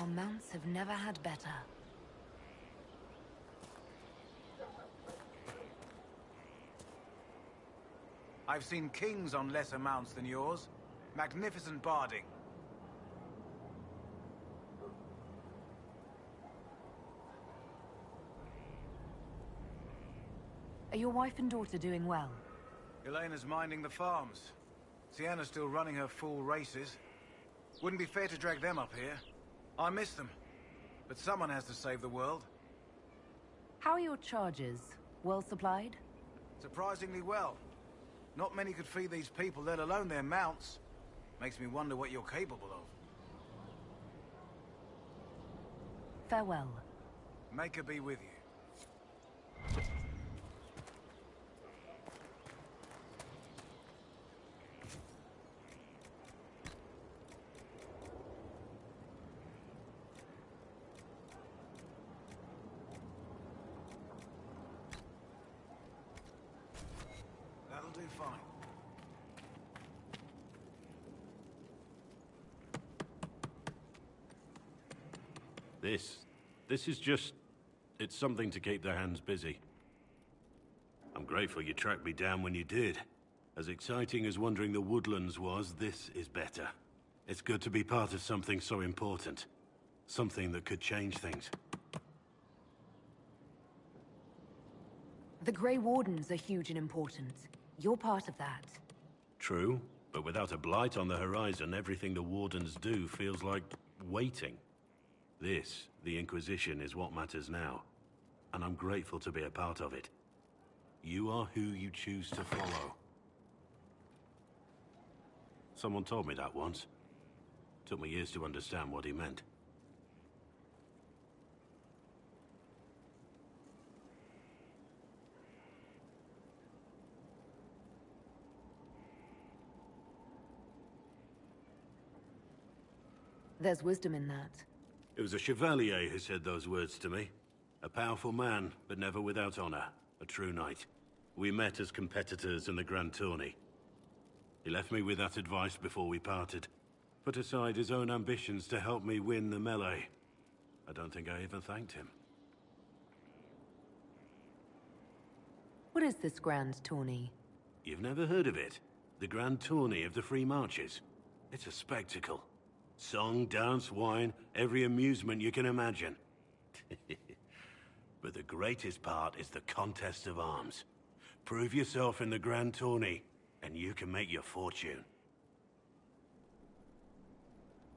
Our mounts have never had better. I've seen kings on lesser mounts than yours. Magnificent barding. Are your wife and daughter doing well? Elena's minding the farms. Sienna's still running her full races. Wouldn't be fair to drag them up here. I miss them. But someone has to save the world. How are your chargers? Well supplied? Surprisingly well. Not many could feed these people, let alone their mounts. Makes me wonder what you're capable of. Farewell. Make her be with you. That'll do fine. This is just... it's something to keep their hands busy. I'm grateful you tracked me down when you did. As exciting as wandering the woodlands was, this is better. It's good to be part of something so important. Something that could change things. The Grey Wardens are huge and important. You're part of that. True, but without a blight on the horizon, everything the Wardens do feels like waiting. This, the Inquisition, is what matters now. And I'm grateful to be a part of it. You are who you choose to follow. Someone told me that once. Took me years to understand what he meant. There's wisdom in that. It was a Chevalier who said those words to me. A powerful man, but never without honor. A true knight. We met as competitors in the Grand Tourney. He left me with that advice before we parted. Put aside his own ambitions to help me win the melee. I don't think I even thanked him. What is this Grand Tourney? You've never heard of it? The Grand Tourney of the Free Marches. It's a spectacle. Song, dance, wine, every amusement you can imagine. But the greatest part is the contest of arms. Prove yourself in the Grand Tourney, and you can make your fortune.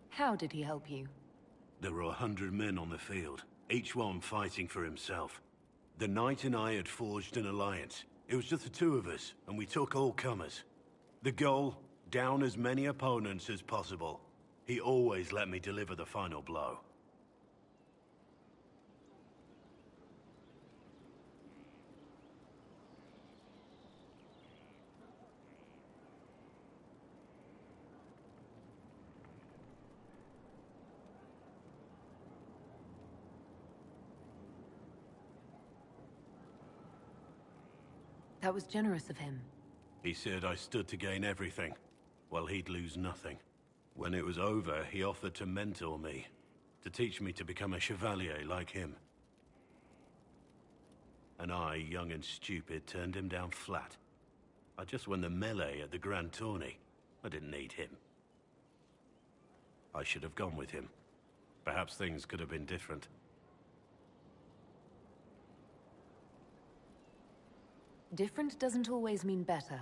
How did he help you? There were 100 men on the field, each one fighting for himself. The knight and I had forged an alliance. It was just the two of us, and we took all comers. The goal, down as many opponents as possible. He always let me deliver the final blow. That was generous of him. He said I stood to gain everything, while he'd lose nothing. When it was over, he offered to mentor me, to teach me to become a Chevalier like him. And I, young and stupid, turned him down flat. I just won the melee at the Grand Tourney. I didn't need him. I should have gone with him. Perhaps things could have been different. Different doesn't always mean better.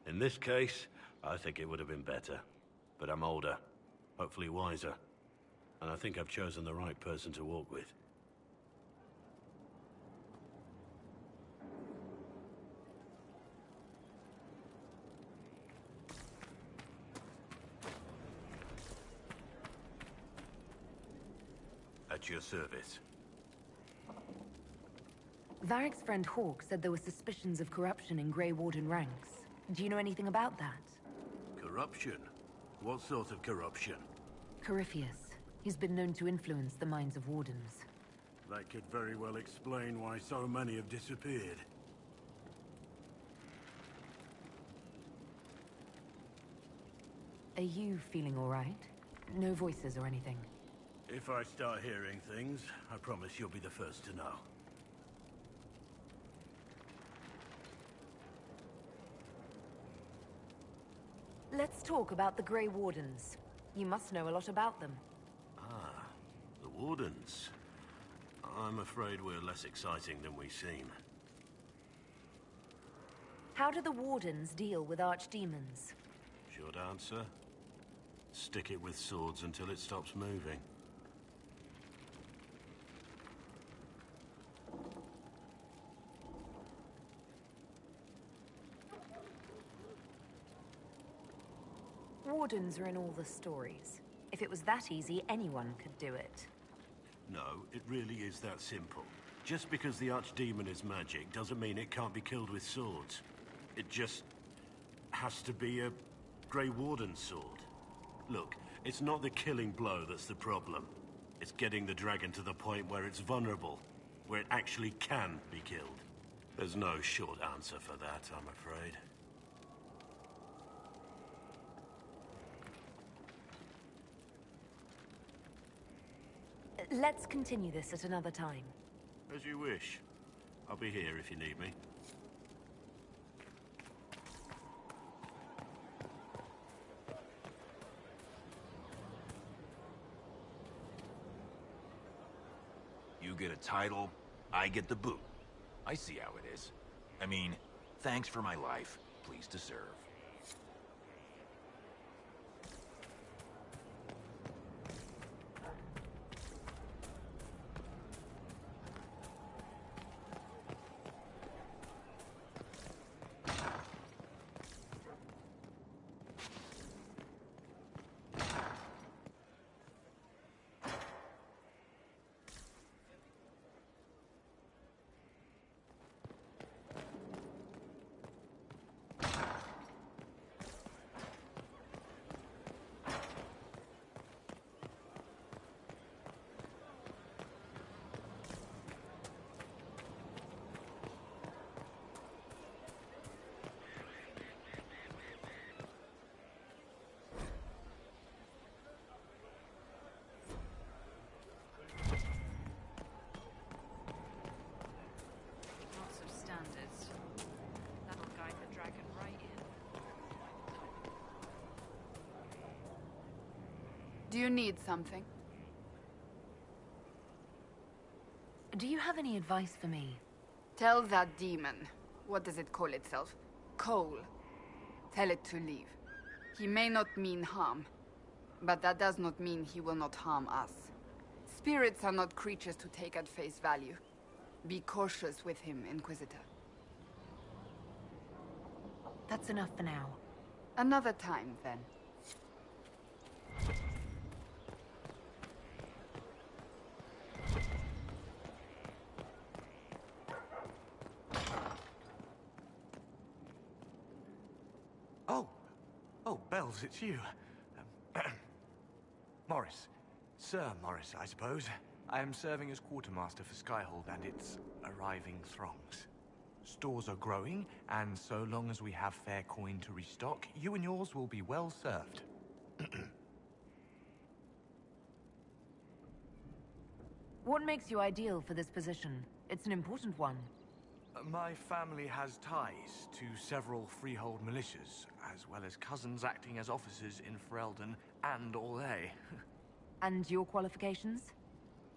In this case, I think it would have been better. But I'm older, hopefully wiser. And I think I've chosen the right person to walk with. At your service. Varric's friend Hawke said there were suspicions of corruption in Grey Warden ranks. Do you know anything about that? Corruption? What sort of corruption? Corypheus. He's been known to influence the minds of Wardens. That could very well explain why so many have disappeared. Are you feeling all right? No voices or anything? If I start hearing things, I promise you'll be the first to know. Let's talk about the Grey Wardens. You must know a lot about them. Ah, the Wardens. I'm afraid we're less exciting than we seem. How do the Wardens deal with archdemons? Short answer? Stick it with swords until it stops moving. Wardens are in all the stories. If it was that easy, anyone could do it. No, it really is that simple. Just because the archdemon is magic doesn't mean it can't be killed with swords. It just has to be a Grey Warden sword. Look, it's not the killing blow that's the problem. It's getting the dragon to the point where it's vulnerable, where it actually can be killed. There's no short answer for that, I'm afraid. Let's continue this at another time. As you wish. I'll be here if you need me. You get a title, I get the boot. I see how it is. I mean, thanks for my life. Pleased to serve. Do you need something? Do you have any advice for me? Tell that demon. What does it call itself? Cole. Tell it to leave. He may not mean harm, but that does not mean he will not harm us. Spirits are not creatures to take at face value. Be cautious with him, Inquisitor. That's enough for now. Another time, then. Oh, Bells, it's you. Morris. Sir Morris, I suppose. I am serving as quartermaster for Skyhold and its arriving throngs. Stores are growing, and so long as we have fair coin to restock, you and yours will be well served. What makes you ideal for this position? It's an important one. My family has ties to several freehold militias, as well as cousins acting as officers in Ferelden and Orlais. And your qualifications?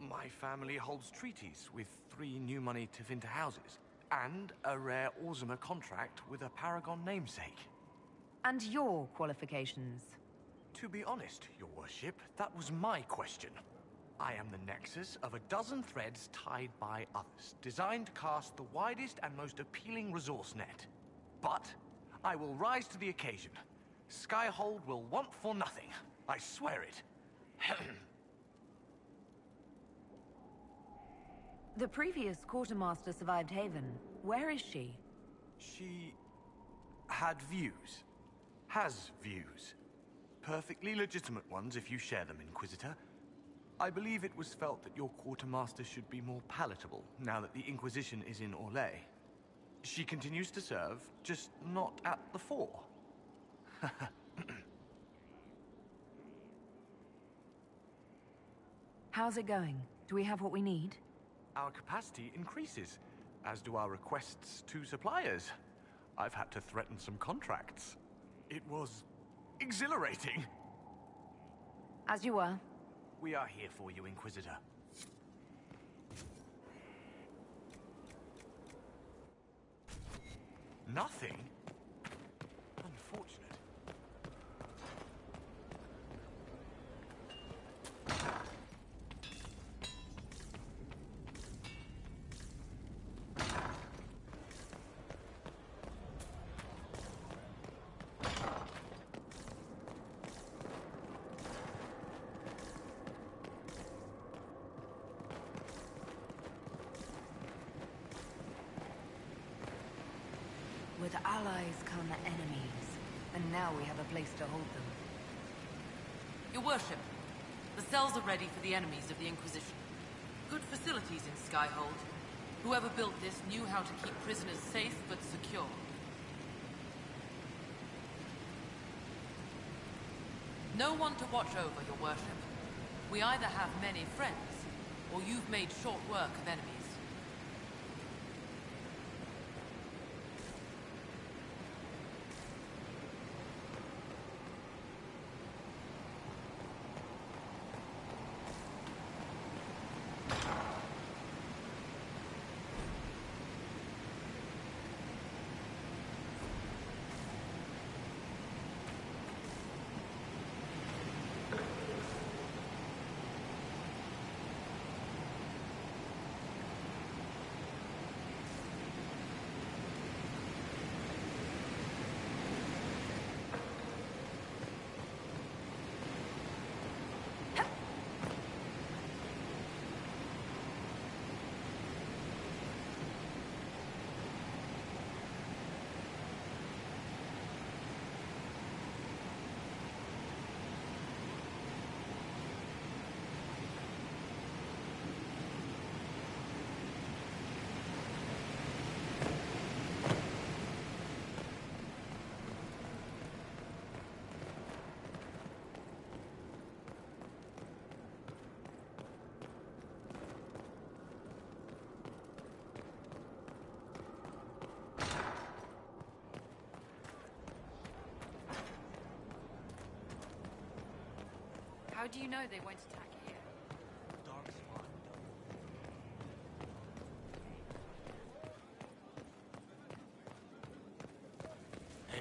My family holds treaties with 3 new money Tevinter houses, and a rare Orzuma contract with a Paragon namesake. And your qualifications? To be honest, your worship, that was my question. I am the nexus of a dozen threads tied by others, designed to cast the widest and most appealing resource net. But I will rise to the occasion. Skyhold will want for nothing. I swear it. The previous quartermaster survived Haven. Where is she? She had views. Has views. Perfectly legitimate ones if you share them, Inquisitor. I believe it was felt that your quartermaster should be more palatable now that the Inquisition is in Orlais. She continues to serve, just not at the fore. How's it going? Do we have what we need? Our capacity increases, as do our requests to suppliers. I've had to threaten some contracts. It was exhilarating. As you were. We are here for you, Inquisitor. Nothing? Unfortunate. With allies come enemies, and now we have a place to hold them. Your worship, the cells are ready for the enemies of the Inquisition. Good facilities in Skyhold. Whoever built this knew how to keep prisoners safe but secure. No one to watch over, your worship. We either have many friends, or you've made short work of enemies. How do you know they won't attack here?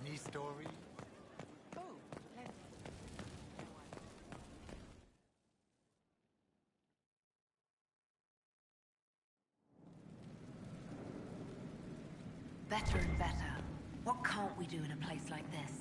Any story? Oh, plenty. Better and better. What can't we do in a place like this?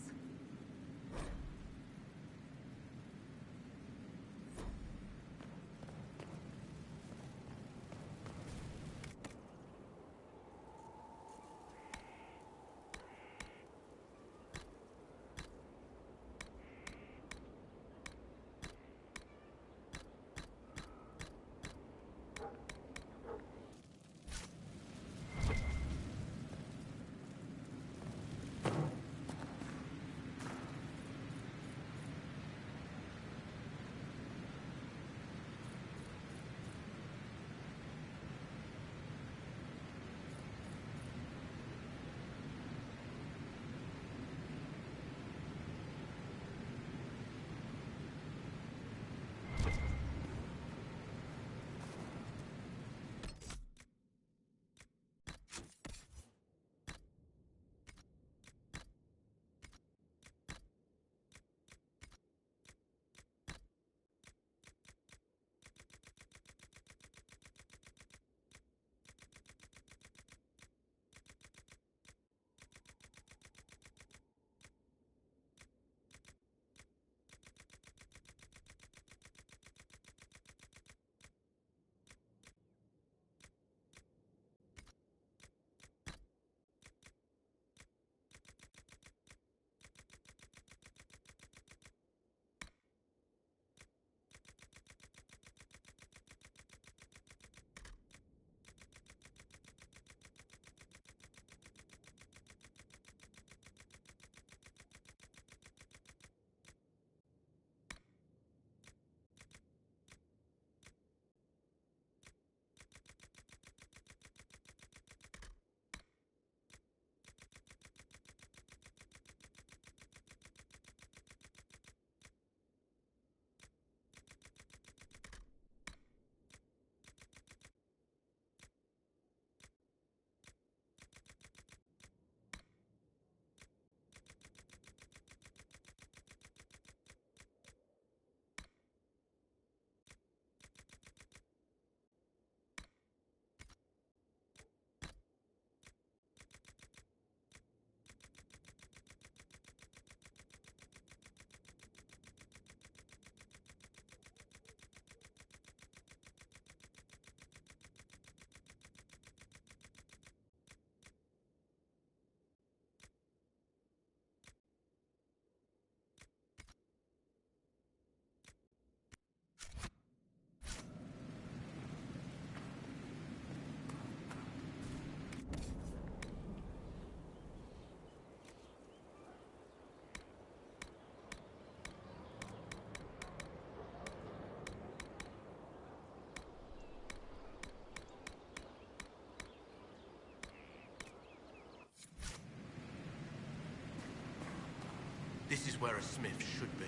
where a smith should be.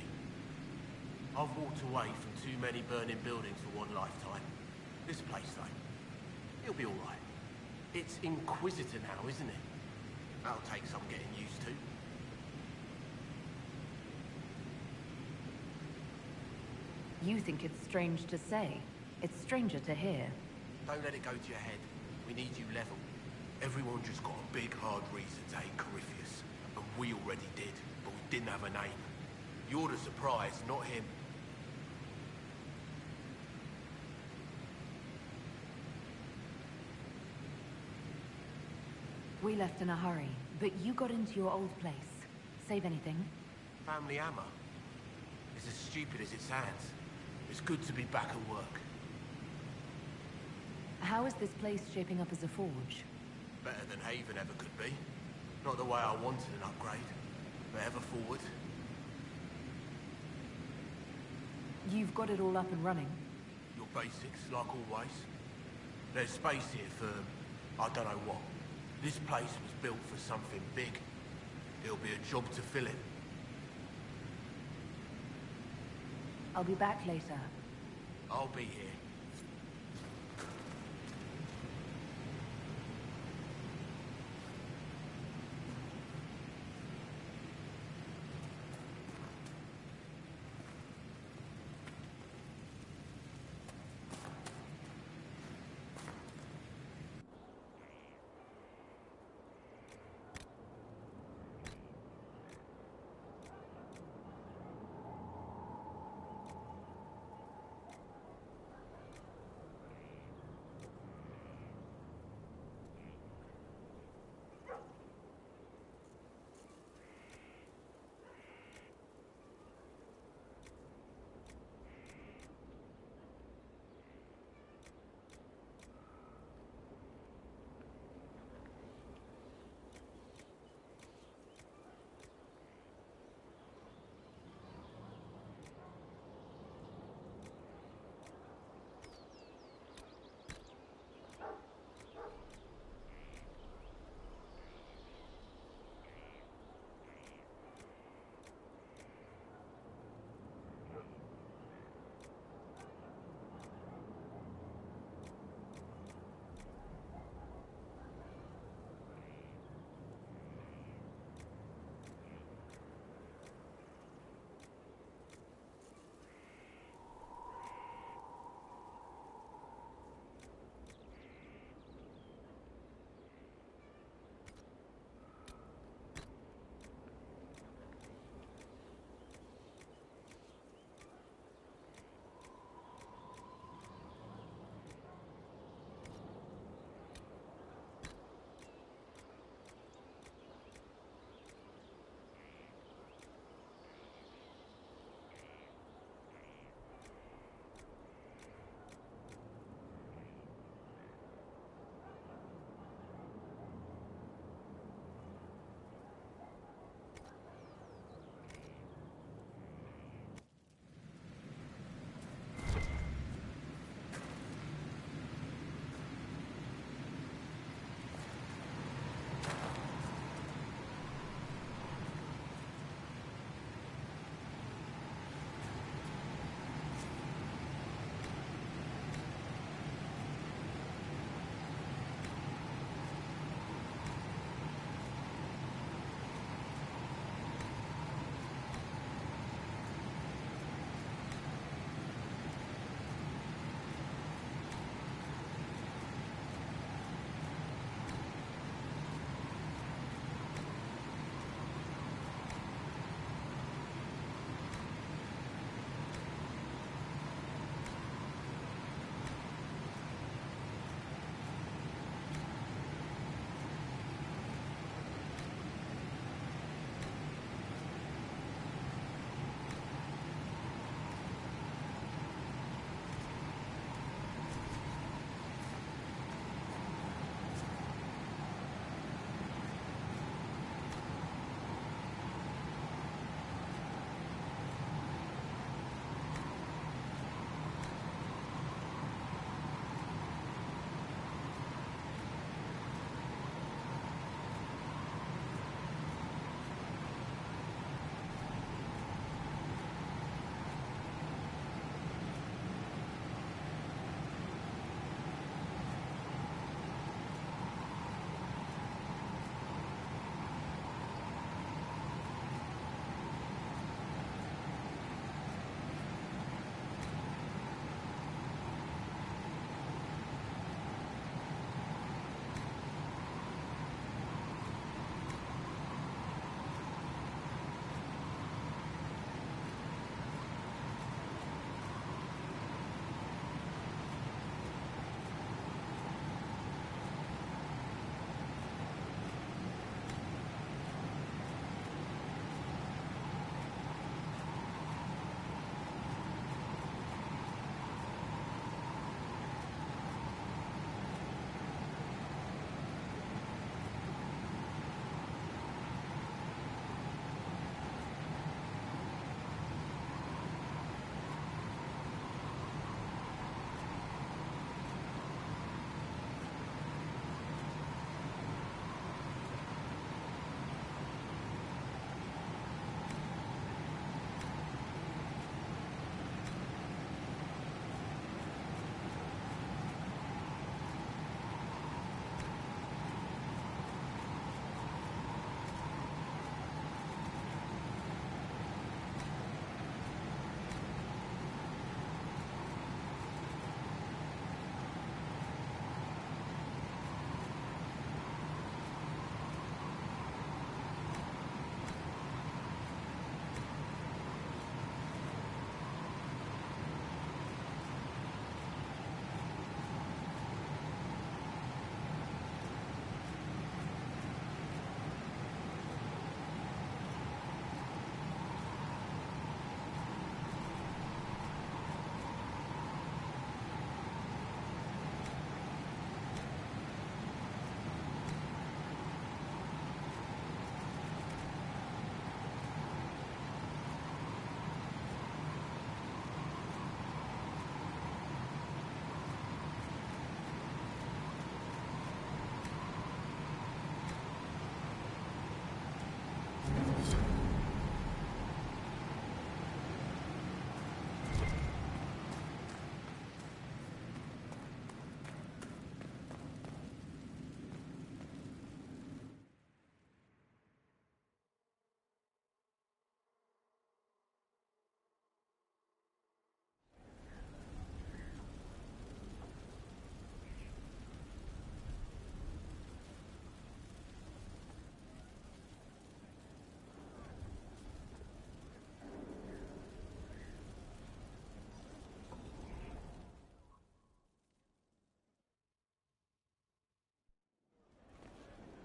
I've walked away from too many burning buildings for one lifetime. This place, though, it'll be all right. It's Inquisitor now, isn't it? That'll take some getting used to. You think it's strange to say. It's stranger to hear. Don't let it go to your head. We need you level. Everyone just got a big, hard reason to hate Corypheus. And we already did, but we didn't have a name. You're the surprise, not him. We left in a hurry, but you got into your old place. Save anything? Family hammer. It's as stupid as it sounds. It's good to be back at work. How is this place shaping up as a forge? Better than Haven ever could be. Not the way I wanted an upgrade, but ever forward. You've got it all up and running. Your basics, like always. There's space here for, I don't know what. This place was built for something big. It'll be a job to fill it. I'll be back later. I'll be here.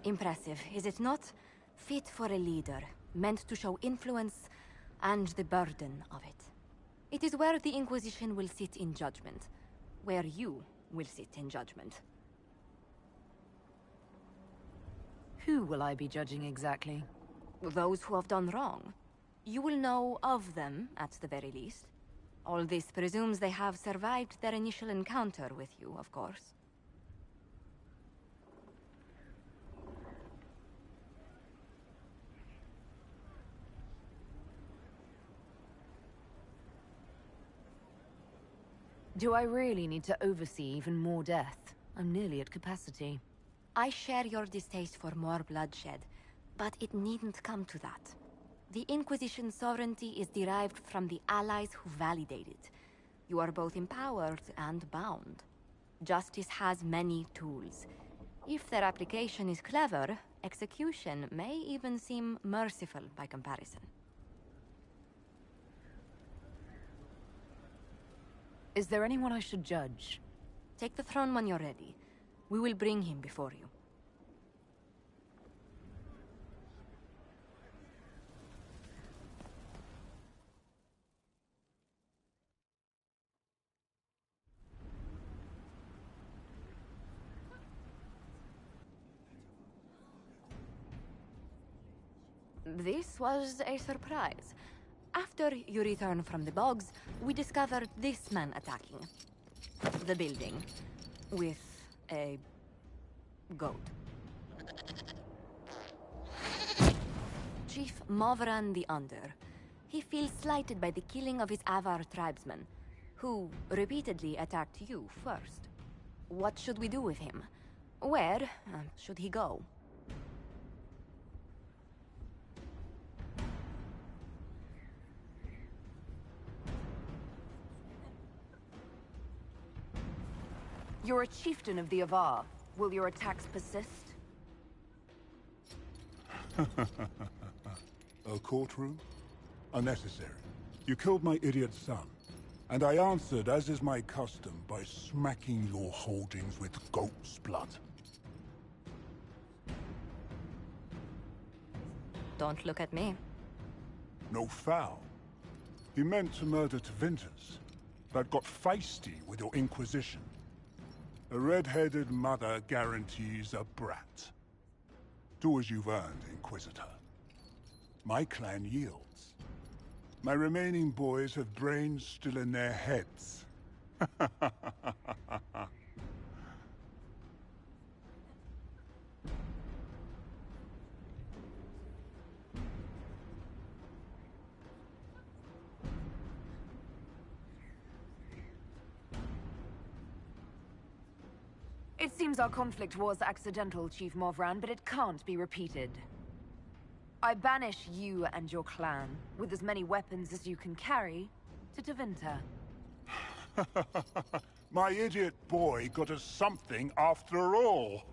Impressive, is it not? Fit for a leader, meant to show influence and the burden of it. It is where the Inquisition will sit in judgment. Where you will sit in judgment. Who will I be judging exactly? Those who have done wrong. You will know of them, at the very least. All this presumes they have survived their initial encounter with you, of course. Do I really need to oversee even more death? I'm nearly at capacity. I share your distaste for more bloodshed, but it needn't come to that. The Inquisition's sovereignty is derived from the allies who validate it. You are both empowered and bound. Justice has many tools. If their application is clever, execution may even seem merciful by comparison. Is there anyone I should judge? Take the throne when you're ready. We will bring him before you. This was a surprise. After you return from the bogs, we discovered this man attacking the building with a goat. Chief Movran the Under. He feels slighted by the killing of his Avar tribesmen, who repeatedly attacked you first. What should we do with him? Where should he go? You're a chieftain of the Avar. Will your attacks persist? A courtroom? Unnecessary. You killed my idiot son, and I answered, as is my custom, by smacking your holdings with goat's blood. Don't look at me. No foul. He meant to murder Tevinters, but got feisty with your Inquisition. A red-headed mother guarantees a brat. Do as you've earned, Inquisitor. My clan yields. My remaining boys have brains still in their heads. It seems our conflict was accidental, Chief Movran, but it can't be repeated. I banish you and your clan, with as many weapons as you can carry, to Tevinter. My idiot boy got us something after all.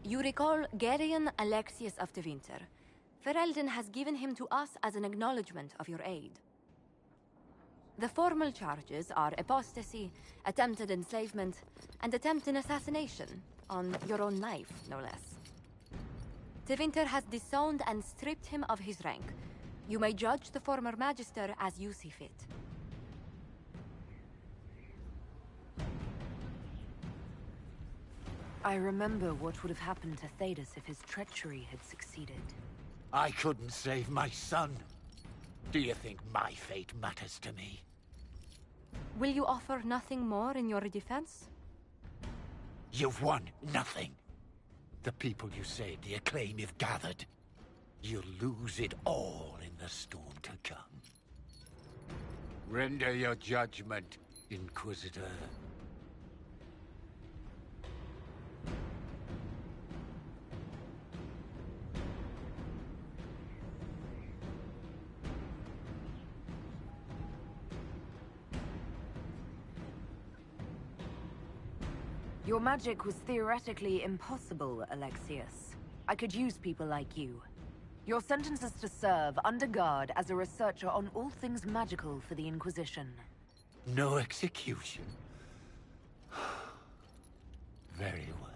You recall Gerion Alexius of Tevinter. Ferelden has given him to us as an acknowledgement of your aid. The formal charges are apostasy, attempted enslavement, and attempted assassination on your own life, no less. Tevinter has disowned and stripped him of his rank. You may judge the former Magister as you see fit. I remember what would have happened to Thedas if his treachery had succeeded. I couldn't save my son. Do you think my fate matters to me? Will you offer nothing more in your defense? You've won nothing. The people you saved, the acclaim you've gathered. You'll lose it all in the storm to come. Render your judgment, Inquisitor. Your magic was theoretically impossible, Alexius. I could use people like you. Your sentence is to serve under guard as a researcher on all things magical for the Inquisition. No execution. Very well.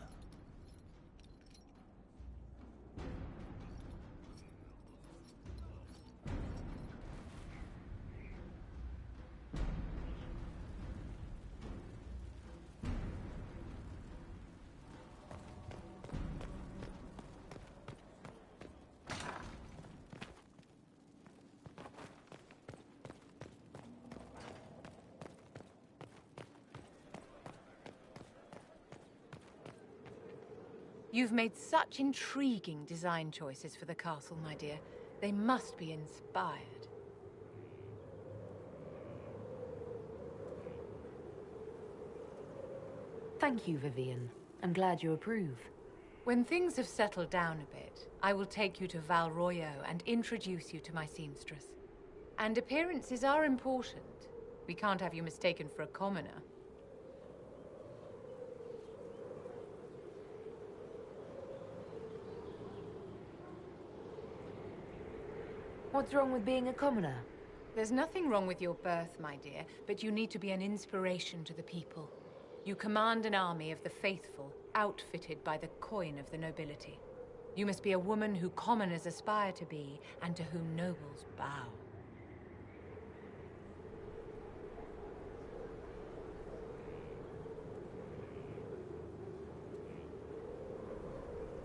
You've made such intriguing design choices for the castle, my dear. They must be inspired. Thank you, Vivian. I'm glad you approve. When things have settled down a bit, I will take you to Val Royo and introduce you to my seamstress. And appearances are important. We can't have you mistaken for a commoner. What's wrong with being a commoner? There's nothing wrong with your birth, my dear, but you need to be an inspiration to the people. You command an army of the faithful, outfitted by the coin of the nobility. You must be a woman who commoners aspire to be, and to whom nobles bow.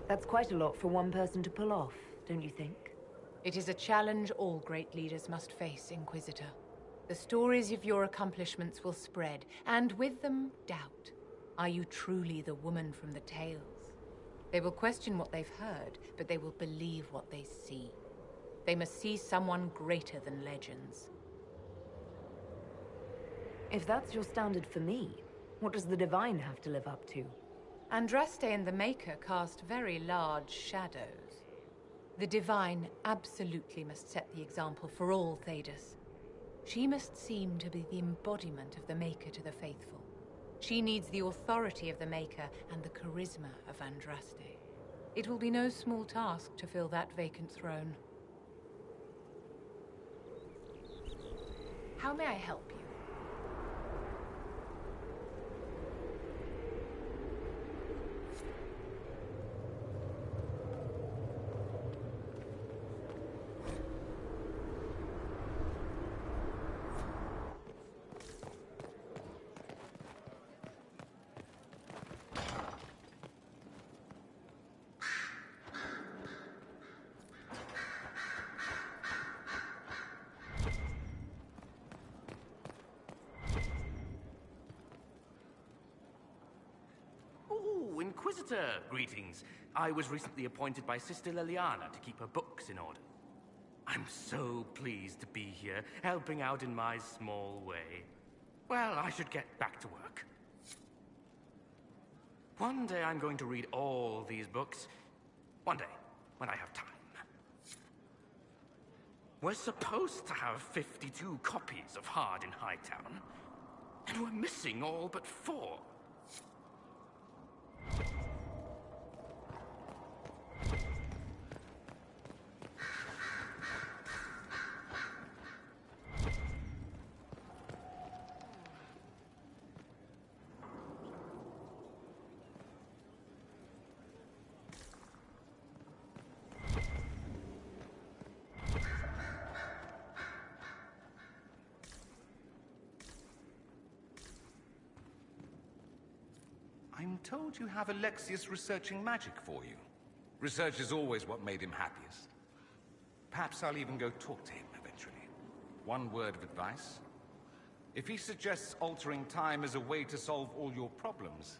That's quite a lot for one person to pull off, don't you think? It is a challenge all great leaders must face, Inquisitor. The stories of your accomplishments will spread, and with them, doubt. Are you truly the woman from the tales? They will question what they've heard, but they will believe what they see. They must see someone greater than legends. If that's your standard for me, what does the Divine have to live up to? Andraste and the Maker cast very large shadows. The Divine absolutely must set the example for all Thedas. She must seem to be the embodiment of the Maker to the faithful. She needs the authority of the Maker and the charisma of Andraste. It will be no small task to fill that vacant throne. How may I help you? Inquisitor, greetings. I was recently appointed by Sister Liliana to keep her books in order. I'm so pleased to be here, helping out in my small way. Well, I should get back to work. One day I'm going to read all these books. One day, when I have time. We're supposed to have 52 copies of Hard in Hightown, and we're missing all but 4. I'm told you have Alexius researching magic for you. Research is always what made him happiest. Perhaps I'll even go talk to him eventually. One word of advice. If he suggests altering time as a way to solve all your problems,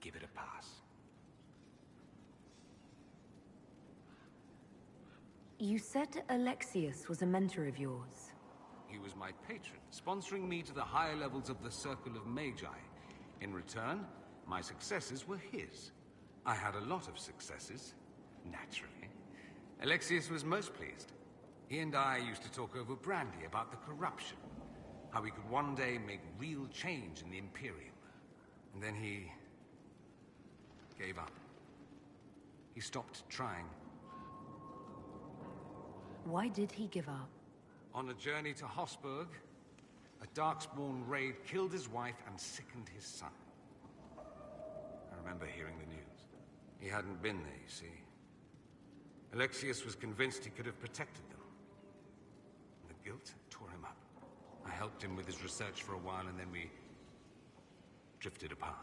give it a pass. You said Alexius was a mentor of yours. He was my patron, sponsoring me to the higher levels of the Circle of Magi. In return, my successes were his. I had a lot of successes, naturally. Alexius was most pleased. He and I used to talk over brandy about the corruption, how we could one day make real change in the Imperium. And then he Gave up. He stopped trying. Why did he give up? On a journey to Hossberg, a Darkspawn raid killed his wife and sickened his son. I remember hearing the news. He hadn't been there, you see. Alexius was convinced he could have protected them. The guilt tore him up. I helped him with his research for a while, and then we drifted apart.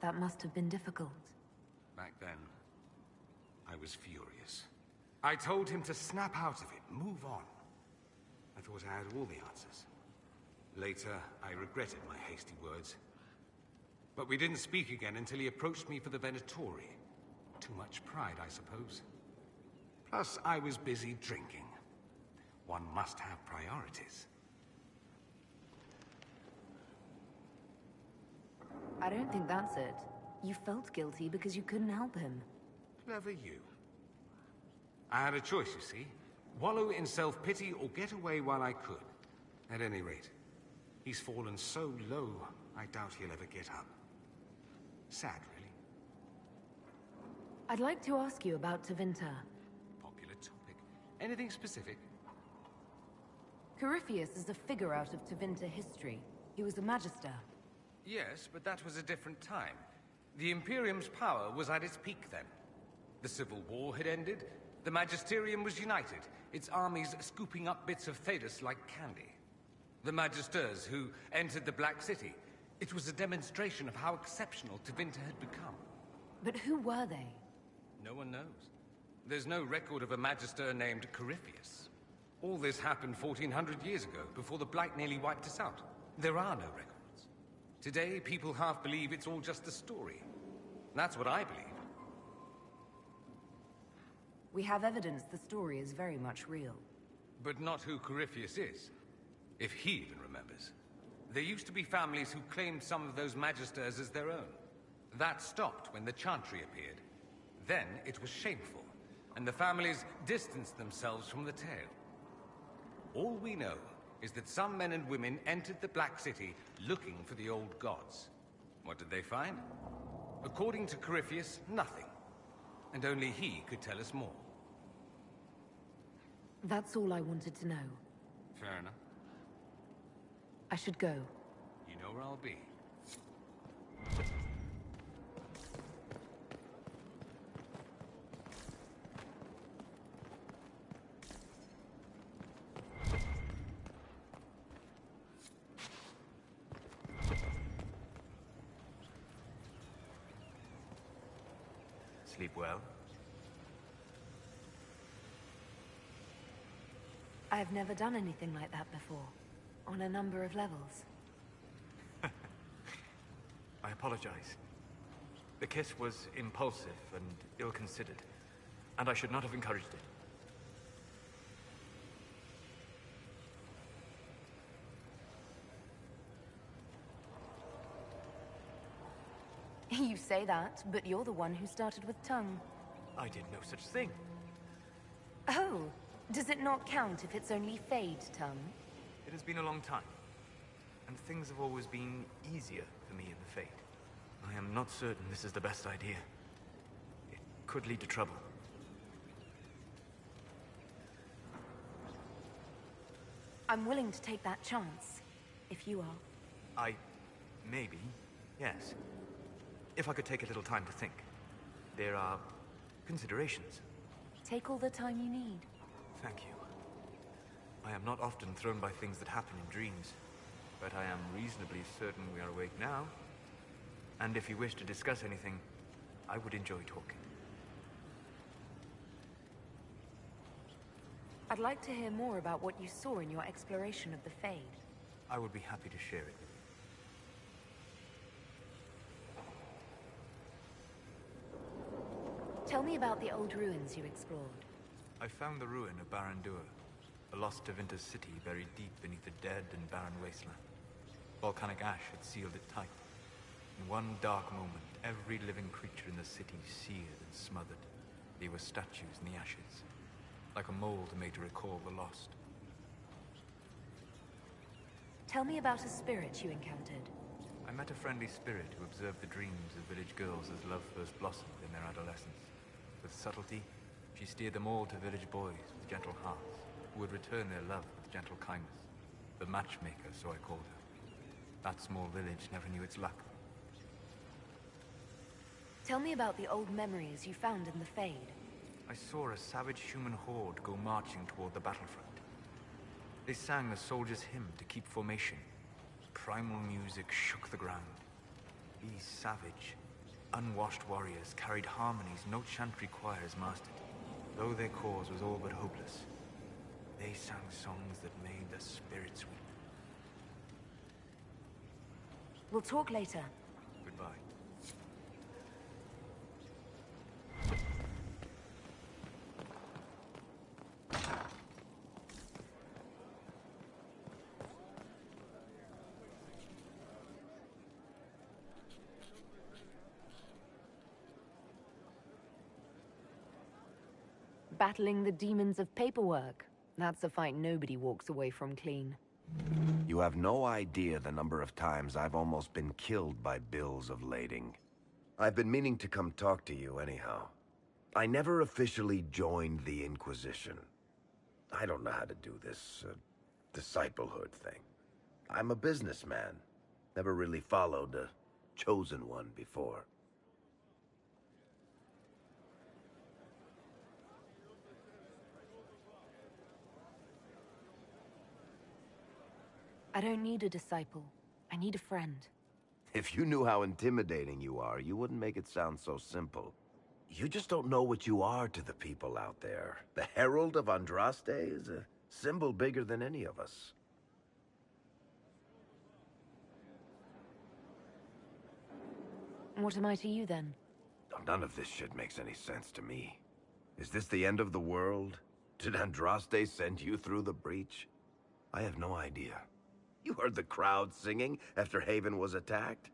That must have been difficult. Back then, I was furious. I told him to snap out of it, move on. I thought I had all the answers. Later, I regretted my hasty words. But we didn't speak again until he approached me for the Venatori. Too much pride, I suppose. Plus, I was busy drinking. One must have priorities. I don't think that's it. You felt guilty because you couldn't help him. Clever you. I had a choice, you see. Wallow in self-pity or get away while I could. At any rate, he's fallen so low, I doubt he'll ever get up. Sad, really. I'd like to ask you about Tevinter. Popular topic. Anything specific? Corypheus is a figure out of Tevinter history. He was a magister. Yes, but that was a different time. The Imperium's power was at its peak then. The Civil War had ended. The Magisterium was united, its armies scooping up bits of Thedas like candy. The Magisters who entered the Black City. It was a demonstration of how exceptional Tevinter had become. But who were they? No one knows. There's no record of a Magister named Corypheus. All this happened 1400 years ago, before the Blight nearly wiped us out. There are no records. Today, people half believe it's all just a story. That's what I believe. We have evidence the story is very much real. But not who Corypheus is. If he even remembers. There used to be families who claimed some of those Magisters as their own. That stopped when the Chantry appeared. Then it was shameful, and the families distanced themselves from the tale. All we know is that some men and women entered the Black City looking for the old gods. What did they find? According to Corypheus, nothing. And only he could tell us more. That's all I wanted to know. Fair enough. I should go. You know where I'll be. Sleep well? I've never done anything like that before. On a number of levels. I apologize. The kiss was impulsive and ill-considered, and I should not have encouraged it. You say that, but you're the one who started with tongue. I did no such thing. Oh, does it not count if it's only Fade tongue? It has been a long time, and things have always been easier for me in the Fade. I am not certain this is the best idea. It could lead to trouble. I'm willing to take that chance, if you are. Maybe, yes. If I could take a little time to think. There are considerations. Take all the time you need. Thank you. I am not often thrown by things that happen in dreams, but I am reasonably certain we are awake now. And if you wish to discuss anything, I would enjoy talking. I'd like to hear more about what you saw in your exploration of the Fade. I would be happy to share it with you. Tell me about the old ruins you explored. I found the ruin of Barandur, a lost Tevinter city buried deep beneath a dead and barren wasteland. Volcanic ash had sealed it tight. In one dark moment, every living creature in the city seared and smothered. They were statues in the ashes, like a mold made to recall the lost. Tell me about a spirit you encountered. I met a friendly spirit who observed the dreams of village girls as love first blossomed in their adolescence. With subtlety, she steered them all to village boys with gentle hearts, who would return their love with gentle kindness. The matchmaker, so I called her. That small village never knew its luck. Tell me about the old memories you found in the Fade. I saw a savage human horde go marching toward the battlefront. They sang the soldiers' hymn to keep formation. Primal music shook the ground. These savage, unwashed warriors carried harmonies no chantry choirs mastered. Though their cause was all but hopeless, they sang songs that made the spirits weep. We'll talk later. Goodbye. Battling the demons of paperwork. That's a fight nobody walks away from clean. You have no idea the number of times I've almost been killed by bills of lading. I've been meaning to come talk to you anyhow. I never officially joined the Inquisition. I don't know how to do this, disciplehood thing. I'm a businessman. Never really followed a chosen one before. I don't need a disciple. I need a friend. If you knew how intimidating you are, you wouldn't make it sound so simple. You just don't know what you are to the people out there. The Herald of Andraste is a symbol bigger than any of us. What am I to you, then? None of this shit makes any sense to me. Is this the end of the world? Did Andraste send you through the breach? I have no idea. You heard the crowd singing after Haven was attacked?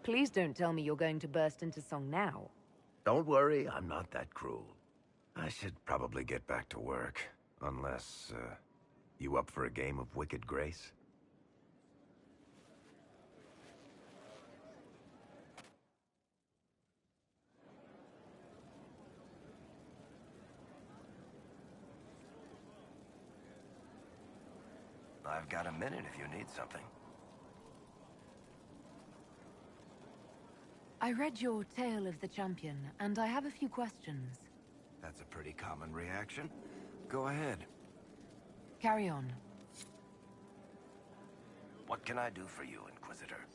Please don't tell me you're going to burst into song now. Don't worry, I'm not that cruel. I should probably get back to work. Unless, you up for a game of Wicked Grace? I've got a minute if you need something. I read your Tale of the Champion, and I have a few questions. That's a pretty common reaction. Go ahead. Carry on. What can I do for you, Inquisitor?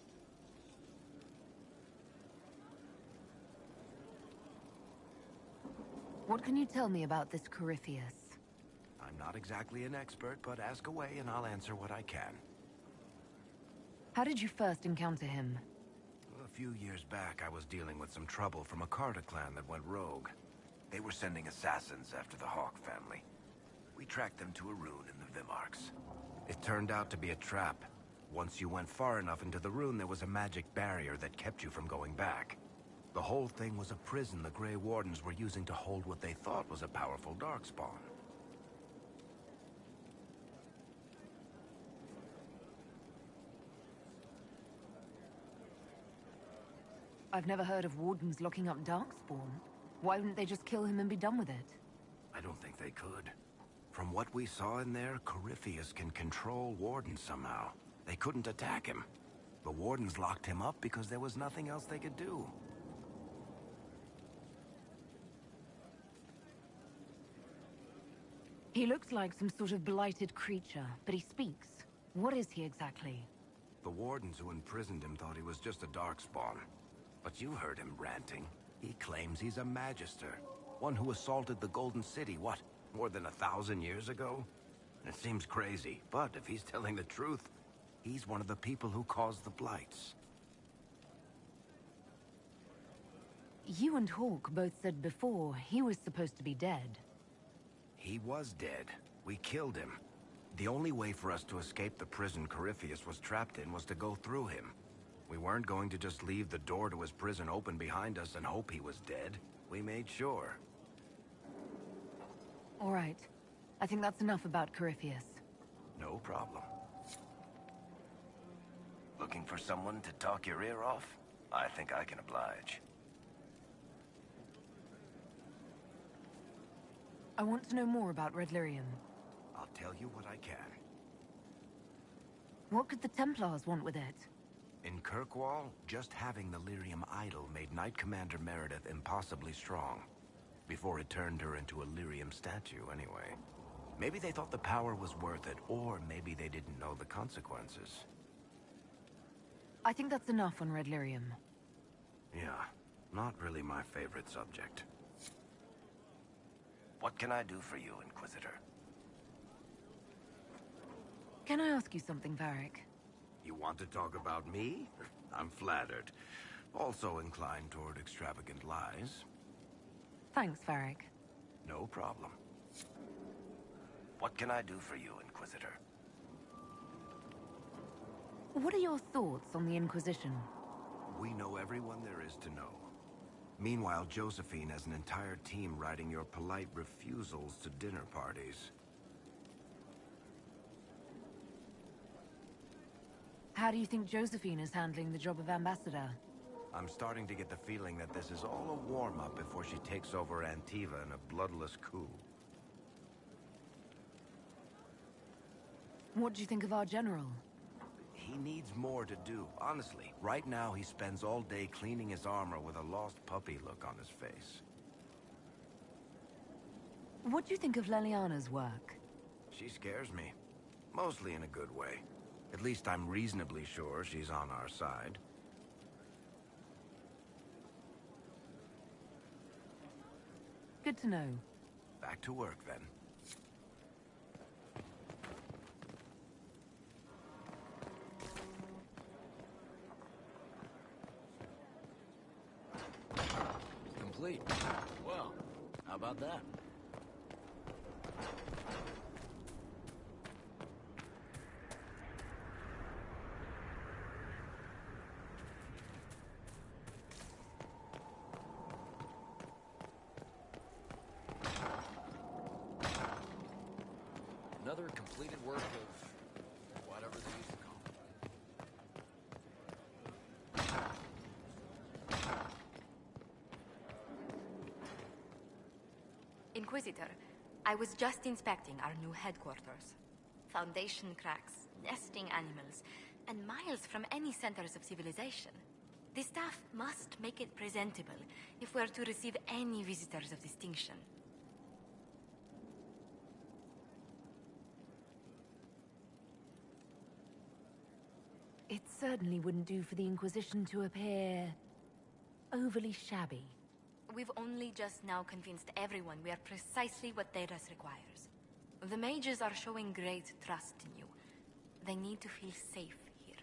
What can you tell me about this Corypheus? I'm not exactly an expert, but ask away and I'll answer what I can. How did you first encounter him? A few years back, I was dealing with some trouble from a Carter clan that went rogue. They were sending assassins after the Hawk family. We tracked them to a rune in the Vimarks. It turned out to be a trap. Once you went far enough into the rune, there was a magic barrier that kept you from going back. The whole thing was a prison the Grey Wardens were using to hold what they thought was a powerful Darkspawn. I've never heard of Wardens locking up Darkspawn. Why wouldn't they just kill him and be done with it? I don't think they could. From what we saw in there, Corypheus can control Wardens somehow. They couldn't attack him. The Wardens locked him up because there was nothing else they could do. He looks like some sort of blighted creature, but he speaks. What is he exactly? The Wardens who imprisoned him thought he was just a Darkspawn. But you heard him ranting. He claims he's a Magister. One who assaulted the Golden City, what, more than 1,000 years ago? It seems crazy, but if he's telling the truth, he's one of the people who caused the Blights. You and Hawk both said before he was supposed to be dead. He was dead. We killed him. The only way for us to escape the prison Corypheus was trapped in was to go through him. We weren't going to just leave the door to his prison open behind us and hope he was dead. We made sure. All right. I think that's enough about Corypheus. No problem. Looking for someone to talk your ear off? I think I can oblige. I want to know more about Red Lyrium. I'll tell you what I can. What could the Templars want with it? In Kirkwall, just having the Lyrium idol made Knight Commander Meredith impossibly strong. Before it turned her into a Lyrium statue, anyway. Maybe they thought the power was worth it, or maybe they didn't know the consequences. I think that's enough on Red Lyrium. Yeah, not really my favorite subject. What can I do for you, Inquisitor? Can I ask you something, Varric? You want to talk about me? I'm flattered. Also inclined toward extravagant lies. Thanks, Varric. No problem. What can I do for you, Inquisitor? What are your thoughts on the Inquisition? We know everyone there is to know. Meanwhile, Josephine has an entire team writing your polite refusals to dinner parties. How do you think Josephine is handling the job of ambassador? I'm starting to get the feeling that this is all a warm-up before she takes over Antiva in a bloodless coup. What do you think of our general? He needs more to do, honestly. Right now, he spends all day cleaning his armor with a lost puppy look on his face. What do you think of Leliana's work? She scares me. Mostly in a good way. At least I'm reasonably sure she's on our side. Good to know. Back to work, then. Complete. Well, how about that? Another completed work of whatever they used to call it. Inquisitor, I was just inspecting our new headquarters. Foundation cracks, nesting animals, and miles from any centers of civilization. The staff must make it presentable if we're to receive any visitors of distinction. It certainly wouldn't do for the Inquisition to appear overly shabby. We've only just now convinced everyone we are precisely what Thedas requires. The mages are showing great trust in you. They need to feel safe here.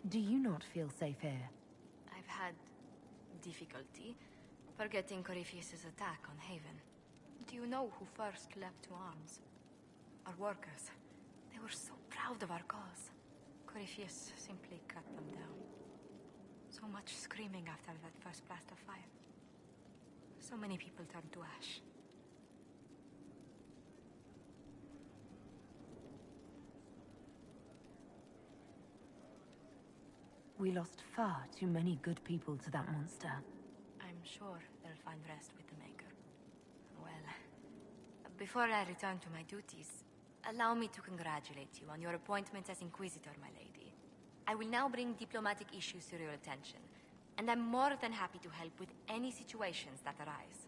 Do you not feel safe here? I've had difficulty forgetting Corypheus' attack on Haven. Do you know who first leapt to arms? Our workers. They were so proud of our cause. Corypheus simply cut them down. So much screaming after that first blast of fire. So many people turned to ash. We lost far too many good people to that monster. I'm sure they'll find rest with the Maker. Well, before I return to my duties, allow me to congratulate you on your appointment as Inquisitor, my lady. I will now bring diplomatic issues to your attention, and I'm more than happy to help with any situations that arise.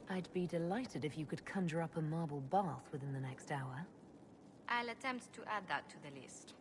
I'd be delighted if you could conjure up a marble bath within the next hour. I'll attempt to add that to the list.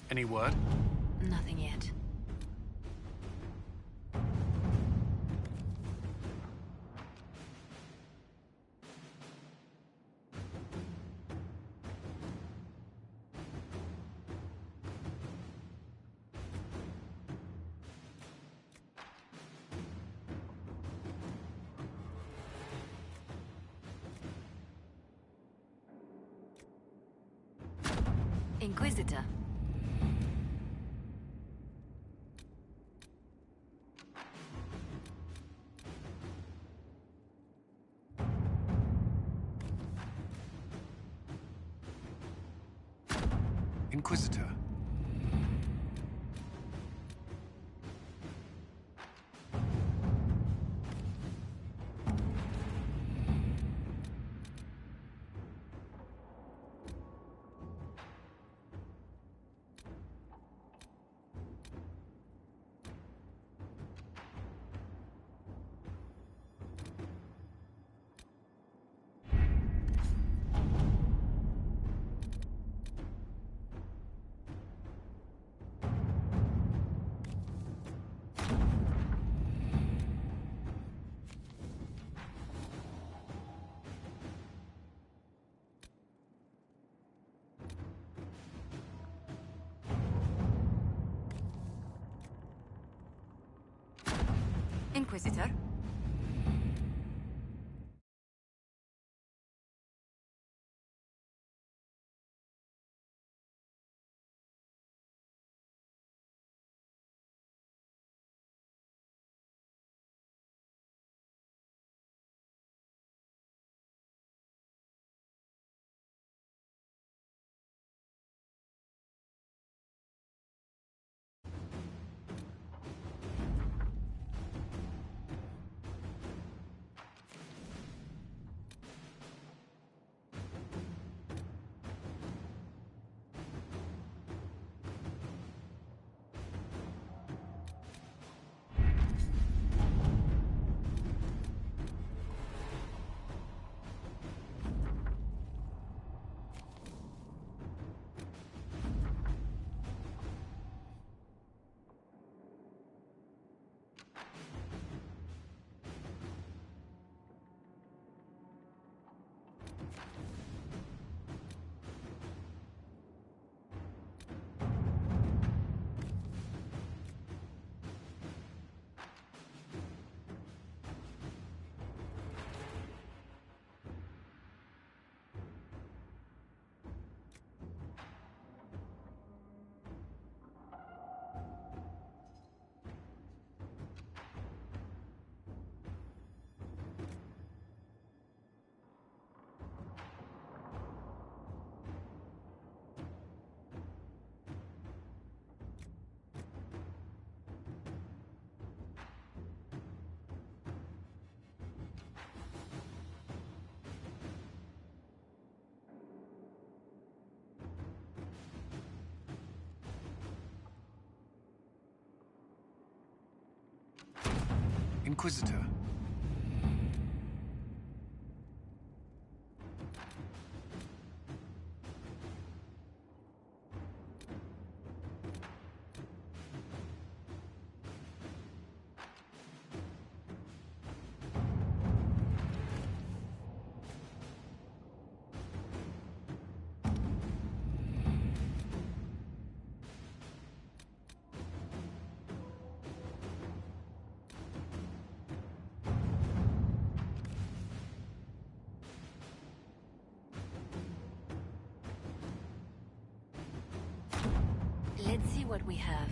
Any word? Nothing yet. Inquisitor. Inquisitor. Inquisitor? Inquisitor. Let's see what we have.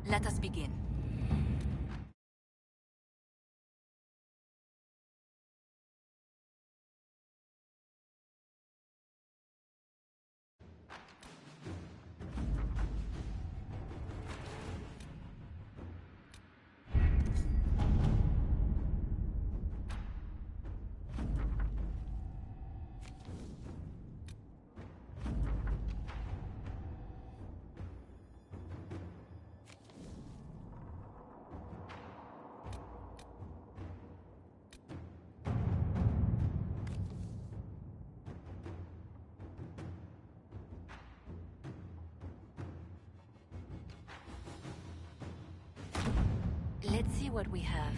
Let us begin. Let's see what we have.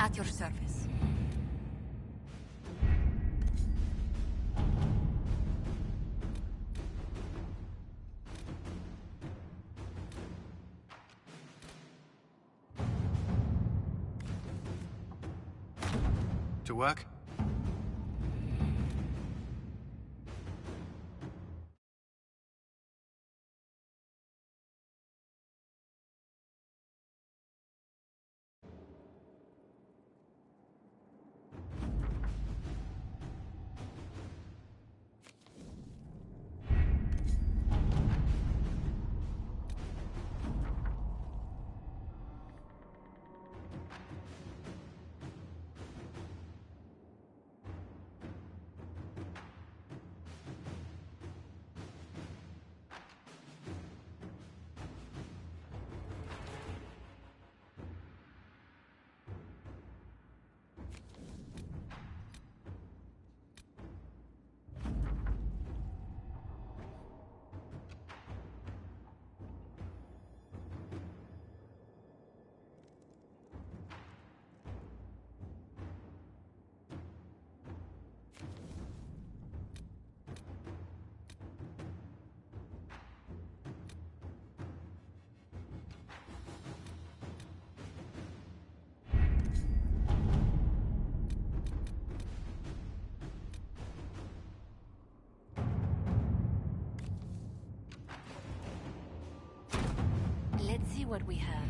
At your service. To work? Let's see what we have.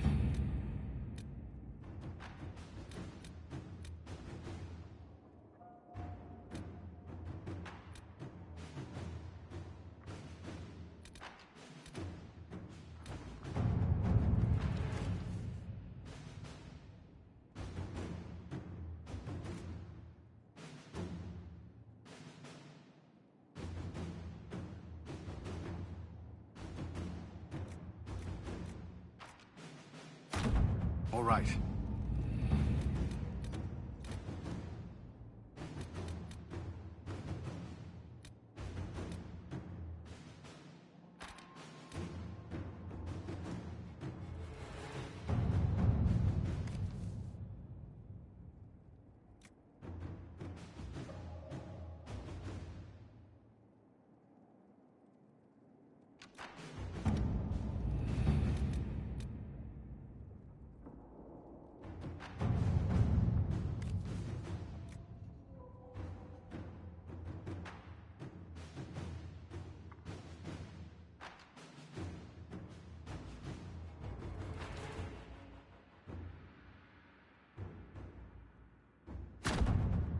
All right.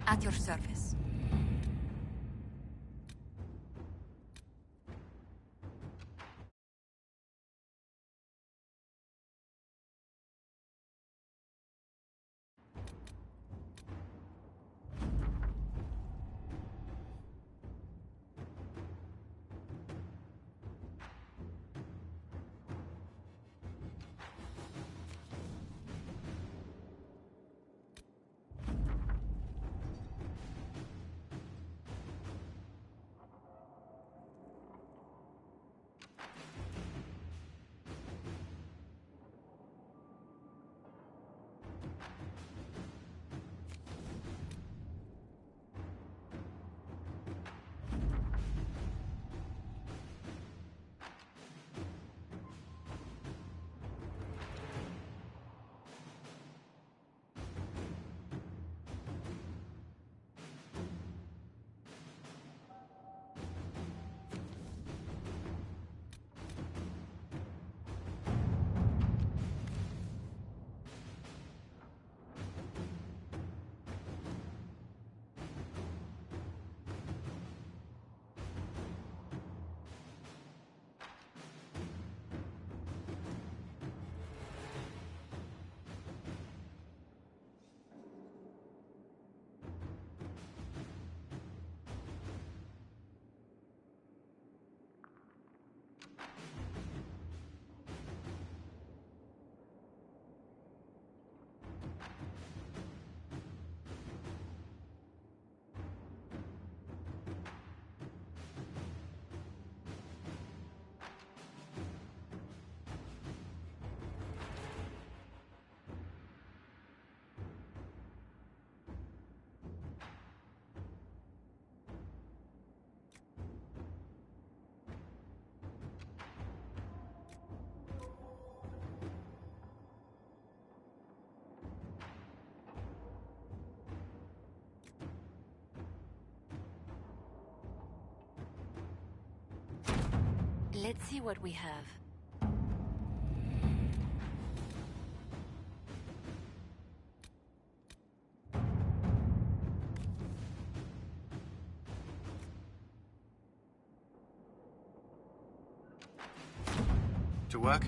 At your service. Let's see what we have. To work?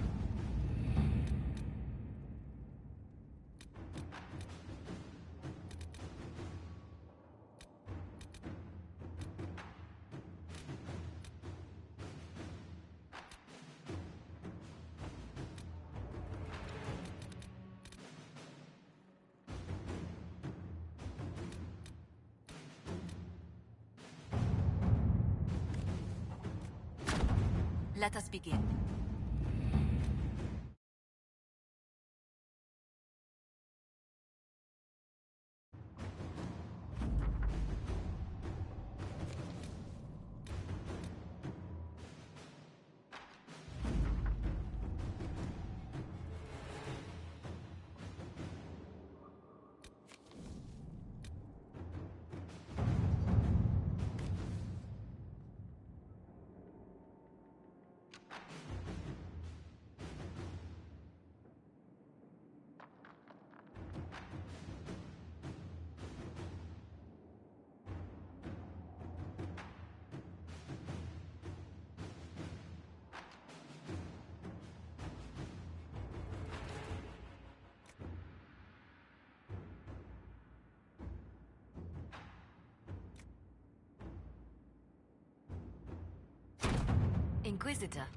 Let us begin. Inquisitor.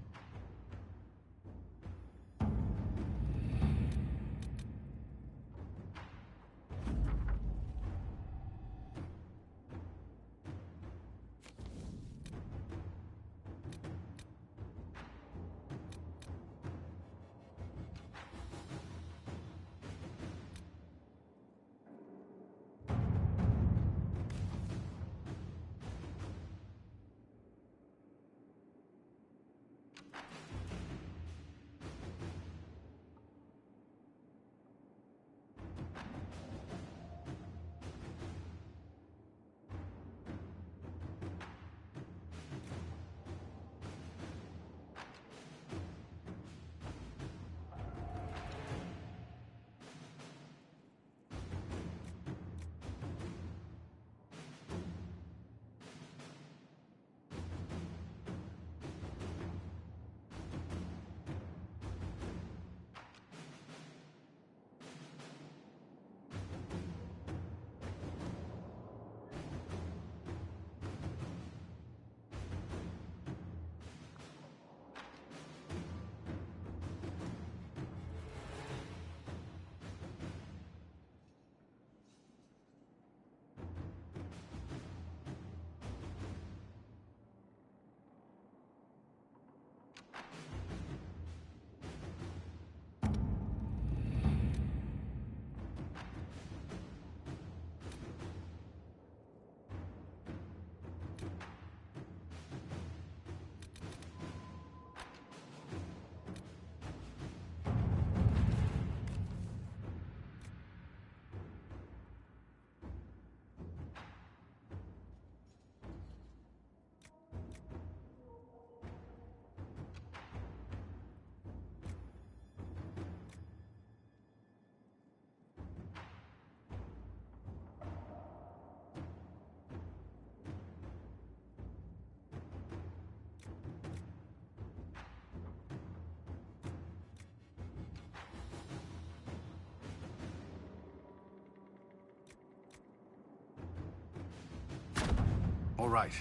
All right.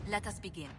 Let us begin.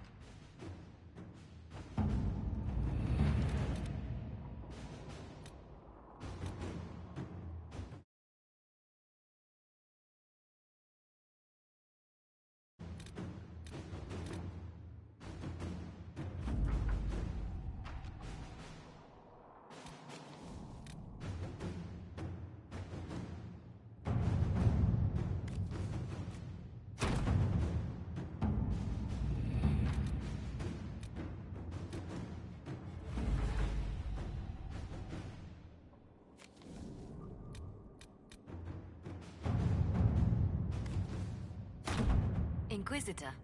Inquisitor.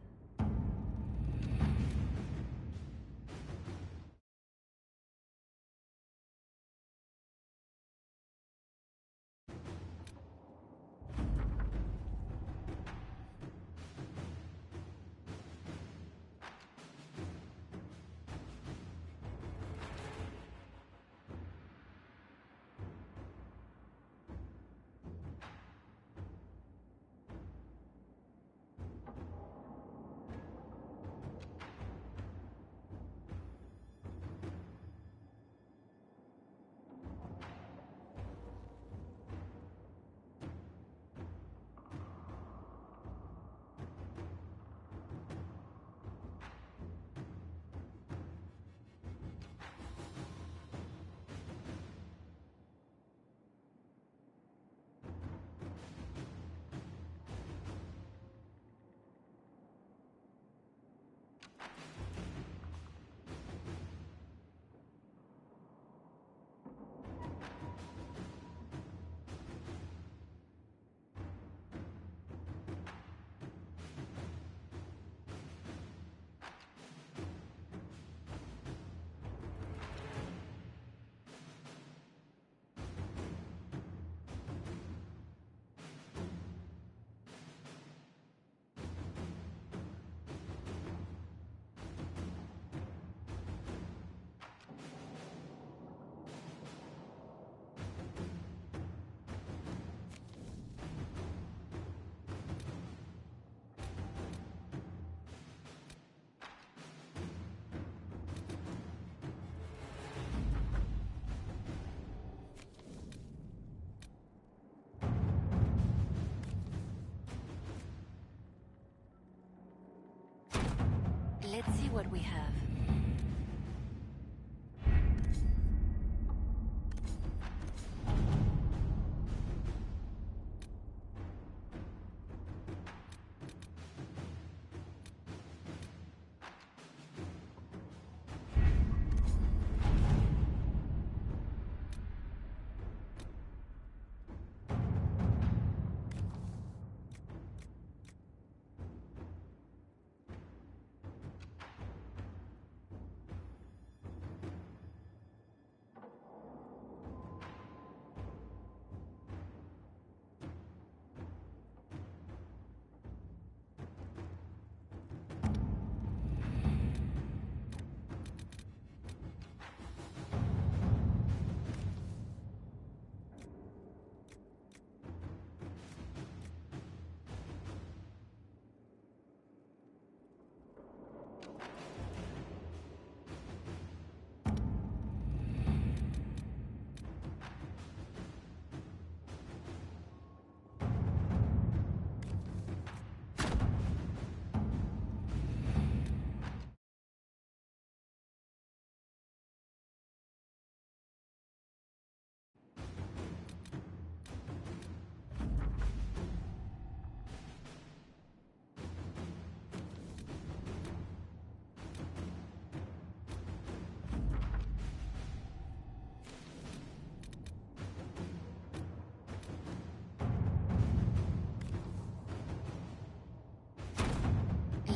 Let's see what we have.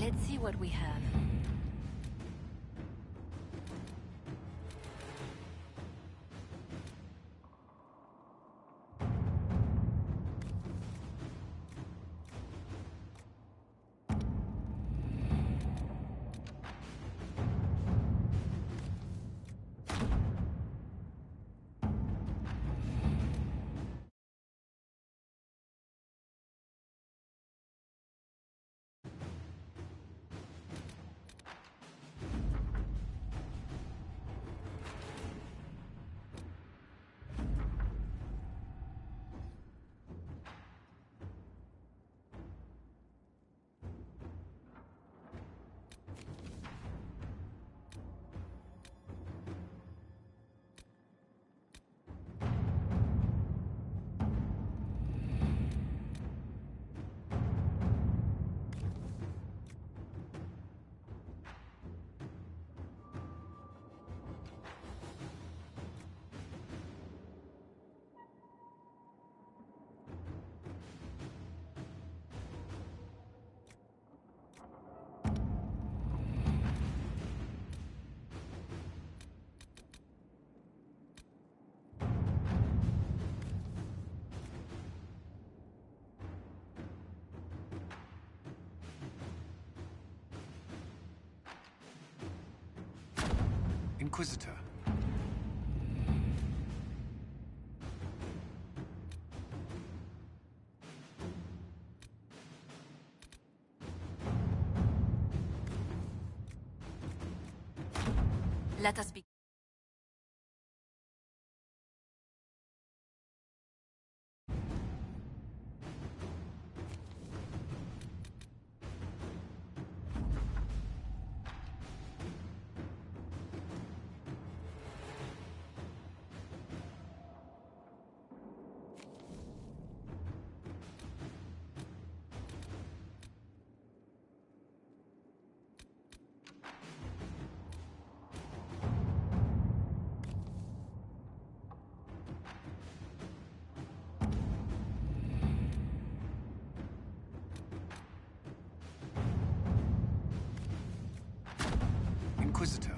Let's see what we have. Inquisitor. Let us be. Inquisitor.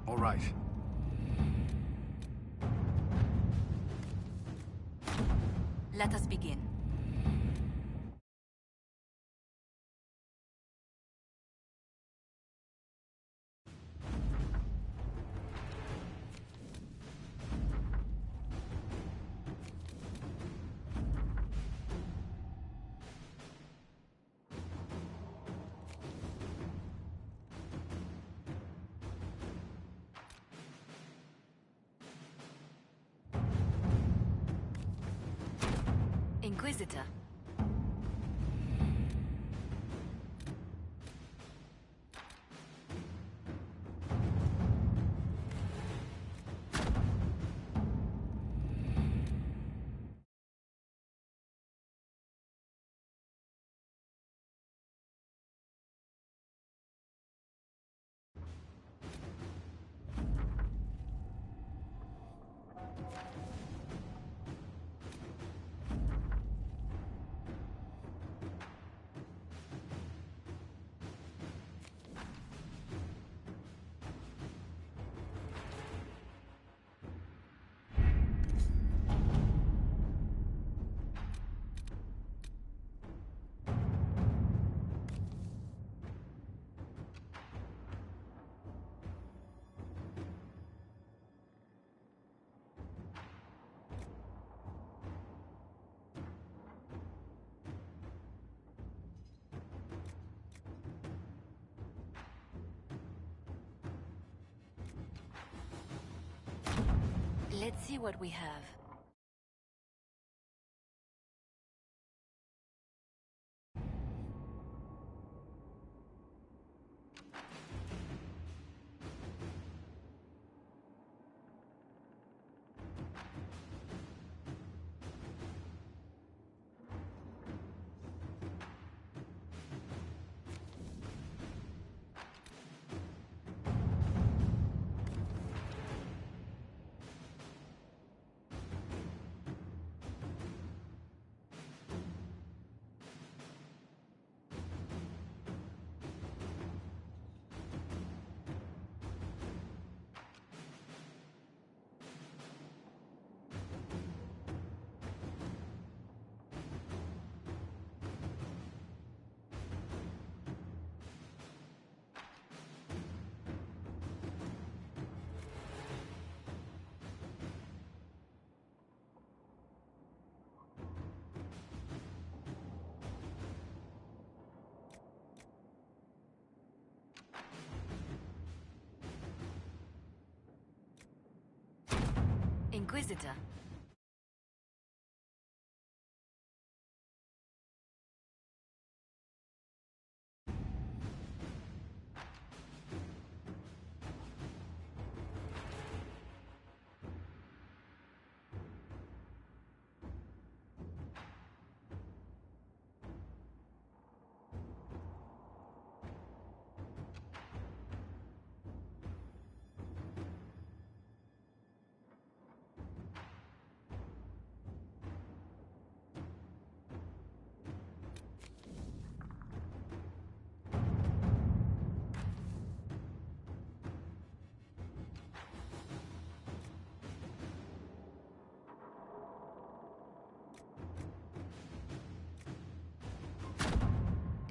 All right. Let us begin. Inquisitor. Let's see what we have. Inquisitor.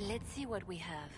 Let's see what we have.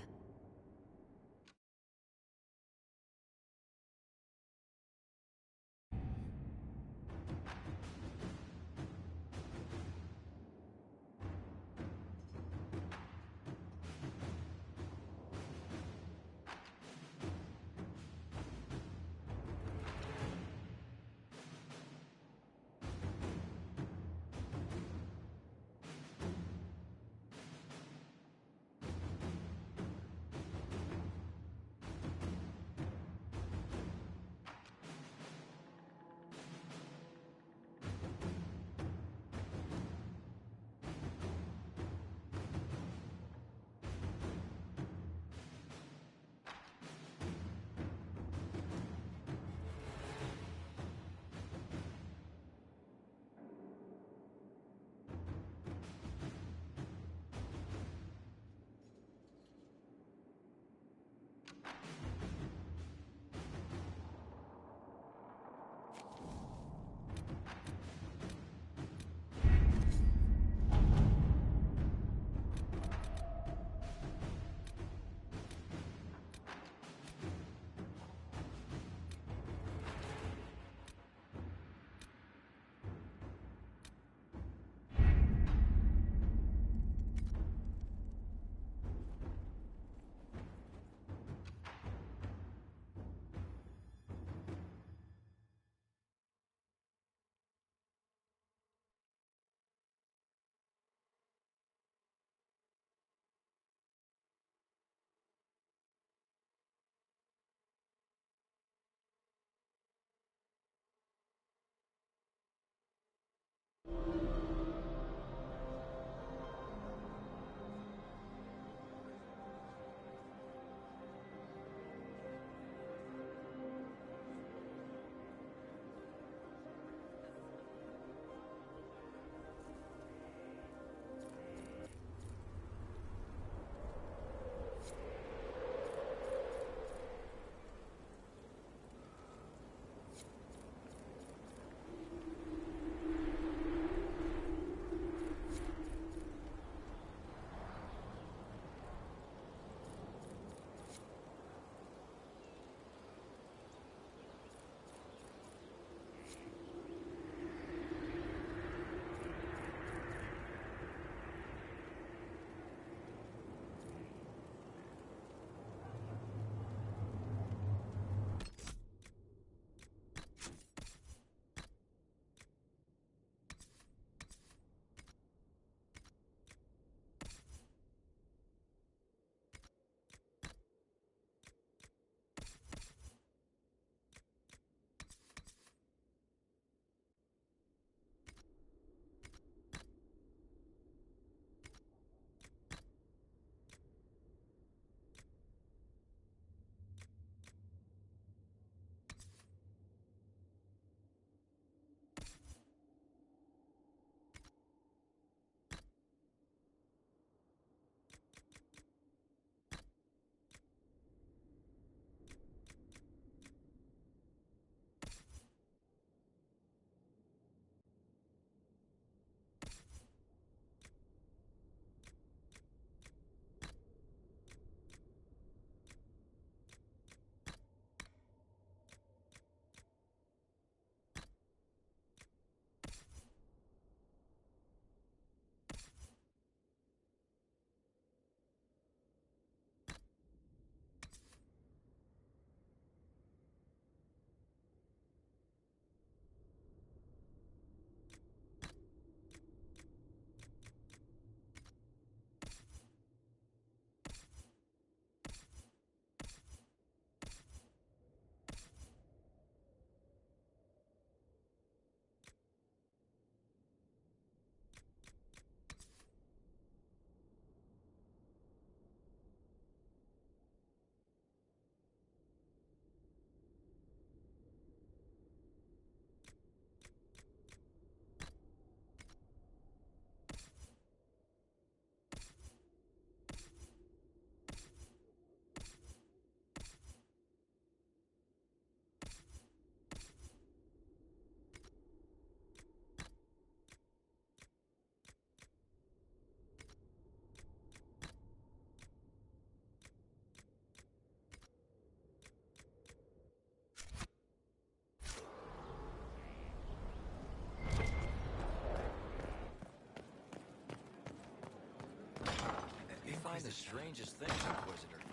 find the strangest things, Inquisitor.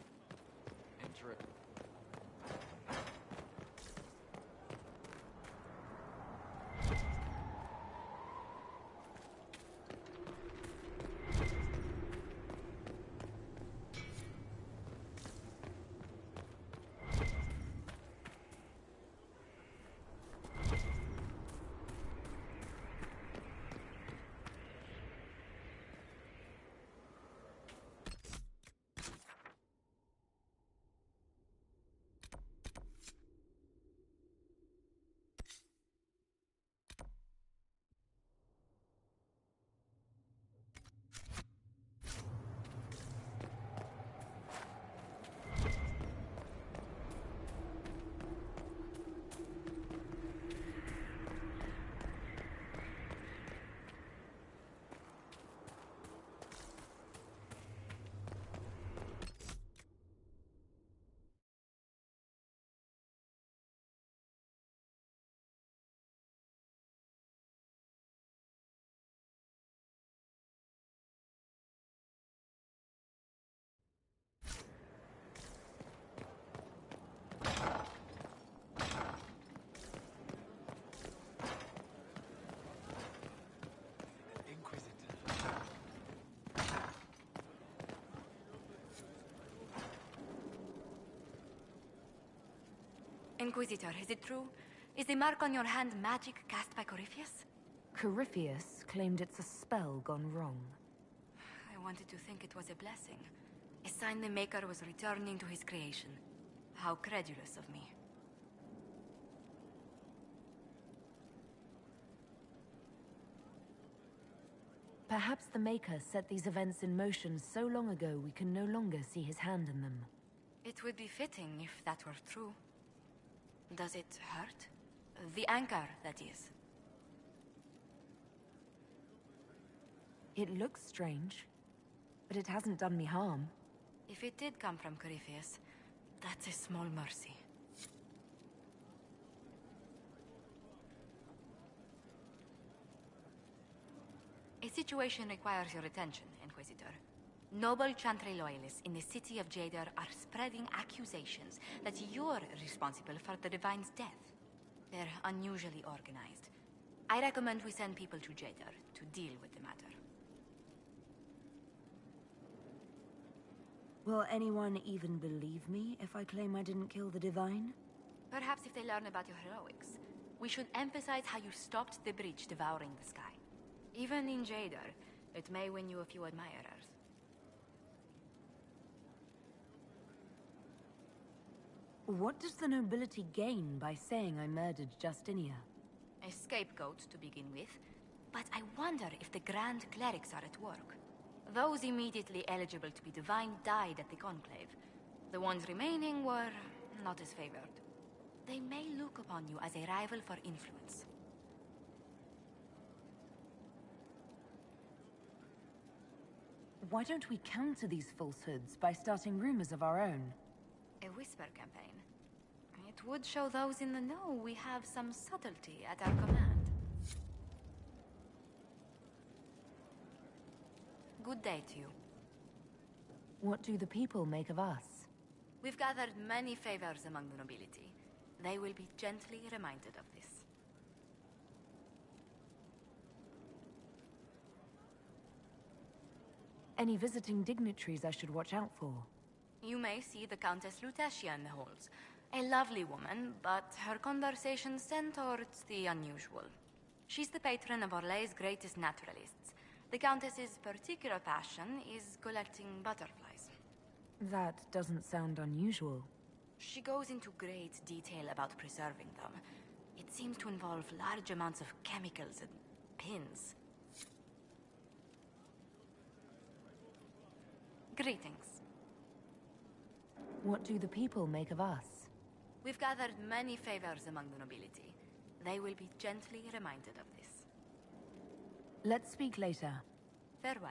Inquisitor, is it true? Is the mark on your hand magic cast by Corypheus? Corypheus claimed it's a spell gone wrong. I wanted to think it was a blessing. A sign the Maker was returning to his creation. How credulous of me. Perhaps the Maker set these events in motion so long ago we can no longer see his hand in them. It would be fitting if that were true. Does it hurt? The anchor, that is. It looks strange, but it hasn't done me harm. If it did come from Corypheus, that's a small mercy. A situation requires your attention, Inquisitor. Noble Chantry loyalists in the city of Jadar are spreading accusations that you're responsible for the Divine's death. They're unusually organized. I recommend we send people to Jadar to deal with the matter. Will anyone even believe me if I claim I didn't kill the Divine? Perhaps if they learn about your heroics. We should emphasize how you stopped the breach devouring the sky. Even in Jadar, it may win you a few admirers. What does the nobility gain by saying I murdered Justinia? A scapegoat to begin with, but I wonder if the Grand Clerics are at work. Those immediately eligible to be divine died at the Conclave. The ones remaining were not as favored. They may look upon you as a rival for influence. Why don't we counter these falsehoods by starting rumors of our own? A whisper campaign. It would show those in the know we have some subtlety at our command. Good day to you. What do the people make of us? We've gathered many favors among the nobility. They will be gently reminded of this. Any visiting dignitaries I should watch out for? You may see the Countess Lutetia in the halls. A lovely woman, but her conversation tend towards the unusual. She's the patron of Orlay's greatest naturalists. The Countess's particular passion is collecting butterflies. That doesn't sound unusual. She goes into great detail about preserving them. It seems to involve large amounts of chemicals and pins. Greetings. What do the people make of us? We've gathered many favors among the nobility. They will be gently reminded of this. Let's speak later. Farewell.